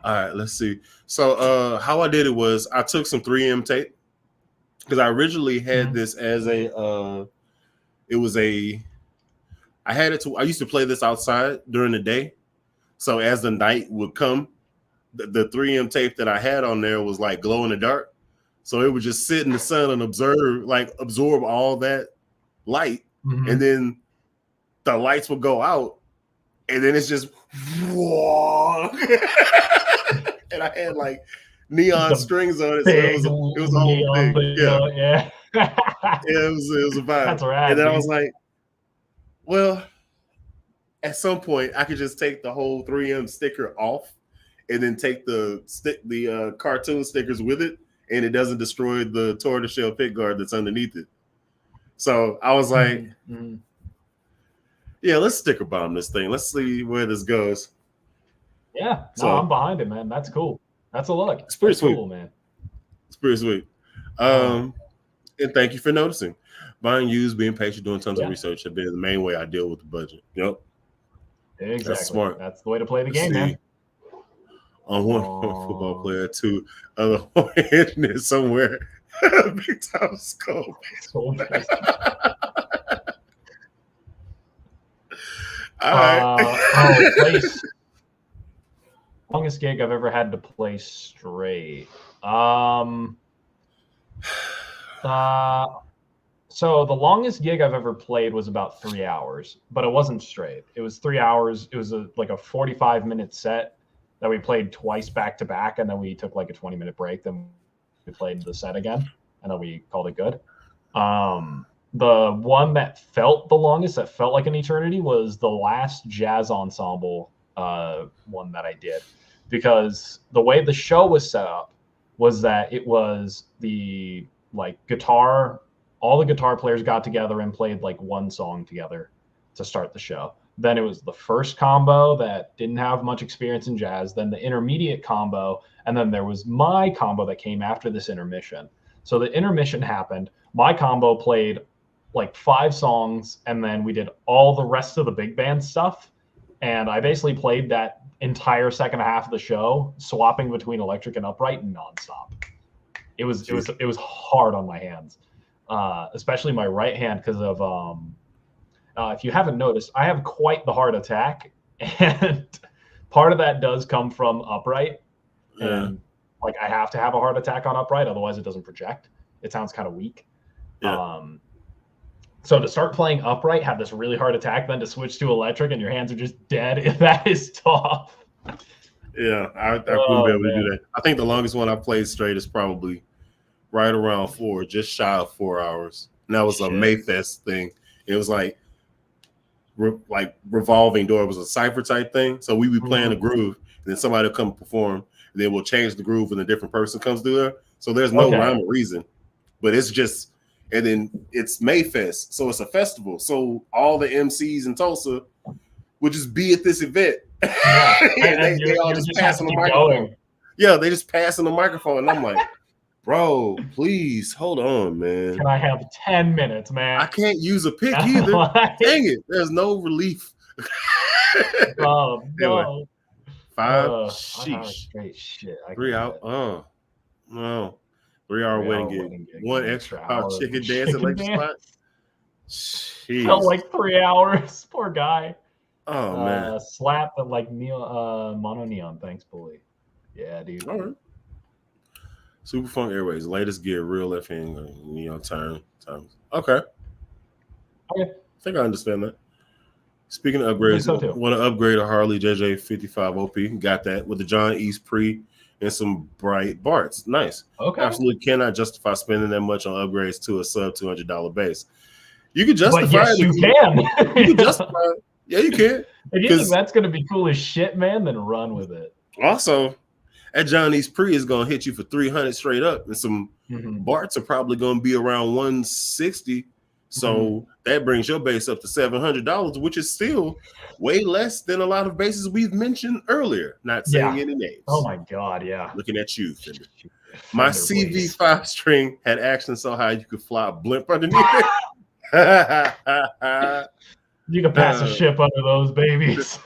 [SPEAKER 2] All right, let's see. So how I did it was I took some 3M tape because I originally had this as I used to play this outside during the day. So as the night would come, the 3M tape that I had on there was like glow in the dark. So it would just sit in the sun and absorb all that light. And then the lights would go out and then it's just and I had like neon strings on it. So it was a whole thing. Yeah. It was a vibe.
[SPEAKER 1] That's right.
[SPEAKER 2] And then I was like, well, at some point I could just take the whole 3M sticker off and then take the cartoon stickers with it, and it doesn't destroy the tortoiseshell pickguard that's underneath it. So I was like, yeah, let's sticker bomb this thing. Let's see where this goes.
[SPEAKER 1] Yeah, no, I'm behind it, man. That's cool. That's a look.
[SPEAKER 2] It's pretty sweet,
[SPEAKER 1] cool, man.
[SPEAKER 2] It's pretty sweet. And thank you for noticing. Buying used, being patient, doing tons of research have been the main way I deal with the budget. Yep.
[SPEAKER 1] Exactly.
[SPEAKER 2] That's smart.
[SPEAKER 1] That's the way to play the game, man.
[SPEAKER 2] On one football player, two other hidden it somewhere. Big time scope. All right.
[SPEAKER 1] Place. Longest gig I've ever had to play straight. So the longest gig I've ever played was about 3 hours, but it wasn't straight. It was 3 hours. It was like a 45-minute set that we played twice back to back, and then we took like a 20-minute break. Then we played the set again, and then we called it good. The one that felt the longest, that felt like an eternity, was the last jazz ensemble one that I did, because the way the show was set up was that it was the guitar. All the guitar players got together and played like one song together to start the show. Then it was the first combo that didn't have much experience in jazz, then the intermediate combo, and then there was my combo that came after this intermission. So the intermission happened. My combo played like 5 songs, and then we did all the rest of the big band stuff. And I basically played that entire second half of the show, swapping between electric and upright nonstop. It was hard on my hands. Especially my right hand, because of if you haven't noticed, I have quite the heart attack, and part of that does come from upright. And like I have to have a heart attack on upright, otherwise it doesn't project. It sounds kind of weak. So to start playing upright, have this really hard attack, then to switch to electric and your hands are just dead, that is tough.
[SPEAKER 2] Yeah, I wouldn't be able to do that. I think the longest one I've played straight is probably right around 4, just shy of 4 hours. And that was a Mayfest thing. It was like revolving door. It was a cipher type thing. So we be playing a groove, and then somebody will come perform, and then we'll change the groove, and a different person comes through there. So there's no rhyme or reason, but it's just, and then it's Mayfest, so it's a festival. So all the MCs in Tulsa would just be at this event.
[SPEAKER 1] Yeah.
[SPEAKER 2] and they all just passing the microphone. Going. Yeah, they just passing the microphone, and I'm like, bro, please hold on, man.
[SPEAKER 1] Can I have 10 minutes, man?
[SPEAKER 2] I can't use a pick either. Dang it, there's no relief.
[SPEAKER 1] Oh no.
[SPEAKER 2] Anyway, 5. Sheesh.
[SPEAKER 1] Great shit.
[SPEAKER 2] 3 out. No. 3 hour wedding gig. 1 extra hour chicken dance at Lakers spot. Jeez.
[SPEAKER 1] Felt like 3 hours. Poor guy.
[SPEAKER 2] Oh man.
[SPEAKER 1] Slap at like mono neon. Thanks, bully. Yeah, dude.
[SPEAKER 2] All right. Super Funk Airways, latest gear, real left hand, neon times. Okay. I think I understand that. Speaking of upgrades, want to upgrade a Harley JJ55 OP. Got that with the John East pre and some bright Barts. Nice.
[SPEAKER 1] Okay.
[SPEAKER 2] Absolutely cannot justify spending that much on upgrades to a sub $200 base. You can justify it.
[SPEAKER 1] You can.
[SPEAKER 2] You can justify it. Yeah, you can.
[SPEAKER 1] If you think that's going to be cool as shit, man, then run with it.
[SPEAKER 2] Also, that John East pre is going to hit you for 300 straight up, and some Barts are probably going to be around 160. So that brings your base up to $700, which is still way less than a lot of bases we've mentioned earlier. Not saying any names.
[SPEAKER 1] Oh my God, yeah.
[SPEAKER 2] Looking at you, Fender. My CV5 string had action so high you could fly a blimp underneath it.
[SPEAKER 1] You can pass a ship under those babies.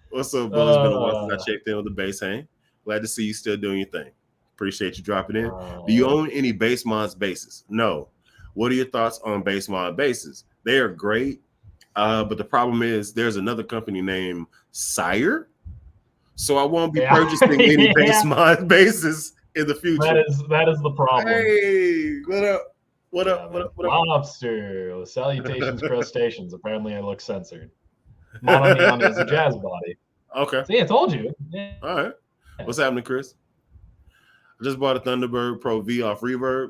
[SPEAKER 2] What's up, Bull? It's been a while since I checked in with the bass hang. Glad to see you still doing your thing. Appreciate you dropping in. Do you own any Bass Mods bases? No. What are your thoughts on Bass Mod bases? They are great, but the problem is there's another company named Sire, so I won't be purchasing any Bass Mod bases in the future.
[SPEAKER 1] That is the problem.
[SPEAKER 2] Hey, what up? What up?
[SPEAKER 1] Lobster. Salutations, crustaceans. Apparently, I look censored. Mono neon is a jazz body.
[SPEAKER 2] Okay.
[SPEAKER 1] See, I told you.
[SPEAKER 2] Yeah. All right. What's happening, Chris? I just bought a Thunderbird Pro V off Reverb.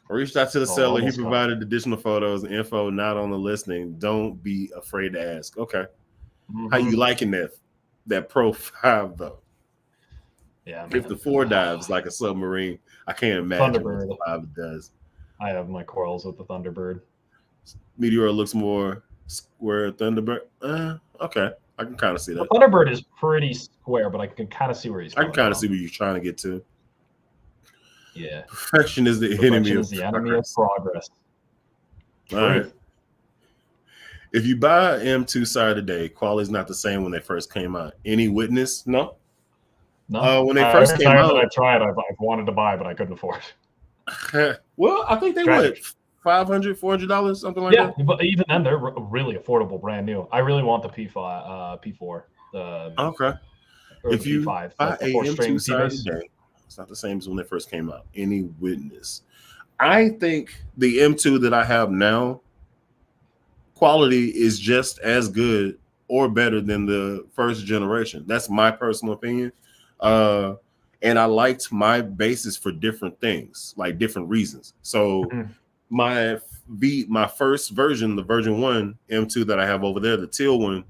[SPEAKER 2] I reached out to the seller. He provided additional photos and info not on the listing. Don't be afraid to ask. Okay. How you liking that? that Pro 5 though.
[SPEAKER 1] Yeah,
[SPEAKER 2] If the 4 dives like a submarine, I can't imagine
[SPEAKER 1] Thunderbird.
[SPEAKER 2] what the 5 does.
[SPEAKER 1] I have my quarrels with the Thunderbird.
[SPEAKER 2] Meteor looks more square. Thunderbird, okay, I can kind of see
[SPEAKER 1] The
[SPEAKER 2] that.
[SPEAKER 1] Thunderbird is pretty square, but I can kind of see where he's
[SPEAKER 2] I
[SPEAKER 1] coming
[SPEAKER 2] can kind of
[SPEAKER 1] from.
[SPEAKER 2] see where you're trying to get to.
[SPEAKER 1] Yeah.
[SPEAKER 2] Perfection is the enemy of
[SPEAKER 1] progress.
[SPEAKER 2] All right. If you buy an M2 side today, quality's not the same when they first came out. Any witness? No.
[SPEAKER 1] No.
[SPEAKER 2] When they first came out,
[SPEAKER 1] I tried. I've wanted to buy, but I couldn't afford
[SPEAKER 2] it. Well, I think they were $500, $400, something like that.
[SPEAKER 1] Yeah, but even then, they're really affordable, brand new. I really want the P5, P4.
[SPEAKER 2] Okay. If you
[SPEAKER 1] P5,
[SPEAKER 2] buy a M2 side today, it's not the same as when they first came out. Any witness? I think the M2 that I have now, quality is just as good or better than the first generation. That's my personal opinion. And I liked my bases for different things, like different reasons. So my first version, the version 1 M2 that I have over there, the teal one,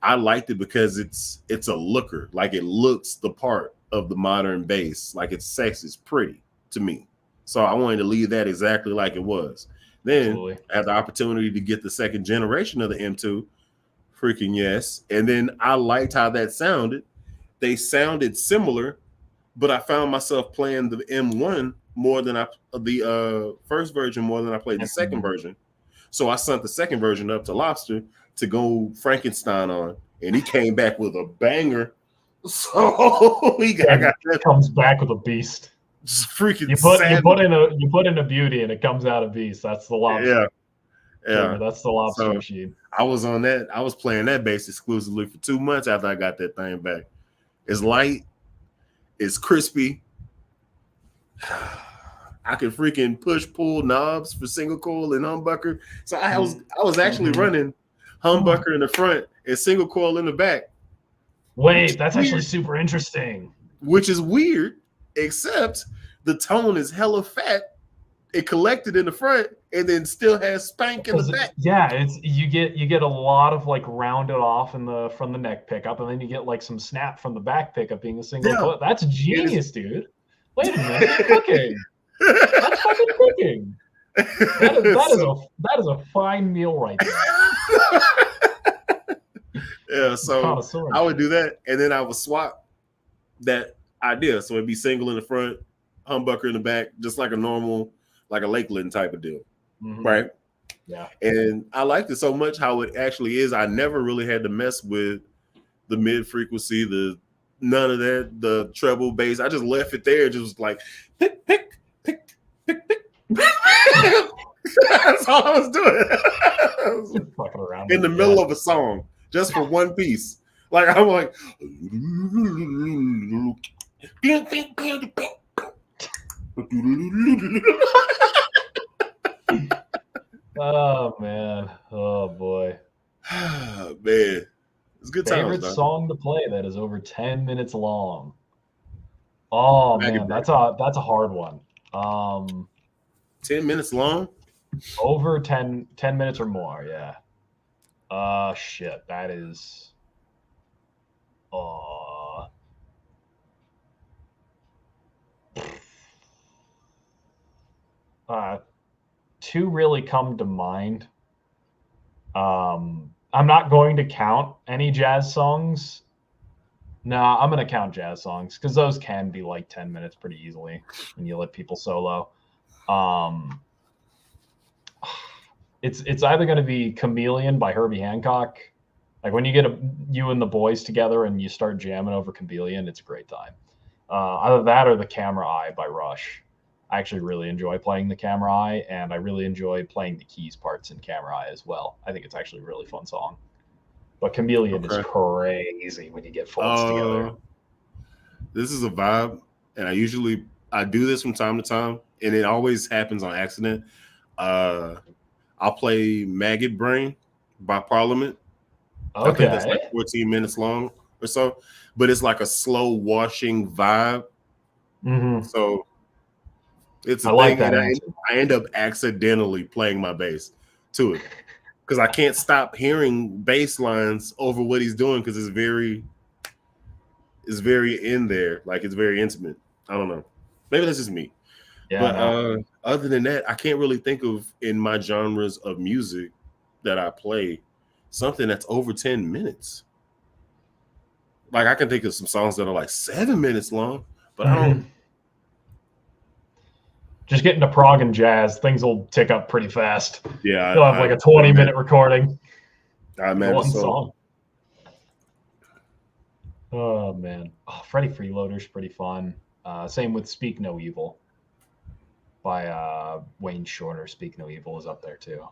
[SPEAKER 2] I liked it because it's a looker. Like it looks the part of the modern bass. Like it's sexy, it's pretty to me. So I wanted to leave that exactly like it was. Then I had the opportunity to get the second generation of the M2. Freaking yes. And then I liked how that sounded. They sounded similar, but I found myself playing the M1 more than the first version more than I played the second version. So I sent the second version up to Lobster to go Frankenstein on, and he came back with a banger. So he
[SPEAKER 1] comes back with a beast.
[SPEAKER 2] Just freaking
[SPEAKER 1] you put in a beauty and it comes out a beast. That's the Lobster.
[SPEAKER 2] Yeah.
[SPEAKER 1] That's the Lobster machine.
[SPEAKER 2] I was on that. I was playing that bass exclusively for 2 months after I got that thing back. It's light. It's crispy. I could freaking pull knobs for single coil and humbucker. So I was actually running humbucker in the front and single coil in the back.
[SPEAKER 1] Wait, that's actually super interesting.
[SPEAKER 2] Which is weird, except the tone is hella fat. It collected in the front and then still has spank in the back.
[SPEAKER 1] Yeah, it's you get a lot of like rounded off from the neck pickup, and then you get like some snap from the back pickup being a single coil. That's genius, dude. Wait a minute, that's cooking. That's fucking cooking. That is a fine meal right there.
[SPEAKER 2] Yeah, so I would do that, and then I would swap that idea. So it'd be single in the front, humbucker in the back, just like a normal, like a Lakeland type of deal, right?
[SPEAKER 1] Yeah.
[SPEAKER 2] And I liked it so much how it actually is. I never really had to mess with the mid frequency, none of that, the treble bass. I just left it there, just was like pick, pick, pick, pick, pick. That's all I was doing.
[SPEAKER 1] Fucking around
[SPEAKER 2] in the middle of a song, just for one piece. Like I'm like,
[SPEAKER 1] oh man, oh boy,
[SPEAKER 2] man, it's good times.
[SPEAKER 1] Favorite song to play that is over 10 minutes long. Oh man, that's a hard one.
[SPEAKER 2] 10 minutes long?
[SPEAKER 1] Over 10 minutes or more, yeah. Shit, that is. Two really come to mind. I'm not going to count any jazz songs. No, I'm going to count jazz songs because those can be like 10 minutes pretty easily when you let people solo. It's either going to be Chameleon by Herbie Hancock. Like when you get you and the boys together and you start jamming over Chameleon, it's a great time. Either that or The Camera Eye by Rush. I actually really enjoy playing The Camera Eye, and I really enjoy playing the keys parts in Camera Eye as well. I think it's actually a really fun song. But Chameleon is crazy when you get folds together.
[SPEAKER 2] This is a vibe, and I do this from time to time, and it always happens on accident. I'll play Maggot Brain by Parliament.
[SPEAKER 1] Okay.
[SPEAKER 2] I think that's like 14 minutes long or so, but it's like a slow washing vibe. So it's a thing,
[SPEAKER 1] like that.
[SPEAKER 2] And I end up accidentally playing my bass to it because I can't stop hearing bass lines over what he's doing because it's very is very in there. Like it's very intimate. I don't know. Maybe that's just me.
[SPEAKER 1] Yeah,
[SPEAKER 2] But
[SPEAKER 1] no.
[SPEAKER 2] other than that, I can't really think of in my genres of music that I play something that's over 10 minutes. Like I can think of some songs that are like 7 minutes long, but I don't.
[SPEAKER 1] Just get into prog and jazz. Things will tick up pretty fast.
[SPEAKER 2] Yeah,
[SPEAKER 1] You'll have like a 20-minute recording.
[SPEAKER 2] I
[SPEAKER 1] for
[SPEAKER 2] imagine
[SPEAKER 1] one
[SPEAKER 2] so.
[SPEAKER 1] song. Oh man, Freddie Freeloader's pretty fun. Same with "Speak No Evil" by Wayne Shorter. "Speak No Evil" is up there too.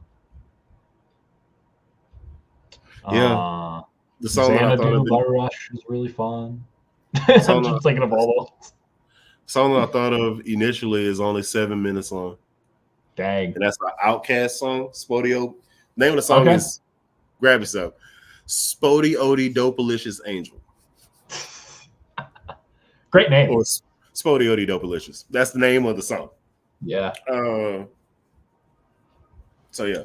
[SPEAKER 2] Yeah, the song that I thought
[SPEAKER 1] Xanadu
[SPEAKER 2] of
[SPEAKER 1] by Rush is really fun. I'm just thinking of all those.
[SPEAKER 2] Song that I thought of initially is only 7 minutes long.
[SPEAKER 1] Dang.
[SPEAKER 2] And that's an Outkast song, Spodio. Name of the song is, grab yourself, Spody Odie Dopalicious Angel.
[SPEAKER 1] Great name.
[SPEAKER 2] Or Spody Odie Dopalicious. That's the name of the song.
[SPEAKER 1] Yeah.
[SPEAKER 2] So yeah,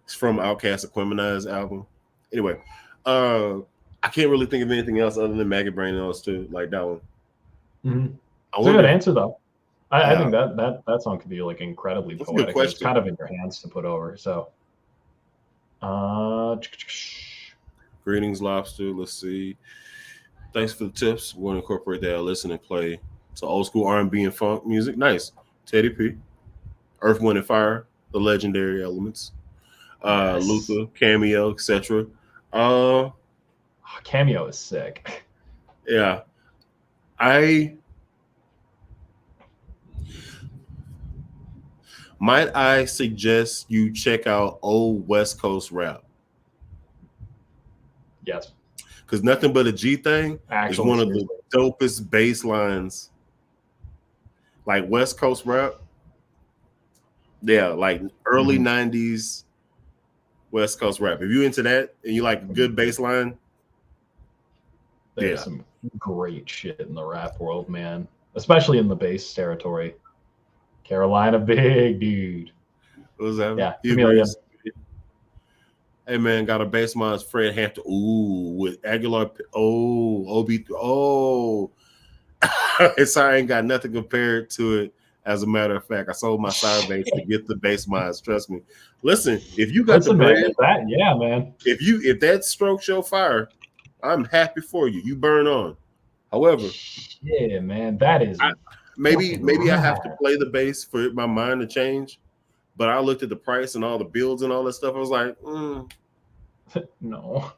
[SPEAKER 2] it's from Outkast Equimanize album. Anyway, I can't really think of anything else other than Maggot Brain and those two, like that one.
[SPEAKER 1] Mm-hmm. It's a good answer though. I think that song could be like incredibly poetic. It's kind of in your hands to put over. So,
[SPEAKER 2] Greetings, Lobster. Let's see. Thanks for the tips. We're going to incorporate that. Listen and play some old school R&B and funk music. Nice. Teddy P, Earth, Wind, and Fire, the legendary elements. Yes. Luther, Cameo, etc.
[SPEAKER 1] Cameo is sick.
[SPEAKER 2] Yeah. Might I suggest you check out old West Coast rap?
[SPEAKER 1] Yes.
[SPEAKER 2] Because Nothing But a G Thing is one of the dopest bass lines. Like West Coast rap. Yeah, like early 90s West Coast rap. If you're into that and you like good bass line,
[SPEAKER 1] there's some great shit in the rap world, man. Especially in the bass territory. Carolina big dude.
[SPEAKER 2] What was that?
[SPEAKER 1] Yeah, Chameleon.
[SPEAKER 2] Hey man, got a bass line, Fred Hampton. Ooh, with Aguilar. Oh, OB. Oh, I ain't got nothing compared to it. As a matter of fact, I sold my side bass to get the bass mines. Trust me. Listen, if you got the brand,
[SPEAKER 1] man.
[SPEAKER 2] If that strokes your fire, I'm happy for you. You burn on. However,
[SPEAKER 1] yeah, man, that is
[SPEAKER 2] maybe I have to play the bass for my mind to change. But I looked at the price and all the builds and all that stuff. I was like,
[SPEAKER 1] no.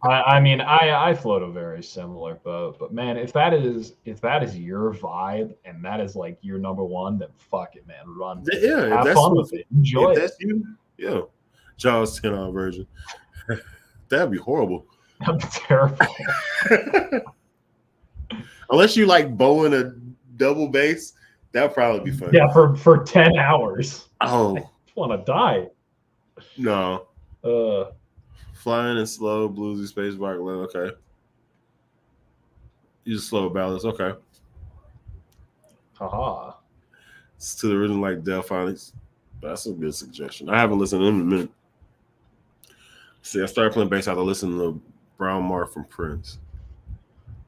[SPEAKER 1] I mean, I float a very similar boat, but man, if that is your vibe and that is like your number one, then fuck it, man. Run.
[SPEAKER 2] Yeah,
[SPEAKER 1] have fun with it. Enjoy it.
[SPEAKER 2] That's you. Yeah. Jaws 10 version. That'd be horrible.
[SPEAKER 1] That'd be terrible.
[SPEAKER 2] Unless you like bowing a double bass, that'd probably be fun.
[SPEAKER 1] Yeah, for 10 hours.
[SPEAKER 2] Oh.
[SPEAKER 1] I just want to die.
[SPEAKER 2] No. Flying and slow, bluesy space rock. Okay. You just slow balance. Okay.
[SPEAKER 1] Haha.
[SPEAKER 2] It's to the rhythm like Delphonics. That's a good suggestion. I haven't listened to them in a minute. See, I started playing bass after listening to Brown Mark from Prince.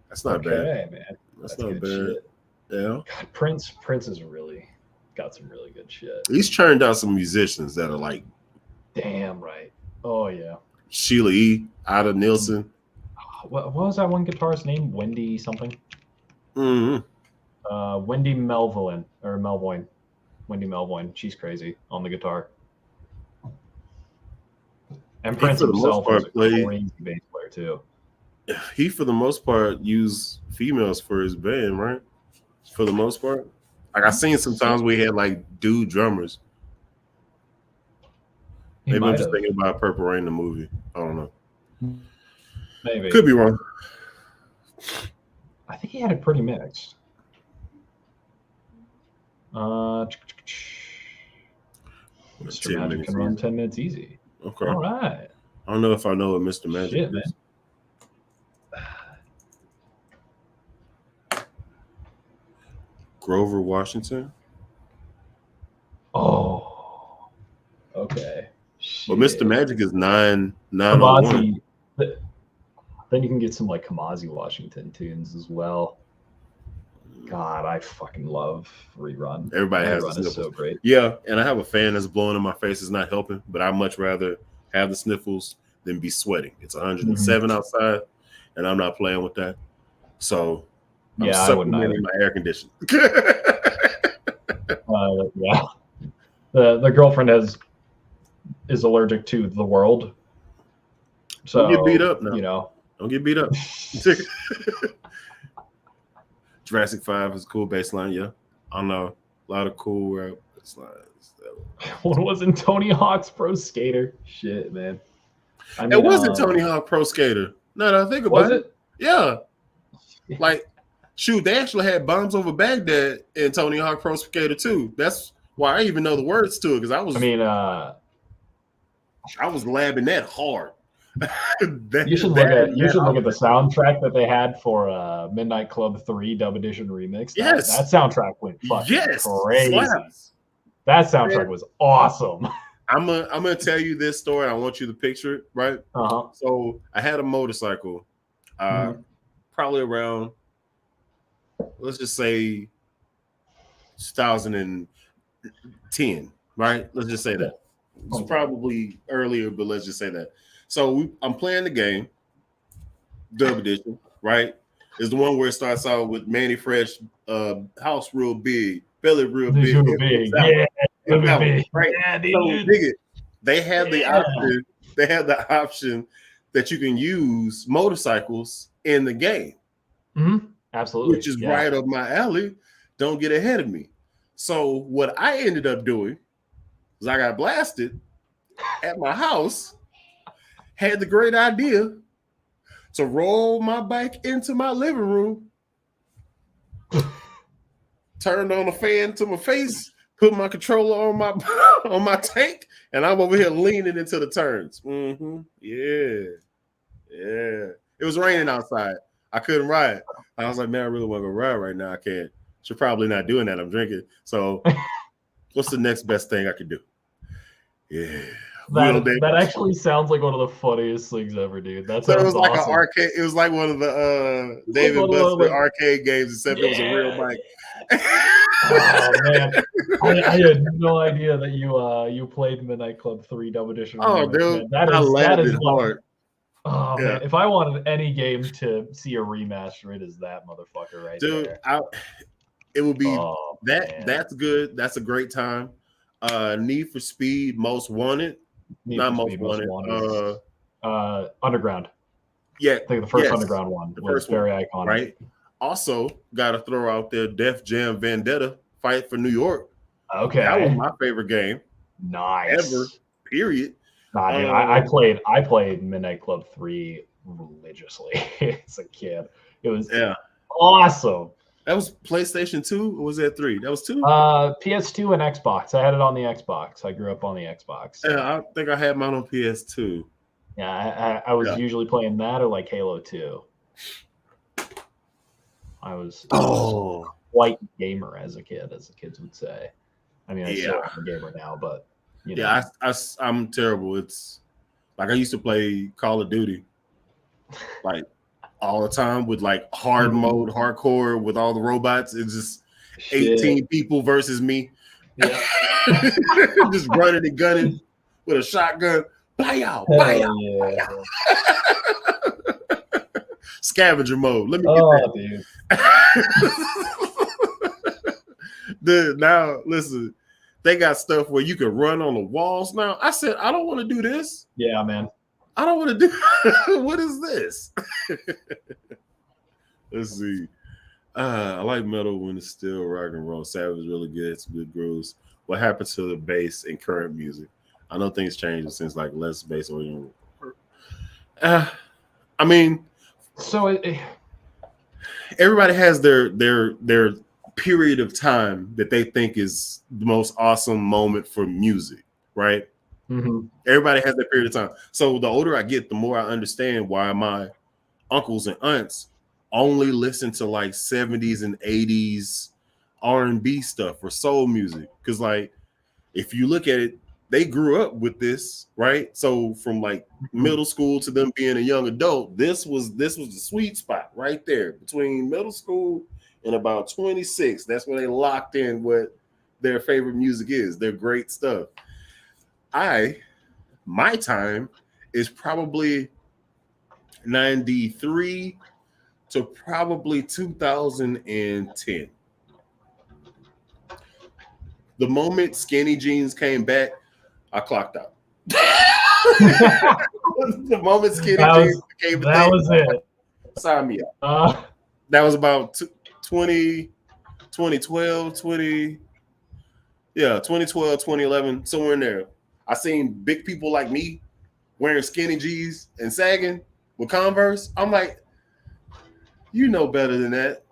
[SPEAKER 2] That's not bad,
[SPEAKER 1] man.
[SPEAKER 2] That's not bad. Shit. Yeah.
[SPEAKER 1] God, Prince has really got some really good shit.
[SPEAKER 2] He's turned out some musicians that are like,
[SPEAKER 1] damn right. Oh yeah.
[SPEAKER 2] Sheila E. Ada Nielsen.
[SPEAKER 1] What was that one guitarist's name? Wendy something.
[SPEAKER 2] Mm-hmm.
[SPEAKER 1] Wendy Melvoin or Melvoin. Wendy Melvoin. She's crazy on the guitar. And Prince himself was a crazy bass player too.
[SPEAKER 2] He, for the most part, used females for his band, right? For the most part. Like I seen sometimes we had like dude drummers. Maybe I'm just thinking about Purple Rain, the movie. I don't know.
[SPEAKER 1] Maybe.
[SPEAKER 2] Could be wrong.
[SPEAKER 1] I think he had it pretty mixed. Mr. Magic can run 10 minutes easy.
[SPEAKER 2] Okay.
[SPEAKER 1] All right.
[SPEAKER 2] I don't know if I know what Mr. Magic is. Grover Washington.
[SPEAKER 1] Oh. Okay.
[SPEAKER 2] But Mr. Magic is 901.
[SPEAKER 1] Kamasi. Then you can get some like Kamasi Washington tunes as well. God, I fucking love Rerun.
[SPEAKER 2] Everybody has
[SPEAKER 1] Rerun
[SPEAKER 2] the
[SPEAKER 1] is
[SPEAKER 2] sniffles.
[SPEAKER 1] so great.
[SPEAKER 2] Yeah, and I have a fan that's blowing in my face. It's not helping, but I'd much rather have the sniffles than be sweating. It's 107 outside, and I'm not playing with that. So I'm
[SPEAKER 1] I wouldn't either.
[SPEAKER 2] supplementing my air conditioning.
[SPEAKER 1] Yeah. The girlfriend is allergic to the world. So
[SPEAKER 2] don't get beat up now.
[SPEAKER 1] You know.
[SPEAKER 2] Don't get beat up. Jurassic 5 is a cool bass line, yeah. I know. A lot of cool rap bass lines.
[SPEAKER 1] What wasn't Tony Hawk's Pro Skater? Shit, man. I mean,
[SPEAKER 2] it wasn't Tony Hawk Pro Skater. No, that I think about it. Yeah. Like, shoot, they actually had Bombs Over Baghdad in Tony Hawk Pro Skater 2. That's why I even know the words to it, because I was labbing that hard.
[SPEAKER 1] You should look at the soundtrack that they had for Midnight Club 3 Dub Edition Remix. That soundtrack went fucking crazy. Slaps. That soundtrack was awesome.
[SPEAKER 2] I'm gonna tell you this story. I want you to picture it, right? So I had a motorcycle, probably around, let's just say 2010, right? Let's just say that. It's probably earlier, but let's just say that. So I'm playing the game, Dub Edition, right? Is the one where it starts out with Manny Fresh, house real big, belly real big.
[SPEAKER 1] Real big. Yeah, big.
[SPEAKER 2] Right?
[SPEAKER 1] Yeah,
[SPEAKER 2] so dig it. They had the option. They had the option that you can use motorcycles in the game.
[SPEAKER 1] Absolutely.
[SPEAKER 2] Which is right up my alley. Don't get ahead of me. So what I ended up doing was I got blasted at my house. Had the great idea to roll my bike into my living room, turned on a fan to my face, put my controller on my on my tank, and I'm over here leaning into the turns. Yeah. It was raining outside. I couldn't ride. I was like, man, I really want to go ride right now. I can't. Should probably not doing that. I'm drinking. So what's the next best thing I could do? Yeah.
[SPEAKER 1] That actually sounds like one of the funniest things ever, dude. That's so
[SPEAKER 2] it was like
[SPEAKER 1] awesome.
[SPEAKER 2] an arcade. It was like one of the David Buster arcade games, except it was a real bike.
[SPEAKER 1] Oh man, I had no idea that you played Midnight Club 3 Dub Edition.
[SPEAKER 2] Oh, dude, that is hard.
[SPEAKER 1] Oh man, if I wanted any game to see a remaster, it is that motherfucker right there.
[SPEAKER 2] It would be that. Man. That's good. That's a great time. Need for Speed, Most Wanted. Not Most Wanted.
[SPEAKER 1] Underground.
[SPEAKER 2] Yeah,
[SPEAKER 1] I think the first Underground one was very iconic.
[SPEAKER 2] Right. Also, got to throw out there Def Jam Vendetta, Fight for New York.
[SPEAKER 1] Okay,
[SPEAKER 2] that was my favorite game.
[SPEAKER 1] Nice.
[SPEAKER 2] Ever. Period.
[SPEAKER 1] Nah, dude, I played Midnight Club 3 religiously as a kid. It was awesome.
[SPEAKER 2] That was PlayStation 2 or was that 3? That was 2?
[SPEAKER 1] PS2 and Xbox. I had it on the Xbox. I grew up on the Xbox. So.
[SPEAKER 2] Yeah, I think I had mine on PS2.
[SPEAKER 1] Yeah, I was usually playing that or like Halo 2. I was quite gamer as a kid, as the kids would say. I mean, I'm still a gamer now, but you know.
[SPEAKER 2] I'm terrible. It's like I used to play Call of Duty, like all the time with like hard mode, hardcore with all the robots. It's just 18 people versus me. Yeah. Just running and gunning with a shotgun. Buy out. Scavenger mode. Let me get that. Dude, now listen, they got stuff where you can run on the walls now. I said, I don't want to do this.
[SPEAKER 1] Yeah, man.
[SPEAKER 2] I don't want to do what is this? Let's see. I like metal when it's still rock and roll. Savage is really good. It's good grooves. What happened to the bass in current music? I know things changed since like less bass original. I mean,
[SPEAKER 1] so
[SPEAKER 2] everybody has their period of time that they think is the most awesome moment for music, right?
[SPEAKER 1] Mm-hmm.
[SPEAKER 2] Everybody has that period of time. So the older I get, the more I understand why my uncles and aunts only listen to like 70s and 80s R&B stuff or soul music. Because like if you look at it, they grew up with this, right? So from like middle school to them being a young adult, this was the sweet spot right there between middle school and about 26. That's when they locked in what their favorite music is. Their great stuff. My time is probably 93 to probably 2010. The moment skinny jeans came back, I clocked out. The moment skinny jeans came back,
[SPEAKER 1] that was it.
[SPEAKER 2] Sign me up. That was about 2012, 2011, somewhere in there. I seen big people like me wearing skinny jeans and sagging with Converse. I'm like, you know better than that.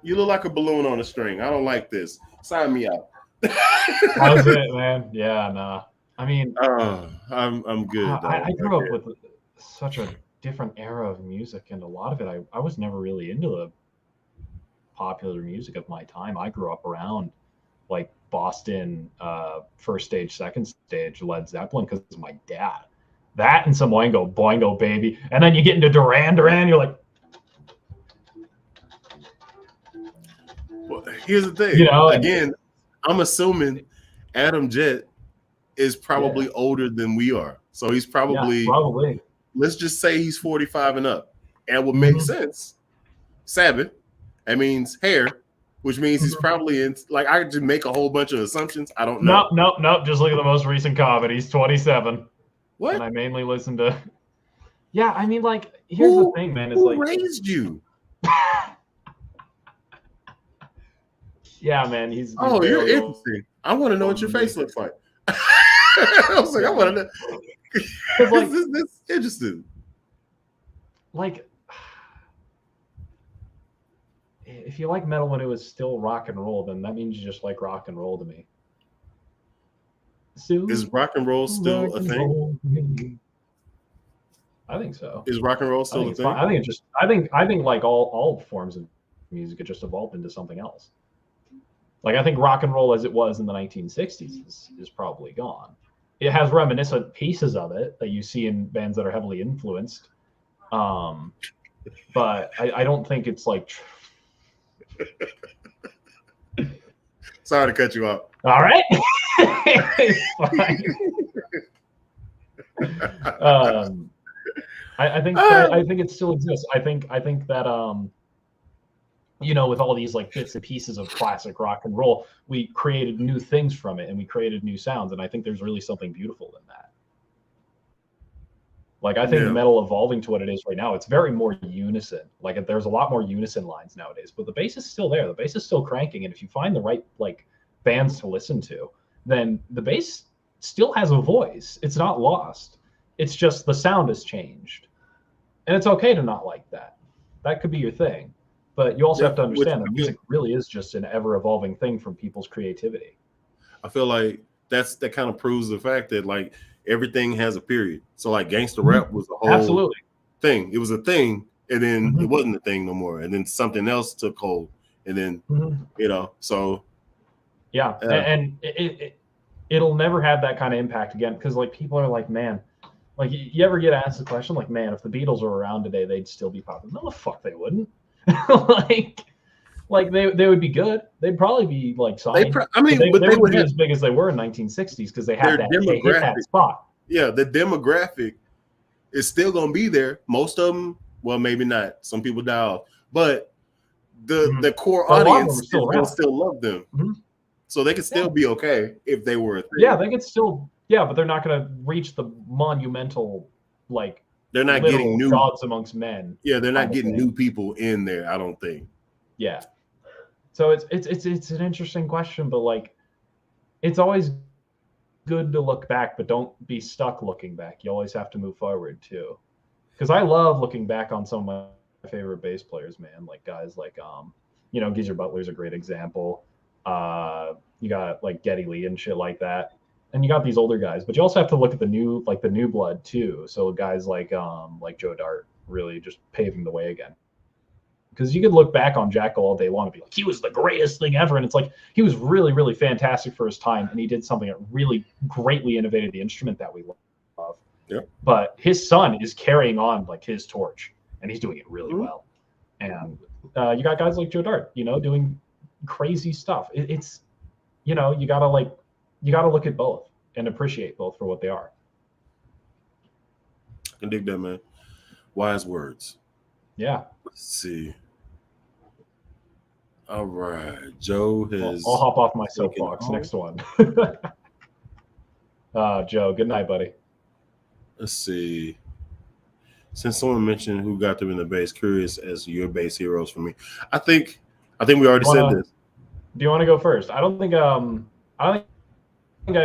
[SPEAKER 2] You look like a balloon on a string. I don't like this. Sign me out.
[SPEAKER 1] That was it, man. Yeah, nah. I mean,
[SPEAKER 2] I'm good.
[SPEAKER 1] I grew up with such a different era of music, and a lot of it, I was never really into the popular music of my time. I grew up around like Boston, first stage, second stage, Led Zeppelin, because of my dad. That and some Boingo, Boingo Baby, and then you get into Duran Duran, you're like.
[SPEAKER 2] Well, here's the thing.
[SPEAKER 1] You know,
[SPEAKER 2] again, I'm assuming Adam Jett is probably older than we are. So he's probably, let's just say he's 45 and up. And would make sense. Sabbath, that means hair, which means he's probably in, like, I just make a whole bunch of assumptions. I don't know.
[SPEAKER 1] Nope. Just look at the most recent comedy. He's 27.
[SPEAKER 2] What?
[SPEAKER 1] And I mainly listen to. Yeah, I mean, like, here's the thing, man. Is
[SPEAKER 2] who
[SPEAKER 1] like,
[SPEAKER 2] raised you?
[SPEAKER 1] Yeah, man. He's
[SPEAKER 2] you're interesting. I want to know what your face looks like. I was like, I want to know.
[SPEAKER 1] Like,
[SPEAKER 2] this is interesting.
[SPEAKER 1] Like, if you like metal when it was still rock and roll, then that means you just like rock and roll to me. So,
[SPEAKER 2] is rock and roll still a thing?
[SPEAKER 1] I think so.
[SPEAKER 2] Is rock and roll still a thing?
[SPEAKER 1] I think it's just. I think like all forms of music, it just evolved into something else. Like, I think rock and roll as it was in the 1960s is probably gone. It has reminiscent pieces of it that you see in bands that are heavily influenced. But I don't think it's like.
[SPEAKER 2] Sorry to cut you off.
[SPEAKER 1] All right. It's fine. I think it still exists. I think that you know, with all these like bits and pieces of classic rock and roll, we created new things from it and we created new sounds. And I think there's really something beautiful in that. Like, I think metal evolving to what it is right now, it's very more unison. Like, there's a lot more unison lines nowadays, but the bass is still there. The bass is still cranking. And if you find the right like bands to listen to, then the bass still has a voice. It's not lost. It's just the sound has changed. And it's okay to not like that. That could be your thing. But you also have to understand that music really is just an ever-evolving thing from people's creativity.
[SPEAKER 2] I feel like that kind of proves the fact that like everything has a period. So like gangster rap was a whole thing. It was a thing, and then it wasn't a thing no more. And then something else took hold, and then you know. So
[SPEAKER 1] and it'll never have that kind of impact again, because like people are like, man, like you ever get asked the question like, man, if the Beatles were around today, they'd still be popular. No, the fuck they wouldn't. like they would be good. They'd probably be like signed.
[SPEAKER 2] But they
[SPEAKER 1] would be as big as they were in 1960s because they had they hit that spot.
[SPEAKER 2] Yeah, the demographic is still gonna be there. Most of them, well, maybe not. Some people die off, but the core audience still love them. So they could still be okay if they were a thing.
[SPEAKER 1] Yeah, they could still. Yeah, but they're not going to reach the monumental like.
[SPEAKER 2] They're not getting new
[SPEAKER 1] gods amongst men.
[SPEAKER 2] Yeah, they're not getting new people in there, I don't think.
[SPEAKER 1] Yeah. So it's an interesting question, but like it's always good to look back, but don't be stuck looking back. You always have to move forward too. Because I love looking back on some of my favorite bass players, man. Like guys like you know, Geezer Butler's a great example. You got like Geddy Lee and shit like that. And you got these older guys, but you also have to look at the new blood too. So guys like Joe Dart really just paving the way again. because you could look back on Jackal all day long and be like, he was the greatest thing ever. And it's like, he was really, really fantastic for his time. And he did something that really greatly innovated the instrument that we love.
[SPEAKER 2] Yeah.
[SPEAKER 1] But his son is carrying on like his torch, and he's doing it really well. And you got guys like Joe Dart, you know, doing crazy stuff. It's, you know, you gotta look at both and appreciate both for what they are.
[SPEAKER 2] I can dig that, man. Wise words.
[SPEAKER 1] Yeah.
[SPEAKER 2] Let's see. All right. Joe has.
[SPEAKER 1] I'll hop off my soapbox. Next one. Joe, good night, buddy.
[SPEAKER 2] Let's see. Since someone mentioned who got them in the bass, curious as your bass heroes for me. I think we already said this.
[SPEAKER 1] Do you want to go first? I don't think I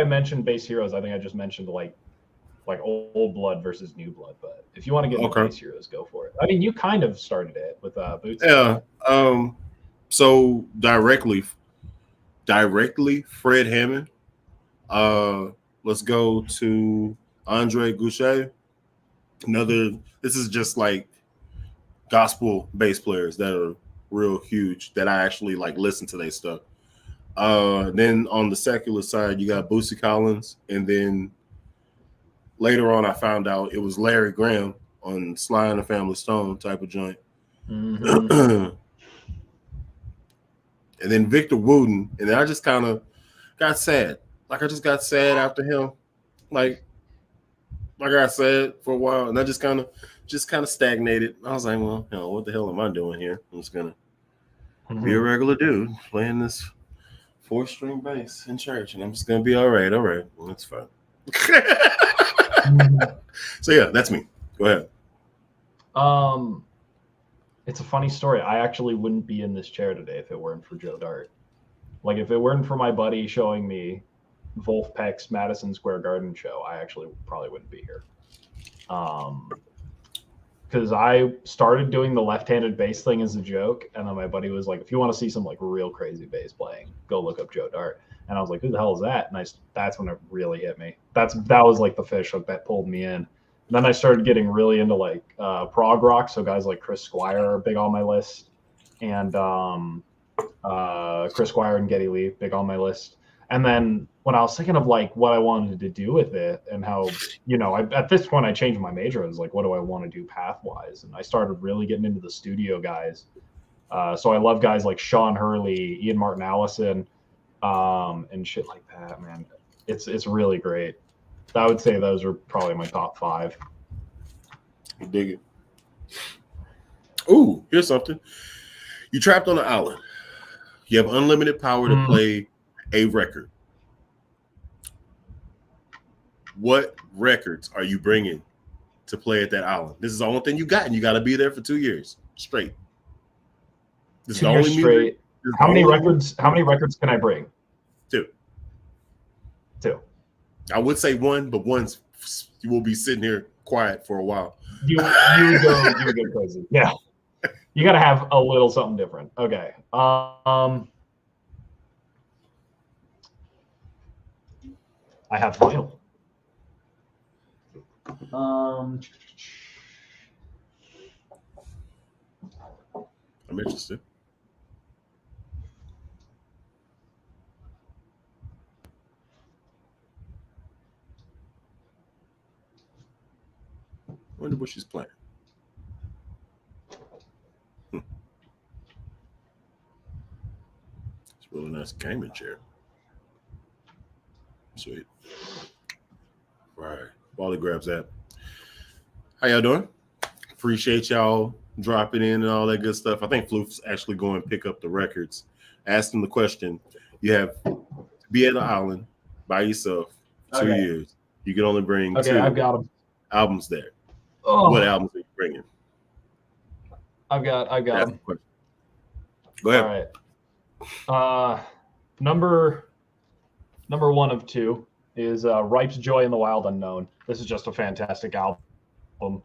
[SPEAKER 1] mentioned bass heroes. I think I just mentioned like old blood versus new blood. But if you want to get into bass heroes, go for it. I mean, you kind of started it with Boots.
[SPEAKER 2] Yeah. So directly, Fred Hammond. Let's go to Andre Goucher. This is just like gospel bass players that are real huge that I actually like listen to their stuff. Then on the secular side, you got Bootsy Collins, and then later on I found out it was Larry Graham on Sly and the Family Stone type of joint.
[SPEAKER 1] Mm-hmm.
[SPEAKER 2] And then Victor Wooten, and then I just kind of got sad. Like I just got sad after him. Like I said for a while, and I just kind of stagnated. I was like, well, you know, what the hell am I doing here? I'm just gonna be a regular dude playing this 4-string bass in church, and I'm just gonna be all right. Well, that's fine. So yeah, that's me. Go ahead.
[SPEAKER 1] It's a funny story. I actually wouldn't be in this chair today if it weren't for Joe Dart. Like if it weren't for my buddy showing me Wolfpack's Madison Square Garden show, I actually probably wouldn't be here. Because I started doing the left-handed bass thing as a joke, and then my buddy was like, if you want to see some like real crazy bass playing, go look up Joe Dart. And I was like, who the hell is that? And that's when it really hit me. That was like the fish hook that pulled me in. And then I started getting really into like prog rock. So guys like Chris Squire are big on my list, and Chris Squire and Geddy Lee big on my list. And then when I was thinking of like what I wanted to do with it and how, you know, at this point I changed my major. I was like, what do I want to do path-wise? And I started really getting into the studio guys. So I love guys like Sean Hurley, Ian Martin Allison, and shit like that, man. It's really great. I would say those are probably my top 5.
[SPEAKER 2] I dig it. Ooh, here's something. You're trapped on an island. You have unlimited power to play a record. What records are you bringing to play at that island? This is the only thing you got, and you got to be there for 2 years straight. This is
[SPEAKER 1] 2 years straight. How many records can I bring?
[SPEAKER 2] 2. I would say 1, but one's you will be sitting here quiet for a while.
[SPEAKER 1] You would go crazy. Yeah. You got to have a little something different. Okay. I have vinyl.
[SPEAKER 2] I'm interested. I wonder what she's playing. It's a really nice gaming chair. Sweet. Right. While he grabs that. How y'all doing? Appreciate y'all dropping in and all that good stuff. I think Floof's actually going to pick up the records. Ask him the question. You have to be at an island by yourself 2 years. You can only bring 2
[SPEAKER 1] I've got them.
[SPEAKER 2] Albums there.
[SPEAKER 1] Oh.
[SPEAKER 2] What albums are you bringing?
[SPEAKER 1] I've got them.
[SPEAKER 2] Go ahead.
[SPEAKER 1] All right. Number 1 of 2 is Ripe's Joy in the Wild Unknown. This is just a fantastic album.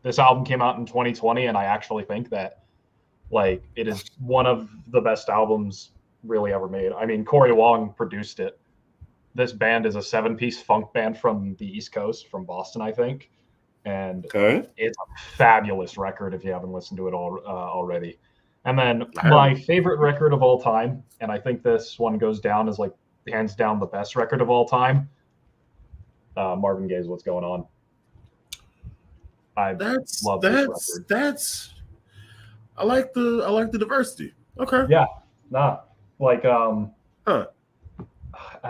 [SPEAKER 1] This album came out in 2020, and I actually think that like it is one of the best albums really ever made. I mean, Corey Wong produced it. This band is a 7-piece funk band from the East Coast, from Boston, I think. And it's a fabulous record if you haven't listened to it already. And then my favorite record of all time, and I think this one goes down as like hands down the best record of all time. Marvin Gaye's "What's Going On." I love this record.
[SPEAKER 2] I like the diversity. Okay.
[SPEAKER 1] Yeah. Nah. Like I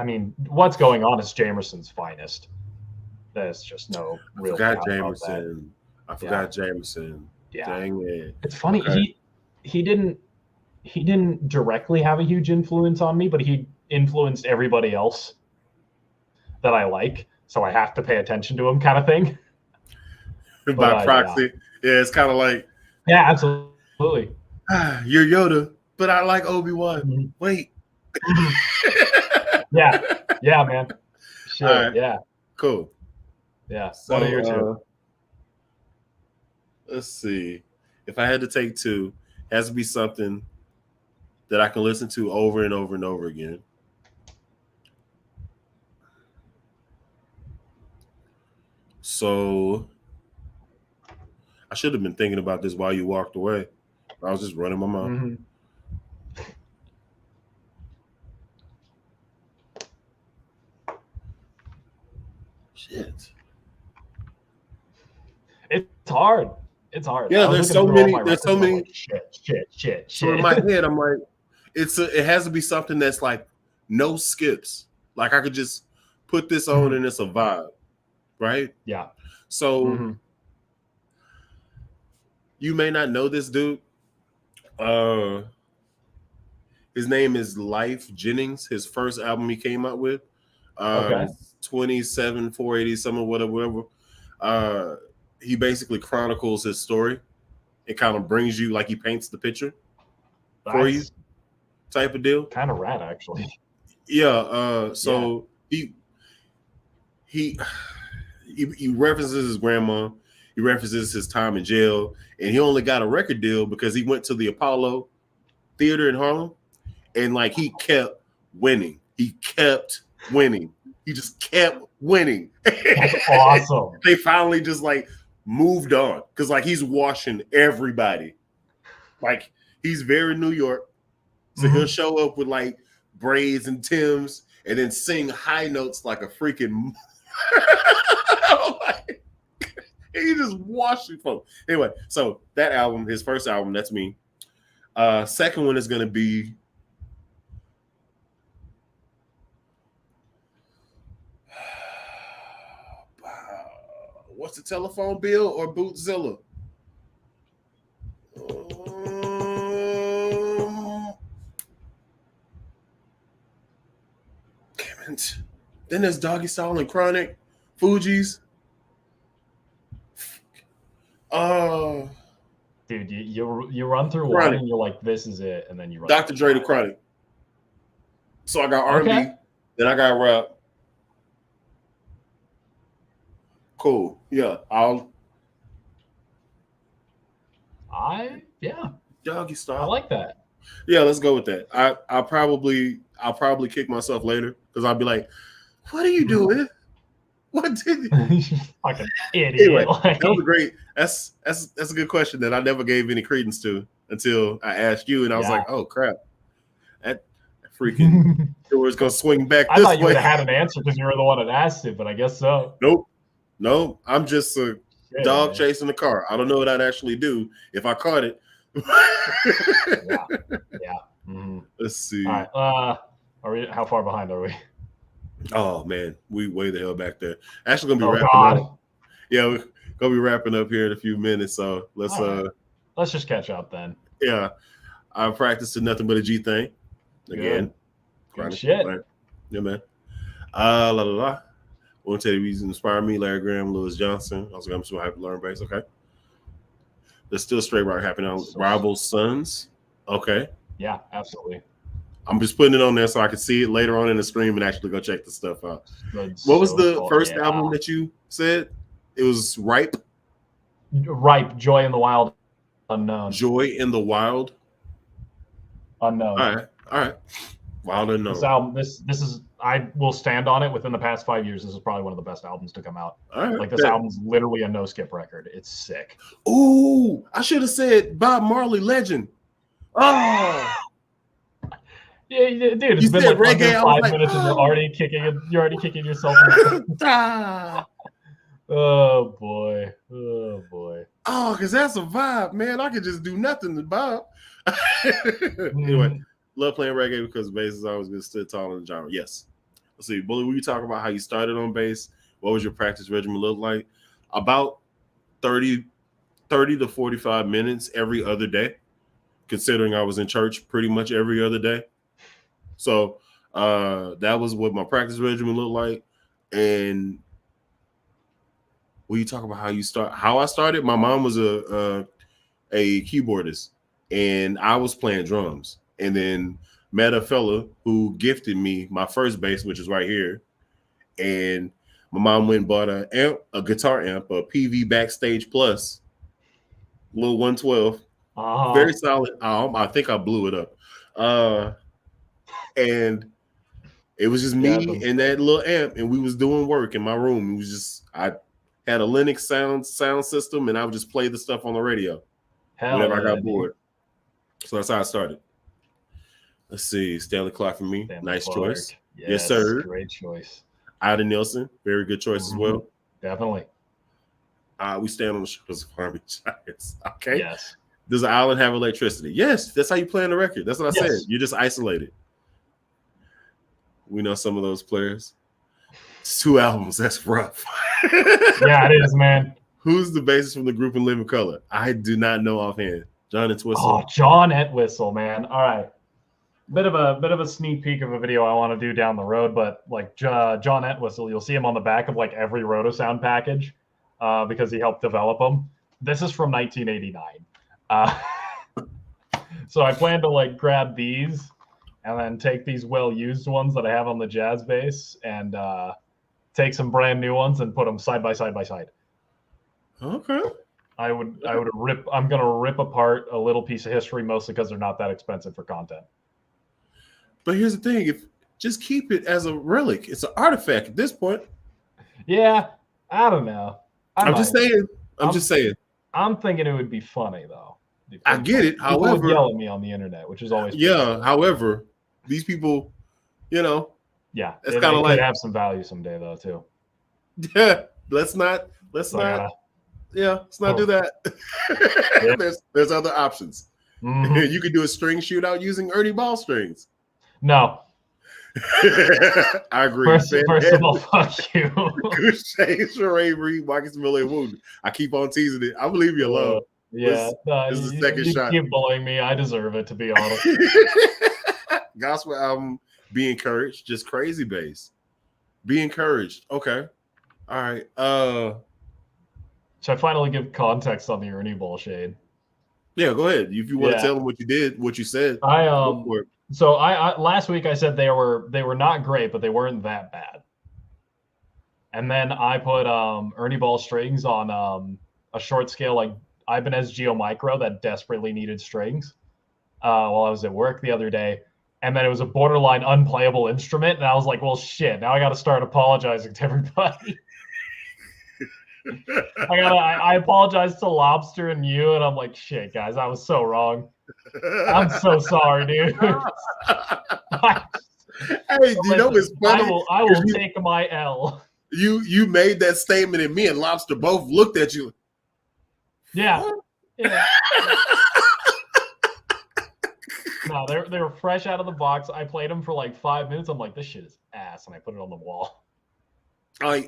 [SPEAKER 1] mean, "What's Going On" is Jamerson's finest. There's just no real doubt about that.
[SPEAKER 2] I forgot Jameson.
[SPEAKER 1] Yeah.
[SPEAKER 2] Dang it.
[SPEAKER 1] It's funny.
[SPEAKER 2] Okay.
[SPEAKER 1] He didn't directly have a huge influence on me, but he influenced everybody else that I like. So I have to pay attention to him, kind of thing.
[SPEAKER 2] By proxy. Yeah, it's kind of like.
[SPEAKER 1] Yeah, absolutely.
[SPEAKER 2] You're Yoda, but I like Obi-Wan. Mm-hmm. Wait.
[SPEAKER 1] Yeah, man. Sure. Right. Yeah.
[SPEAKER 2] Cool.
[SPEAKER 1] Yeah. So, what are your two?
[SPEAKER 2] Let's see. If I had to take two, it has to be something that I can listen to over and over and over again. So I should have been thinking about this while you walked away. I was just running my mouth. Mm-hmm. Shit.
[SPEAKER 1] It's hard. It's hard.
[SPEAKER 2] Yeah, there's so many.
[SPEAKER 1] Like, shit.
[SPEAKER 2] So in my head, I'm like, it has to be something that's like no skips. Like I could just put this on and it's a vibe, right?
[SPEAKER 1] Yeah.
[SPEAKER 2] So you may not know this dude. His name is Life Jennings. His first album he came out with, 27 480 something whatever. He basically chronicles his story. It kind of brings you, like he paints the picture for you, type of deal.
[SPEAKER 1] Kind of rad, actually.
[SPEAKER 2] Yeah. He references his grandma. He references his time in jail, and he only got a record deal because he went to the Apollo Theater in Harlem, and like he kept winning. He kept winning. He just kept winning.
[SPEAKER 1] That's awesome.
[SPEAKER 2] They finally just like moved on because like he's washing everybody. Like he's very New York, so he'll show up with like braids and Timbs, and then sing high notes like a freaking. He just washing folks. Anyway, so that album, his first album, that's me. Second one is gonna be what's the telephone bill or Bootzilla? Damn it. Then there's Doggy Style and Chronic, Fugees.
[SPEAKER 1] Dude, you run through one and you're like, this is it, and then you run.
[SPEAKER 2] Dr. Dre to Chronic. So I got R&B, then I got rap. Cool. Yeah, Doggy Style.
[SPEAKER 1] I like that.
[SPEAKER 2] Yeah, let's go with that. I'll probably kick myself later because I'll be like, "What are you doing? What did you?"
[SPEAKER 1] Fucking idiot.
[SPEAKER 2] Anyway, that was great. That's a good question that I never gave any credence to until I asked you, and I was like, "Oh crap, that freaking door's gonna swing back."
[SPEAKER 1] I thought you would have had an answer because you were the one that asked it, but I guess so.
[SPEAKER 2] Nope. I'm just a dog chasing the car. I don't know what I'd actually do if I caught it.
[SPEAKER 1] Yeah. Mm-hmm.
[SPEAKER 2] Let's see.
[SPEAKER 1] All right. Are we? How far behind are we?
[SPEAKER 2] Oh man, we way the hell back there. Actually, gonna be wrapping up. Yeah, we're gonna be wrapping up here in a few minutes. So
[SPEAKER 1] let's just catch up then.
[SPEAKER 2] Yeah, I practiced nothing but a G thing again.
[SPEAKER 1] Good shit.
[SPEAKER 2] Yeah, man. La la la. I want to tell you the reason inspire me: Larry Graham, Lewis Johnson. I was going to have to learn bass. Okay. There's still straight rock happening. Rival Sons. Okay.
[SPEAKER 1] Yeah, absolutely.
[SPEAKER 2] I'm just putting it on there so I can see it later on in the stream and actually go check the stuff out. What was the first album that you said? It was Ripe?
[SPEAKER 1] Ripe, Joy in the Wild, Unknown.
[SPEAKER 2] Joy in the Wild?
[SPEAKER 1] Unknown.
[SPEAKER 2] All right. Wild Unknown.
[SPEAKER 1] This album, this is, I will stand on it. Within the past 5 years, this is probably one of the best albums to come out.
[SPEAKER 2] All right.
[SPEAKER 1] Like this album's literally a no skip record. It's sick.
[SPEAKER 2] Ooh, I should have said Bob Marley Legend. Oh,
[SPEAKER 1] Yeah, dude, it's
[SPEAKER 2] You
[SPEAKER 1] been
[SPEAKER 2] said
[SPEAKER 1] like
[SPEAKER 2] reggae,
[SPEAKER 1] under
[SPEAKER 2] I was
[SPEAKER 1] 5
[SPEAKER 2] like,
[SPEAKER 1] minutes and
[SPEAKER 2] oh.
[SPEAKER 1] you're already kicking yourself in the
[SPEAKER 2] Ah.
[SPEAKER 1] Oh boy. Oh boy.
[SPEAKER 2] Oh, because that's a vibe, man. I could just do nothing to Bob. Anyway, love playing reggae because bass is always been stood tall in the genre. Yes. Let's see, Bully, were you talking about how you started on bass? What was your practice regimen look like? About 30 to 45 minutes every other day, considering I was in church pretty much every other day. So that was what my practice regimen looked like. And when you talk about how I started, my mom was a keyboardist and I was playing drums, and then met a fella who gifted me my first bass, which is right here. And my mom went and bought a guitar amp, a PV Backstage Plus, little 112, very solid. I think I blew it up. And it was just me and that little amp, and we was doing work in my room. It was just, I had a Linux sound system, and I would just play the stuff on the radio whenever I got bored. So that's how I started. Let's see, Stanley Clark for me. Nice choice. Yes, sir.
[SPEAKER 1] Great choice.
[SPEAKER 2] Ida Nielsen, very good choice as well.
[SPEAKER 1] Definitely.
[SPEAKER 2] We stand on the shoulders of army giants. Okay.
[SPEAKER 1] Yes.
[SPEAKER 2] Does the island have electricity? Yes. That's how you play on the record. That's what I said. You're just isolated. We know some of those players. It's 2 albums. That's rough.
[SPEAKER 1] Yeah, it is, man.
[SPEAKER 2] Who's the bassist from the group in Living Color? I do not know offhand. John Entwistle.
[SPEAKER 1] Oh, John Entwistle, man. All right. Bit of a sneak peek of a video I want to do down the road, but like John Entwistle, you'll see him on the back of like every Rotosound package because he helped develop them. This is from 1989. So I plan to like grab these and then take these well-used ones that I have on the jazz bass and take some brand new ones and put them side by side by side.
[SPEAKER 2] Okay.
[SPEAKER 1] I'm gonna rip apart a little piece of history, mostly because they're not that expensive for content.
[SPEAKER 2] But here's the thing: just keep it as a relic. It's an artifact at this point.
[SPEAKER 1] Yeah, I don't know.
[SPEAKER 2] I'm just saying.
[SPEAKER 1] I'm thinking it would be funny though.
[SPEAKER 2] I get it.
[SPEAKER 1] People
[SPEAKER 2] however,
[SPEAKER 1] would yell at me on the internet, which is always
[SPEAKER 2] However, these people, it's kind of like
[SPEAKER 1] have some value someday though too.
[SPEAKER 2] Yeah, let's not do that. There's other options.
[SPEAKER 1] Mm-hmm.
[SPEAKER 2] You could do a string shootout using Ernie Ball strings.
[SPEAKER 1] No.
[SPEAKER 2] I agree.
[SPEAKER 1] First of all, fuck you.
[SPEAKER 2] Sheree Reed, Marcus Miller, Wood. I keep on teasing it. I believe you alone.
[SPEAKER 1] Yeah.
[SPEAKER 2] This is the second shot.
[SPEAKER 1] Keep bullying me. I deserve it, to be honest.
[SPEAKER 2] Gospel album, Be Encouraged. Just crazy bass. Be Encouraged. Okay. All right.
[SPEAKER 1] Should I finally give context on the Ernie Ball shade?
[SPEAKER 2] Yeah, go ahead. If you want to tell them what you did, what you said.
[SPEAKER 1] So I last week I said they were not great, but they weren't that bad. And then I put Ernie Ball strings on a short scale like Ibanez Geo Micro that desperately needed strings while I was at work the other day. And then it was a borderline unplayable instrument. And I was like, well, shit, now I got to start apologizing to everybody. I apologize to Lobster and you, and I'm like, shit, guys, I was so wrong. I'm so sorry, dude.
[SPEAKER 2] Hey, you know it's funny?
[SPEAKER 1] I will take my L.
[SPEAKER 2] You made that statement, and me and Lobster both looked at you.
[SPEAKER 1] Yeah. No, they were fresh out of the box. I played them for like 5 minutes. I'm like, this shit is ass, and I put it on the wall.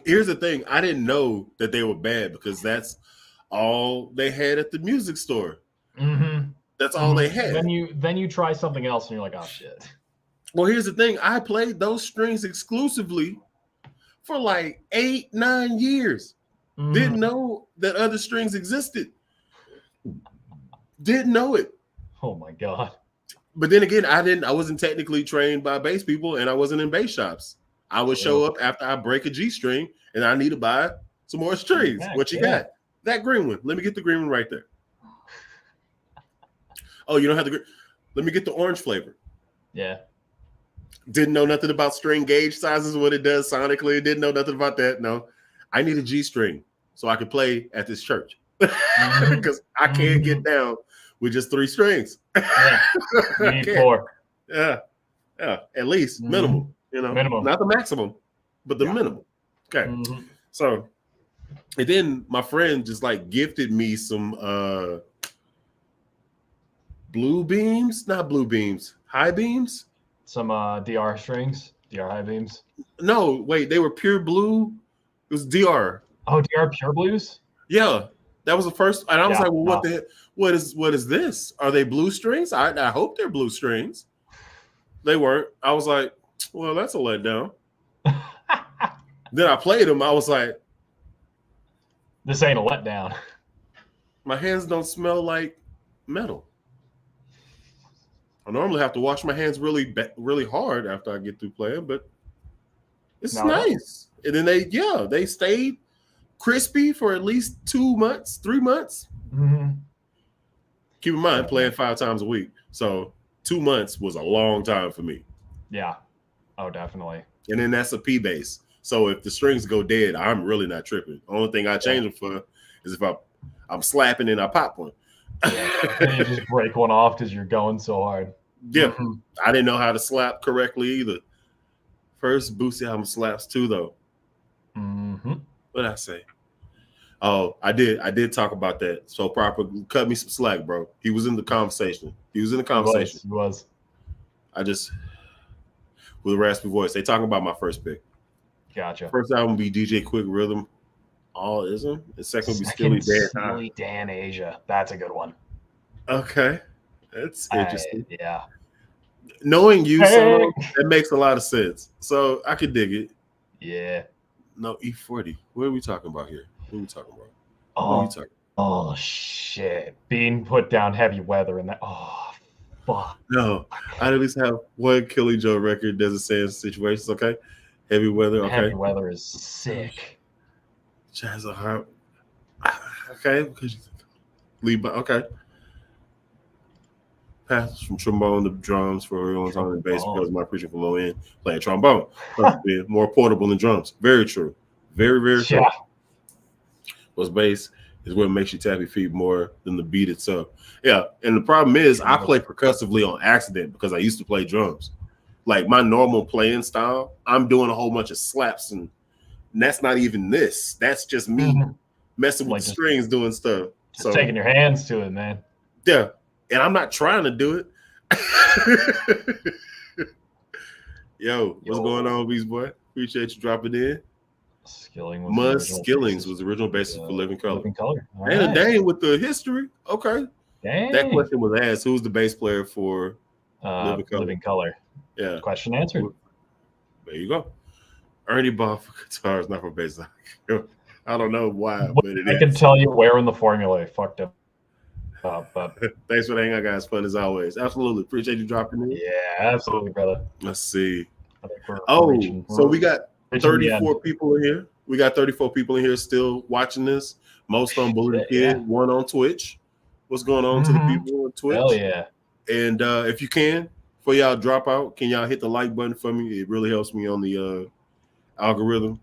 [SPEAKER 2] Here's the thing. I didn't know that they were bad because that's all they had at the music store.
[SPEAKER 1] Mm-hmm.
[SPEAKER 2] That's all they had.
[SPEAKER 1] Then you try something else and you're like, oh shit.
[SPEAKER 2] Well, here's the thing. I played those strings exclusively for like 8-9 years. Mm-hmm. Didn't know that other strings existed. Didn't know it.
[SPEAKER 1] Oh my God.
[SPEAKER 2] But then again, I wasn't technically trained by bass people, and I wasn't in bass shops. I would show up after I break a G string and I need to buy some more strings. What you got? That green one. Let me get the green one right there. Oh, you don't have the green. Let me get the orange flavor.
[SPEAKER 1] Yeah.
[SPEAKER 2] Didn't know nothing about string gauge sizes, what it does sonically. Didn't know nothing about that. No. I need a G string so I could play at this church because I can't get down with just 3 strings.
[SPEAKER 1] Yeah. You need 4.
[SPEAKER 2] Yeah, at least minimum. You know,
[SPEAKER 1] minimum,
[SPEAKER 2] not the maximum, but the minimum. Okay, so and then my friend just like gifted me some blue beams, not blue beams, high beams.
[SPEAKER 1] Some DR strings, DR high beams.
[SPEAKER 2] No, wait, they were pure blue. It was DR.
[SPEAKER 1] Oh, DR pure blues.
[SPEAKER 2] Yeah, that was the first, and I was like, well,
[SPEAKER 1] no.
[SPEAKER 2] what is this? Are they blue strings? I hope they're blue strings. They weren't. I was like, well, that's a letdown. Then I played them. I was like,
[SPEAKER 1] this ain't a letdown.
[SPEAKER 2] My hands don't smell like metal. I normally have to wash my hands really hard after I get through playing, but it's nice. And then they stayed crispy for at least 2 months, 3 months. Keep in mind, playing 5 times a week. So 2 months was a long time for me.
[SPEAKER 1] Yeah. Oh, definitely.
[SPEAKER 2] And then that's a P bass. So if the strings go dead, I'm really not tripping. The only thing I change them for is if I'm slapping and I pop one.
[SPEAKER 1] And you just break one off because you're going so hard.
[SPEAKER 2] Yeah. I didn't know how to slap correctly either. First Boosie album slaps too, though. What did I say? Oh, I did talk about that. So Proper cut me some slack, bro. He was in the conversation. He was. I just, with a raspy voice, they talking about my first pick.
[SPEAKER 1] Gotcha.
[SPEAKER 2] First album will be DJ Quick Rhythm, All Ism. The second will be
[SPEAKER 1] Steely Dan Asia. That's a good one.
[SPEAKER 2] Okay. That's interesting.
[SPEAKER 1] Yeah.
[SPEAKER 2] Knowing you, so that makes a lot of sense. So I could dig it.
[SPEAKER 1] Yeah.
[SPEAKER 2] No, E40. What are we talking about here? What are we talking about?
[SPEAKER 1] Oh, shit. Being put down heavy weather and that. Oh, fuck.
[SPEAKER 2] No, I at least have one Killing Joe record. Doesn't say in situations. Okay. Heavy weather. Okay.
[SPEAKER 1] Heavy weather is sick.
[SPEAKER 2] Jazz a heart. Okay. Because lead by. Okay. Passes from trombone to drums for everyone's on the bass because my preaching for low end playing trombone. More portable than drums. Very true. Very, very true.
[SPEAKER 1] Yeah.
[SPEAKER 2] What's bass is what makes you tap your feet more than the beat itself. Yeah. And the problem is I play percussively on accident because I used to play drums. Like my normal playing style, I'm doing a whole bunch of slaps and that's not even this. That's just me messing with the strings, doing stuff.
[SPEAKER 1] Just taking your hands to it, man.
[SPEAKER 2] Yeah. And I'm not trying to do it. Yo, what's going on, Beast Boy? Appreciate you dropping in. Skillings was the original bassist for Living Color. And Dane with the history. Okay.
[SPEAKER 1] Dang.
[SPEAKER 2] That question was asked. Who's the bass player for
[SPEAKER 1] Living Color?
[SPEAKER 2] Yeah.
[SPEAKER 1] Question answered.
[SPEAKER 2] There you go. Ernie bought for guitars, not for bass. I don't know why, but it is.
[SPEAKER 1] I can tell you where in the formula I fucked up. But
[SPEAKER 2] thanks for the hangout, guys. Fun as always. Absolutely. Appreciate you dropping in.
[SPEAKER 1] Yeah, absolutely, brother.
[SPEAKER 2] Let's see. So we got 34 people in here. We got 34 people in here still watching this. Most on Bullet Kid, one on Twitch. What's going on to the people on Twitch?
[SPEAKER 1] Hell yeah.
[SPEAKER 2] And if you can, for y'all drop out, can y'all hit the like button for me? It really helps me on the algorithm.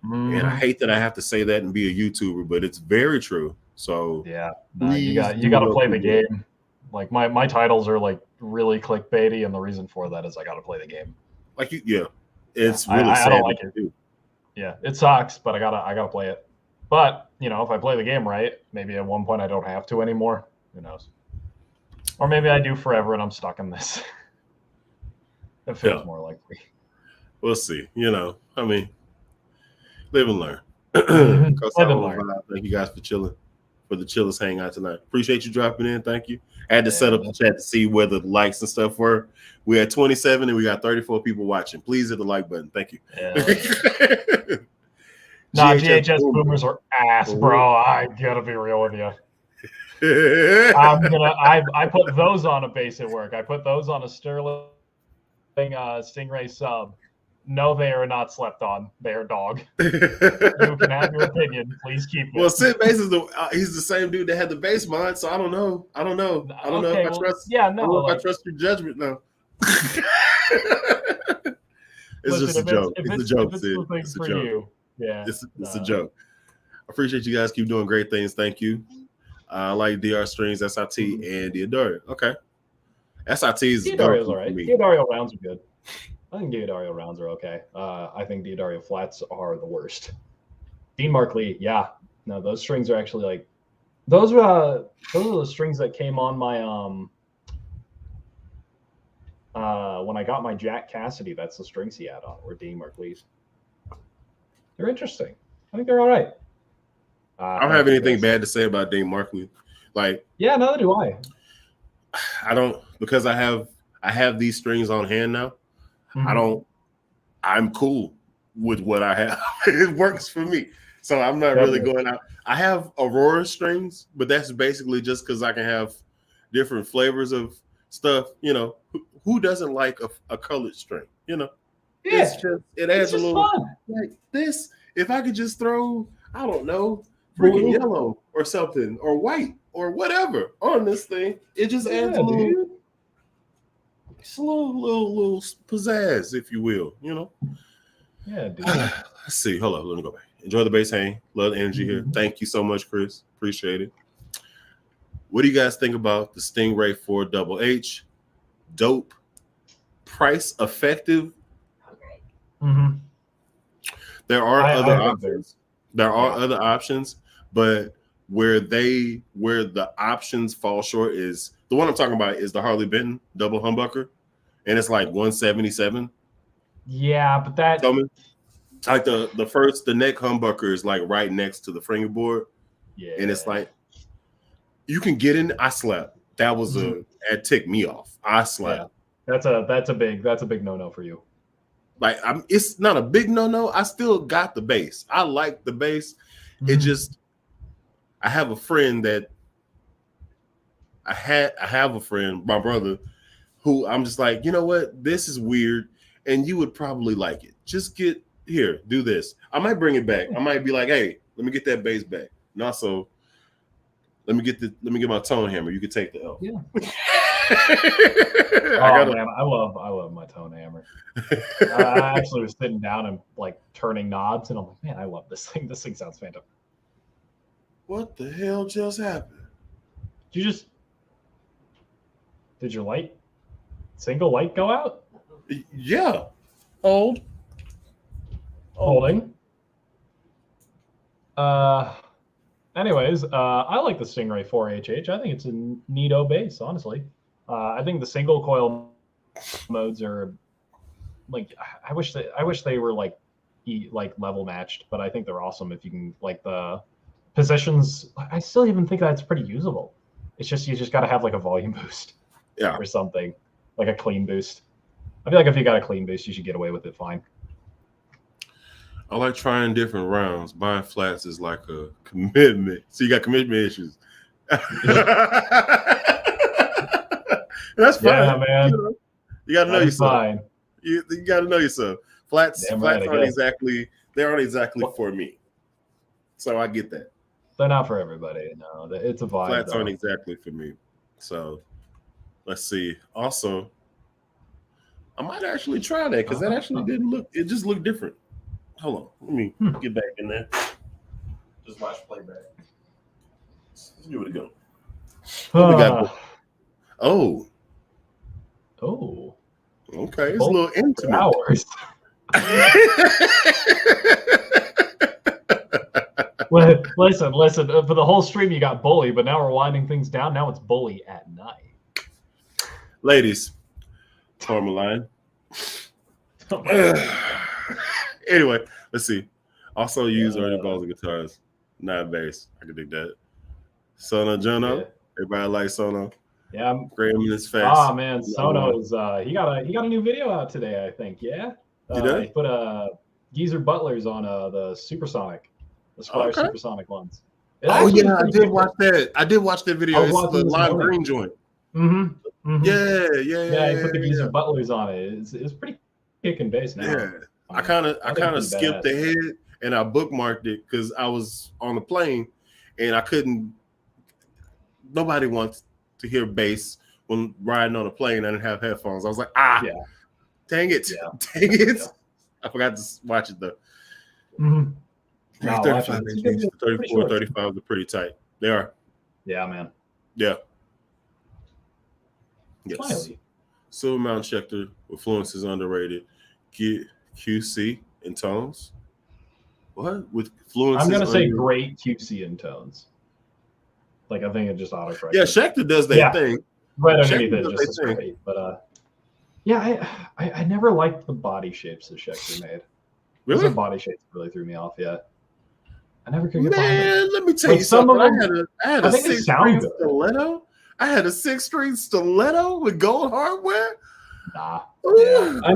[SPEAKER 2] And I hate that I have to say that and be a YouTuber, but it's very true. So
[SPEAKER 1] yeah, you got to play the game. Like my titles are like really clickbaity, and the reason for that is I got to play the game.
[SPEAKER 2] Like it's really sad.
[SPEAKER 1] I don't like it. Yeah, it sucks, but I gotta play it. But if I play the game right, maybe at one point I don't have to anymore. Who knows? Or maybe I do forever, and I'm stuck in this. It feels more likely.
[SPEAKER 2] We'll see. I mean, live and learn. Thank you guys for chilling. For the chillest hangout tonight. Appreciate you dropping in. Thank you. I had to set up the chat to see where the likes and stuff were. We had 27 and we got 34 people watching. Please hit the like button. Thank you.
[SPEAKER 1] Nah, GHS boomers are ass, bro. I gotta be real with you. I put those on a bass at work. I put those on a Sterling Stingray sub. No, they are not slept on. They are dog. You can have your opinion. Please keep it.
[SPEAKER 2] Well, Sid Bass is he's the same dude that had the bass mod, so I don't know. I don't know if I trust.
[SPEAKER 1] Yeah, no.
[SPEAKER 2] I trust your judgment now. It's just a joke. It's a joke, Sid. It's a joke.
[SPEAKER 1] Yeah,
[SPEAKER 2] it's a joke. I appreciate you guys. Keep doing great things. Thank you. I like DR strings, SIT, and D'Addario. Okay. SIT is
[SPEAKER 1] D'Addario's all
[SPEAKER 2] for
[SPEAKER 1] right.
[SPEAKER 2] me.
[SPEAKER 1] D'Addario rounds are good. I think D'Addario rounds are okay. I think D'Addario flats are the worst. Dean Markley, yeah. No, those strings are actually like those are the strings that came on my when I got my Jack Cassidy, that's the strings he had on, were Dean Markley's. They're interesting. I think they're all right.
[SPEAKER 2] I don't have anything bad to say about Dean Markley. Like,
[SPEAKER 1] yeah, neither do I.
[SPEAKER 2] I don't, because I have these strings on hand now.
[SPEAKER 1] Mm-hmm.
[SPEAKER 2] I'm cool with what I have. It works for me. So I'm not really going out. I have Aurora strings, but that's basically just because I can have different flavors of stuff. You know, who doesn't like a colored string? You know,
[SPEAKER 1] yeah,
[SPEAKER 2] it adds a little
[SPEAKER 1] fun.
[SPEAKER 2] Like this. If I could just throw, I don't know, freaking yellow or something or white or whatever on this thing, it just adds a little. It's a little pizzazz, if you will, you know.
[SPEAKER 1] Yeah, dude.
[SPEAKER 2] Let's see. Hold on. Let me go back. Enjoy the bass hang. Love the energy here. Thank you so much, Chris. Appreciate it. What do you guys think about the Stingray 4 Double H? Dope. Price effective.
[SPEAKER 1] Mm-hmm.
[SPEAKER 2] There are other options. There are other options, but where the options fall short is the one I'm talking about is the Harley Benton double humbucker, and it's like 177.
[SPEAKER 1] Yeah, but that
[SPEAKER 2] like the neck humbucker is like right next to the fingerboard.
[SPEAKER 1] Yeah,
[SPEAKER 2] and it's like you can get in. I slept. That was it ticked me off. I slept.
[SPEAKER 1] Yeah. That's a big no for you.
[SPEAKER 2] Like it's not a big no. I still got the bass. I like the bass. It just I have a friend that I have a friend, my brother, who I'm just like, you know what? This is weird, and you would probably like it. Just get here, do this. I might bring it back. I might be like, hey, let me get that bass back. And also, let me get my tone hammer. You can take the L.
[SPEAKER 1] Yeah. Man, I love my tone hammer. I actually was sitting down and like turning knobs, and I'm like, man, I love this thing. This thing sounds fantastic.
[SPEAKER 2] What the hell just happened?
[SPEAKER 1] Did your single light go out?
[SPEAKER 2] Yeah.
[SPEAKER 1] Holding. Anyways, I like the Stingray 4HH. I think it's a neato bass, honestly. I think the single coil modes are like I wish they were like level matched, but I think they're awesome if you can like the positions. I still even think that's pretty usable. It's just you just got to have like a volume boost, or something like a clean boost. I feel like if you got a clean boost, you should get away with it fine.
[SPEAKER 2] I like trying different rounds. Buying flats is like a commitment. So you got commitment issues. That's fine.
[SPEAKER 1] Yeah, man.
[SPEAKER 2] You gotta know yourself.
[SPEAKER 1] Fine.
[SPEAKER 2] You gotta know yourself. Flats aren't exactly for me. So I get that.
[SPEAKER 1] They're not for everybody. No, it's a vibe.
[SPEAKER 2] Flats aren't exactly for me. So let's see. Also, I might actually try that because that actually didn't look. It just looked different. Hold on. Let me get back in there. Just watch playback. Let's give it a go. What we got? Oh. Okay. It's a little intimate.
[SPEAKER 1] Hours. Listen. For the whole stream, you got Bully, but now we're winding things down. Now it's Bully at night.
[SPEAKER 2] Ladies, Tourmaline. Anyway, let's see. Also use early balls and guitars, not bass. I can dig that. Sono Jono. Yeah. Everybody likes Sono.
[SPEAKER 1] Yeah,
[SPEAKER 2] great in his face.
[SPEAKER 1] Oh man, Sono is he got a new video out today, I think. Yeah. He put Geezer Butlers on the Supersonic, the Squire Supersonic ones.
[SPEAKER 2] I did watch that. I did watch that video. It's the lime green joint.
[SPEAKER 1] Mm-hmm.
[SPEAKER 2] Yeah.
[SPEAKER 1] He put the Geezer Butlers on it. It's pretty kicking bass now.
[SPEAKER 2] Yeah. I kind of skipped ahead and I bookmarked it because I was on the plane and I couldn't. Nobody wants to hear bass when riding on a plane. I didn't have headphones. I was like, dang it. Yeah. I forgot to watch it though.
[SPEAKER 1] Mm-hmm.
[SPEAKER 2] 35 inches, 34, 35 are pretty tight. They are.
[SPEAKER 1] Yeah, man.
[SPEAKER 2] Yeah. Yes.
[SPEAKER 1] Smiley.
[SPEAKER 2] Silver Mountain Schecter with Fluence is underrated. QC in tones. What? With Fluence
[SPEAKER 1] I'm gonna
[SPEAKER 2] is
[SPEAKER 1] say
[SPEAKER 2] under...
[SPEAKER 1] great QC in tones. Like I think it just autocorrects.
[SPEAKER 2] Yeah, Schecter does their thing.
[SPEAKER 1] Right underneath
[SPEAKER 2] Schecter
[SPEAKER 1] it
[SPEAKER 2] does
[SPEAKER 1] just
[SPEAKER 2] their
[SPEAKER 1] is great. But yeah, I never liked the body shapes that Schecter made.
[SPEAKER 2] Really?
[SPEAKER 1] Those body shapes really threw me off. Yeah. I never could get behind them.
[SPEAKER 2] Man, let me tell
[SPEAKER 1] Like,
[SPEAKER 2] you
[SPEAKER 1] some
[SPEAKER 2] something.
[SPEAKER 1] of them,
[SPEAKER 2] I had
[SPEAKER 1] I
[SPEAKER 2] a
[SPEAKER 1] think they
[SPEAKER 2] six-string
[SPEAKER 1] sound good.
[SPEAKER 2] stiletto. I had a six-string stiletto with gold hardware.
[SPEAKER 1] Nah. Yeah. I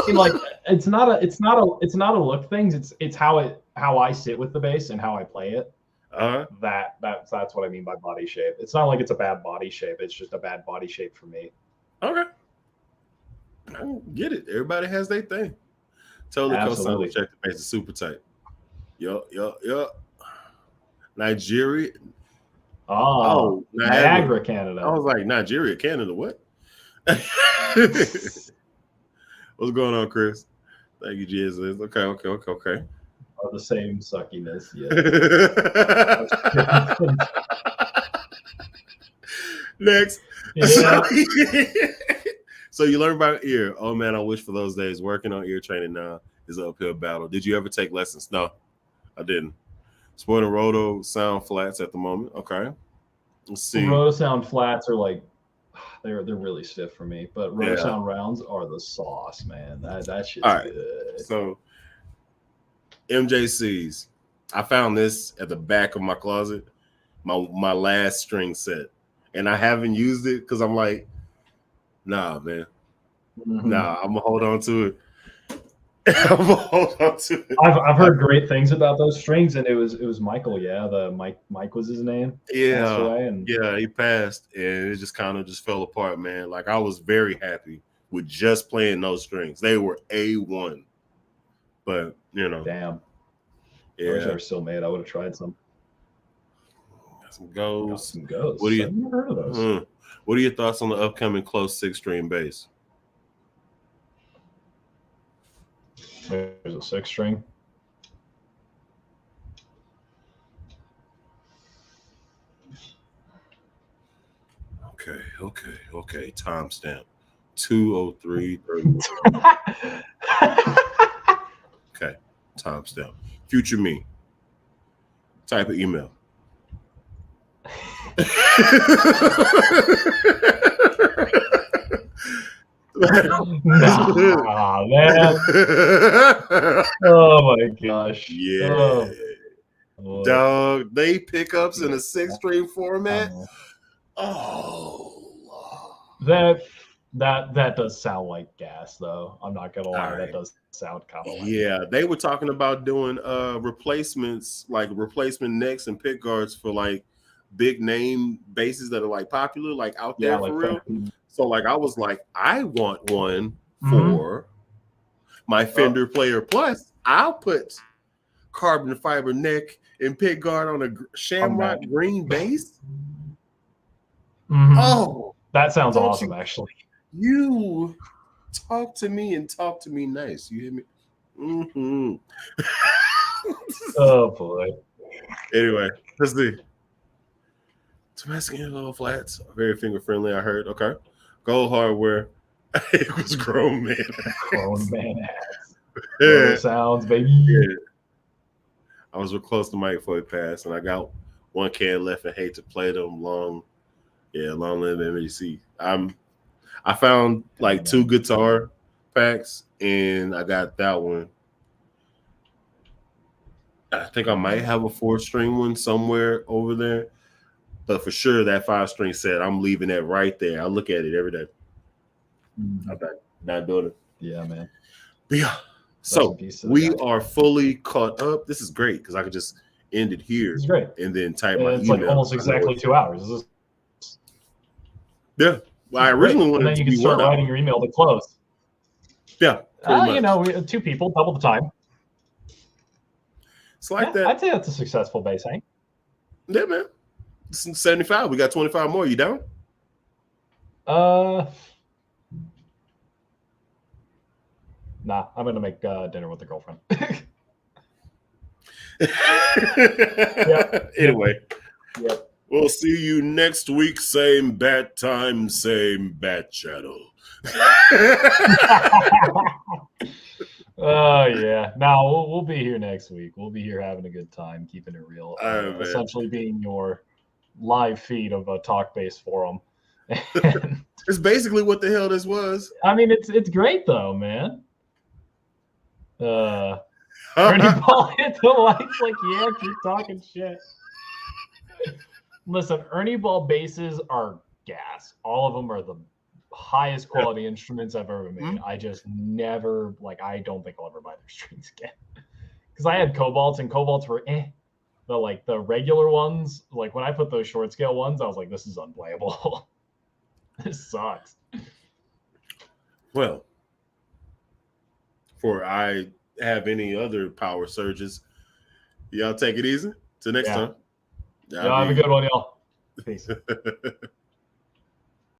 [SPEAKER 1] mean, like it's not a look thing. It's how I sit with the bass and how I play it. That's what I mean by body shape. It's not like it's a bad body shape. It's just a bad body shape for me.
[SPEAKER 2] Okay. I don't get it. Everybody has their thing. Totally co-sign. Check the bass is super tight. Yup. Nigeria.
[SPEAKER 1] Oh, Niagara, Canada.
[SPEAKER 2] I was like, Nigeria, Canada, what? What's going on, Chris? Thank you, Jesus. Okay.
[SPEAKER 1] Are the same suckiness, yeah.
[SPEAKER 2] Next.
[SPEAKER 1] Yeah.
[SPEAKER 2] So you learn about ear. Oh man, I wish for those days. Working on ear training now is an uphill battle. Did you ever take lessons? No, I didn't. Sporting roto sound flats at the moment. Okay. Let's see.
[SPEAKER 1] Roto sound flats are like they're really stiff for me, but roto sound rounds are the sauce, man. That shit's good.
[SPEAKER 2] So MJCs. I found this at the back of my closet, my last string set. And I haven't used it because I'm like, nah, man.
[SPEAKER 1] Mm-hmm.
[SPEAKER 2] Nah, I'm gonna hold on to it.
[SPEAKER 1] I've heard great things about those strings, and it was Michael. Yeah, Mike was his name.
[SPEAKER 2] Yeah, he passed, and it just kind of fell apart, man. Like I was very happy with just playing those strings. They were A1. But
[SPEAKER 1] damn.
[SPEAKER 2] Yeah.
[SPEAKER 1] I wish I were still made. I would have tried some.
[SPEAKER 2] Got some ghosts.
[SPEAKER 1] What do you? I've never heard of those.
[SPEAKER 2] What are your thoughts on the upcoming close 6-string bass?
[SPEAKER 1] There's a 6-string.
[SPEAKER 2] Okay. Timestamp 2:03:31. Okay. Timestamp. Future me. Type of email.
[SPEAKER 1] Nah, man. Oh my gosh.
[SPEAKER 2] Yeah. Dog, they pickups in a 6-string format.
[SPEAKER 1] That does sound like gas, though. I'm not gonna lie. That does sound kind of like
[SPEAKER 2] they were talking about doing replacements, like replacement necks and pick guards for like big name basses that are like popular, like out there for real. So like I was like, I want one for my Fender Player Plus. I'll put carbon fiber neck and pick guard on a Shamrock green bass. Oh,
[SPEAKER 1] that sounds awesome, actually.
[SPEAKER 2] You talk to me and talk to me nice. You hear me? Mm-hmm.
[SPEAKER 1] Oh boy.
[SPEAKER 2] Anyway, let's see. Tabasco low flats, very finger friendly. I heard. Okay, gold hardware. It was grown man.
[SPEAKER 1] Grown man ass. Sounds, baby.
[SPEAKER 2] Yeah. I was real close to Mike before he passed, and I got one can left and hate to play them long. Yeah, long live MHC. I found like 2 guitar packs, and I got that one. I think I might have a 4-string one somewhere over there, but for sure that 5-string set, I'm leaving that right there. I look at it every day. I'm not doing it.
[SPEAKER 1] Yeah, man.
[SPEAKER 2] But yeah. So we are fully caught up. This is great because I could just end it here.
[SPEAKER 1] It's great.
[SPEAKER 2] And then type my
[SPEAKER 1] it's
[SPEAKER 2] email.
[SPEAKER 1] Like almost exactly 2 hours.
[SPEAKER 2] Yeah. Well, I originally wanted
[SPEAKER 1] and then
[SPEAKER 2] to
[SPEAKER 1] you can
[SPEAKER 2] be
[SPEAKER 1] start
[SPEAKER 2] 1 hour.
[SPEAKER 1] writing your email to close.
[SPEAKER 2] Yeah.
[SPEAKER 1] You know, 2 people, double the time.
[SPEAKER 2] It's like that.
[SPEAKER 1] I'd say that's a successful bass, Hank.
[SPEAKER 2] Yeah, man. It's 75. We got 25 more. You down?
[SPEAKER 1] Nah, I'm gonna make dinner with the girlfriend.
[SPEAKER 2] Anyway.
[SPEAKER 1] Yep.
[SPEAKER 2] We'll see you next week. Same bat time, same bat channel.
[SPEAKER 1] Oh yeah. No, we'll be here next week. We'll be here having a good time, keeping it real. Essentially being your live feed of a talk-based forum. And,
[SPEAKER 2] it's basically what the hell this was.
[SPEAKER 1] I mean, it's great though, man. Ernie Ball hit the lights like, yeah, keep talking shit. Listen, Ernie Ball basses are gas. All of them are the highest quality instruments I've ever made. I just never, like, I don't think I'll ever buy their strings again. Because I had Cobalts, and Cobalts were But, like, the regular ones, like, when I put those short scale ones, I was like, this is unplayable. This sucks.
[SPEAKER 2] Well, before I have any other power surges, y'all take it easy. Till next time.
[SPEAKER 1] Y'all have a good one, y'all. Peace.